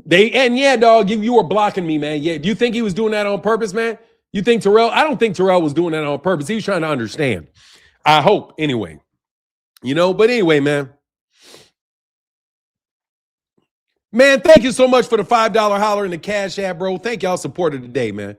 Yeah, dog, you were blocking me, man. Yeah, do you think he was doing that on purpose, man? You think Terrell? I don't think Terrell was doing that on purpose. He was trying to understand. I hope, anyway. But anyway, man. Man, thank you so much for the $5 holler in the Cash App, bro. Thank y'all supported today, man.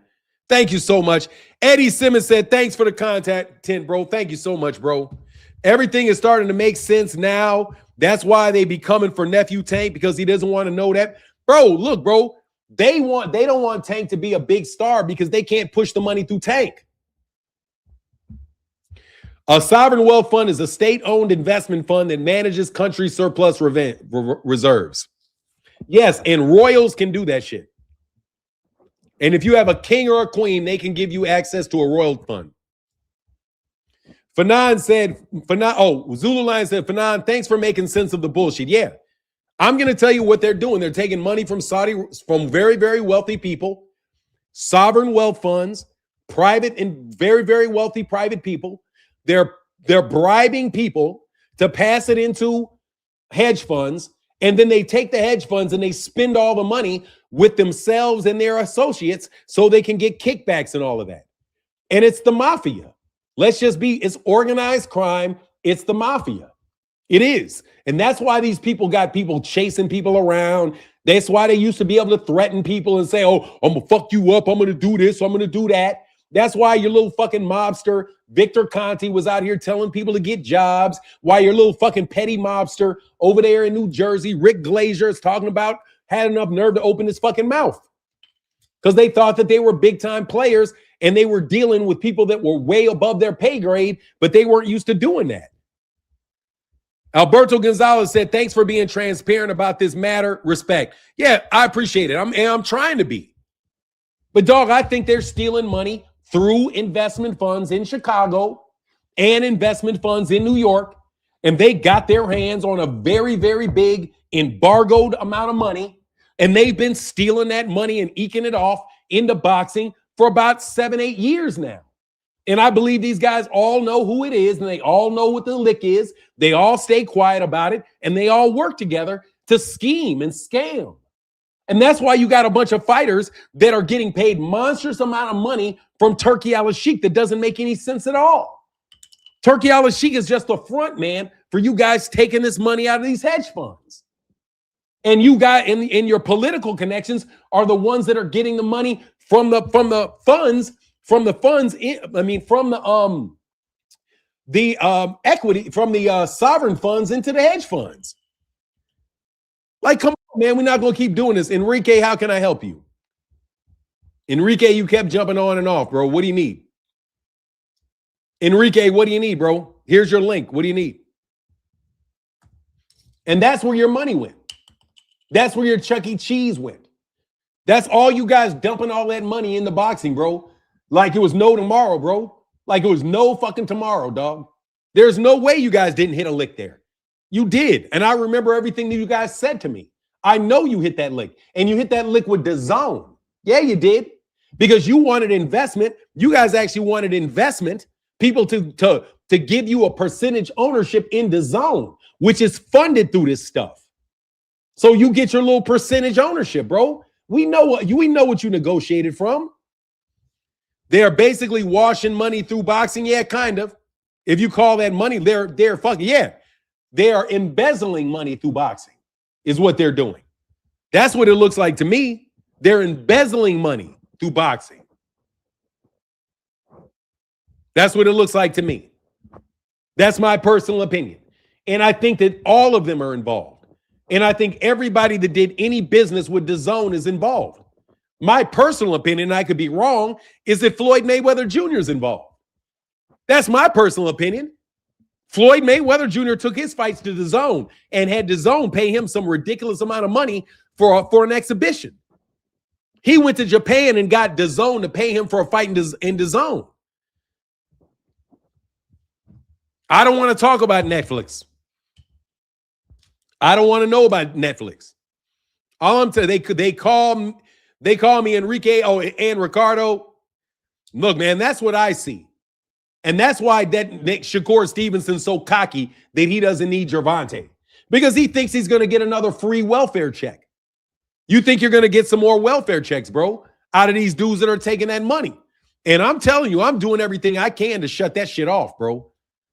Thank you so much. Eddie Simmons said, thanks for the content, bro. Thank you so much, bro. Everything is starting to make sense now. That's why they be coming for Nephew Tank, because he doesn't want to know that. Bro, look, bro. They don't want Tank to be a big star because they can't push the money through Tank. A sovereign wealth fund is a state-owned investment fund that manages country surplus reserves. Yes, and royals can do that shit. And if you have a king or a queen, they can give you access to a royal fund. Zulu Lion said, Fanon, thanks for making sense of the bullshit. Yeah. I'm going to tell you what they're doing. They're taking money from from very, very wealthy people, sovereign wealth funds, private and very, very wealthy private people. They're bribing people to pass it into hedge funds, and then they take the hedge funds and they spend all the money with themselves and their associates so they can get kickbacks and all of that. And it's the mafia. It's organized crime. It's the mafia. It is. And that's why these people got people chasing people around. That's why they used to be able to threaten people and say, oh, I'm going to fuck you up. I'm going to do this. I'm going to do that. That's why your little fucking mobster, Victor Conti, was out here telling people to get jobs. Why your little fucking petty mobster over there in New Jersey, Rick Glazier, is talking about, had enough nerve to open his fucking mouth. Because they thought that they were big time players and they were dealing with people that were way above their pay grade, but they weren't used to doing that. Alberto Gonzalez said, thanks for being transparent about this matter. Respect. Yeah, I appreciate it. I'm trying to be. But, dog, I think they're stealing money through investment funds in Chicago and investment funds in New York. And they got their hands on a very, very big embargoed amount of money. And they've been stealing that money and eking it off into boxing for about 7-8 years now. And I believe these guys all know who it is, and they all know what the lick is. They all stay quiet about it, and they all work together to scheme and scam. And that's why you got a bunch of fighters that are getting paid monstrous amount of money from Turki Al-Sheikh that doesn't make any sense at all. Turki Al-Sheikh is just the front man for you guys taking this money out of these hedge funds. And you got in your political connections are the ones that are getting the money from the funds. From the equity, from the sovereign funds into the hedge funds. Like, come on, man, we're not going to keep doing this. Enrique, how can I help you? Enrique, you kept jumping on and off, bro. What do you need? Enrique, what do you need, bro? Here's your link. What do you need? And that's where your money went. That's where your Chuck E. Cheese went. That's all you guys dumping all that money into boxing, bro. Like it was no tomorrow, bro. Like it was no fucking tomorrow, dog. There's no way you guys didn't hit a lick there. You did. And I remember everything that you guys said to me. I know you hit that lick. And you hit that lick with DAZN. Yeah, you did. Because you wanted investment. You guys actually wanted investment. People to give you a percentage ownership in DAZN, which is funded through this stuff. So you get your little percentage ownership, bro. We know what you negotiated from. They're basically washing money through boxing. Yeah, kind of. If you call that money, they're fucking, yeah. They are embezzling money through boxing, is what they're doing. That's what it looks like to me. They're embezzling money through boxing. That's what it looks like to me. That's my personal opinion. And I think that all of them are involved. And I think everybody that did any business with DAZN is involved. My personal opinion, and I could be wrong, is that Floyd Mayweather Jr. is involved. That's my personal opinion. Floyd Mayweather Jr. took his fights to DAZN and had DAZN pay him some ridiculous amount of money for an exhibition. He went to Japan and got DAZN to pay him for a fight in DAZN. I don't want to talk about Netflix. I don't want to know about Netflix. All I'm saying, they call me Enrique and Ricardo. Look, man, that's what I see. And that's why that Shakur Stevenson's so cocky that he doesn't need Gervonta, because he thinks he's going to get another free welfare check. You think you're going to get some more welfare checks, bro, out of these dudes that are taking that money. And I'm telling you, I'm doing everything I can to shut that shit off, bro.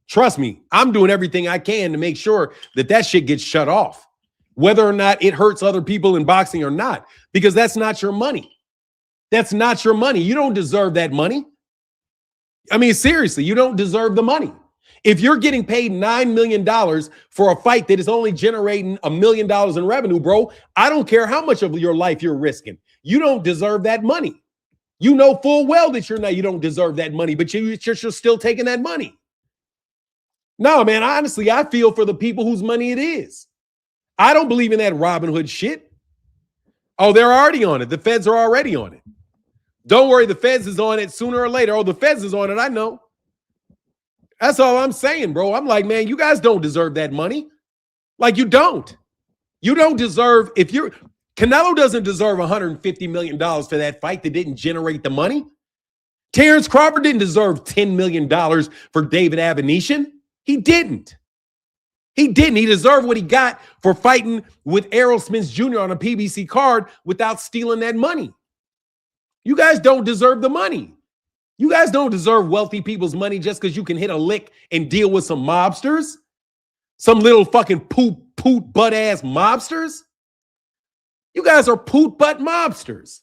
Trust me, I'm doing everything I can to make sure that shit gets shut off, whether or not it hurts other people in boxing or not, because that's not your money. That's not your money. You don't deserve that money. I mean, seriously, you don't deserve the money. If you're getting paid $9 million for a fight that is only generating $1 million in revenue, bro, I don't care how much of your life you're risking. You don't deserve that money. You know full well that you don't deserve that money, but you're still taking that money. No, man, honestly, I feel for the people whose money it is. I don't believe in that Robin Hood shit. Oh, they're already on it. The feds are already on it. Don't worry, the feds is on it sooner or later. Oh, the feds is on it, I know. That's all I'm saying, bro. I'm like, man, you guys don't deserve that money. Like, you don't. You don't deserve, Canelo doesn't deserve $150 million for that fight that didn't generate the money. Terrence Crawford didn't deserve $10 million for David Avanesyan. He didn't. He didn't. He deserved what he got for fighting with Errol Spence Jr. on a PBC card without stealing that money. You guys don't deserve the money. You guys don't deserve wealthy people's money just because you can hit a lick and deal with some mobsters. Some little fucking poot butt ass mobsters. You guys are poot butt mobsters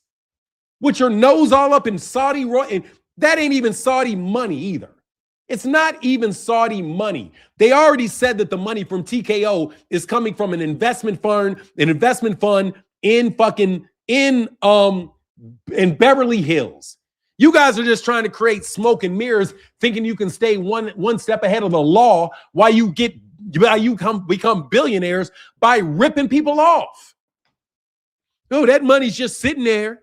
with your nose all up in Saudi. And that ain't even Saudi money either. It's not even Saudi money. They already said that the money from TKO is coming from an investment fund in Beverly Hills. You guys are just trying to create smoke and mirrors, thinking you can stay one step ahead of the law while you become billionaires by ripping people off. No, that money's just sitting there.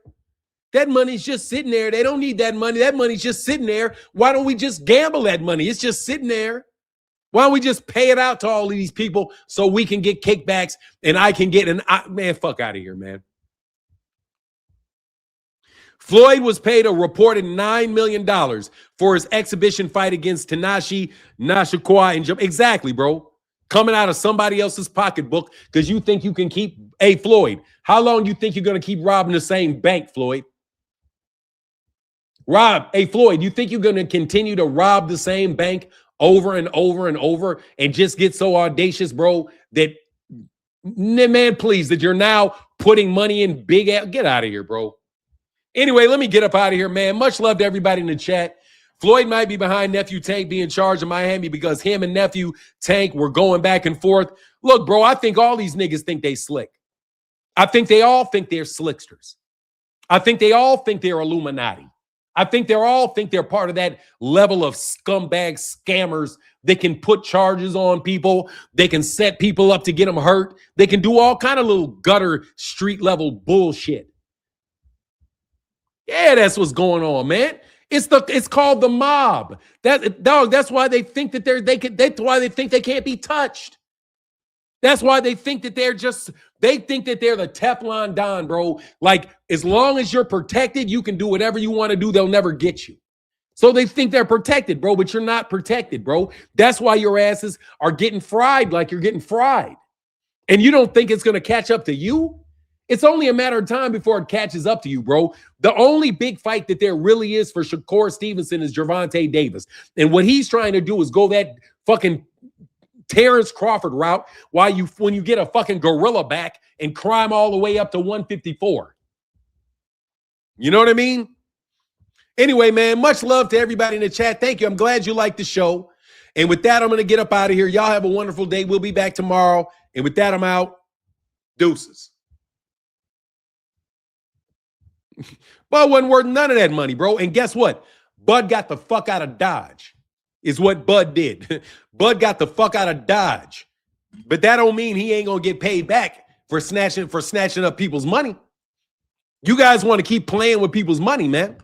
That money's just sitting there. They don't need that money. That money's just sitting there. Why don't we just gamble that money? It's just sitting there. Why don't we just pay it out to all of these people so we can get kickbacks and I can get man, fuck out of here, man. Floyd was paid a reported $9 million for his exhibition fight against Tanashi Nashikwa in Japan. Exactly, bro. Coming out of somebody else's pocketbook because you think you can keep, hey, Floyd, how long do you think you're going to keep robbing the same bank, Floyd? Floyd, you think you're going to continue to rob the same bank over and over and over and just get so audacious, bro, that, man, please, that you're now putting money in big, get out of here, bro. Anyway, let me get up out of here, man. Much love to everybody in the chat. Floyd might be behind Nephew Tank being charged in Miami because him and Nephew Tank were going back and forth. Look, bro, I think all these niggas think they slick. I think they all think they're slicksters. I think they all think they're Illuminati. I think they all think they're part of that level of scumbag scammers that can put charges on people. They can set people up to get them hurt. They can do all kind of little gutter street level bullshit. Yeah, that's what's going on, man. It's called the mob. That's why they think that that's why they think they can't be touched. That's why they think that they think that they're the Teflon Don, bro. Like, as long as you're protected, you can do whatever you want to do. They'll never get you. So they think they're protected, bro, but you're not protected, bro. That's why your asses are getting fried like you're getting fried. And you don't think it's going to catch up to you? It's only a matter of time before it catches up to you, bro. The only big fight that there really is for Shakur Stevenson is Gervonta Davis. And what he's trying to do is go that fucking Terrence Crawford route when you get a fucking gorilla back and climb all the way up to 154. You know what I mean? Anyway, man, much love to everybody in the chat. Thank you. I'm glad you liked the show. And with that, I'm going to get up out of here. Y'all have a wonderful day. We'll be back tomorrow. And with that, I'm out. Deuces. Bud wasn't worth none of that money, bro. And guess what? Bud got the fuck out of Dodge is what Bud did. Bud got the fuck out of Dodge. But that don't mean he ain't going to get paid back for snatching up people's money. You guys want to keep playing with people's money, man.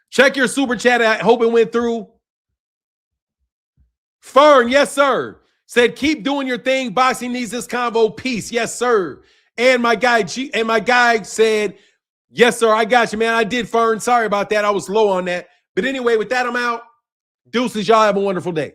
Check your super chat. I hope it went through. Fern, yes, sir. Said, keep doing your thing. Boxing needs this convo. Peace. Yes, sir. And my guy said, yes, sir. I got you, man. I did, Fern. Sorry about that. I was low on that. But anyway, with that, I'm out. Deuces, y'all have a wonderful day.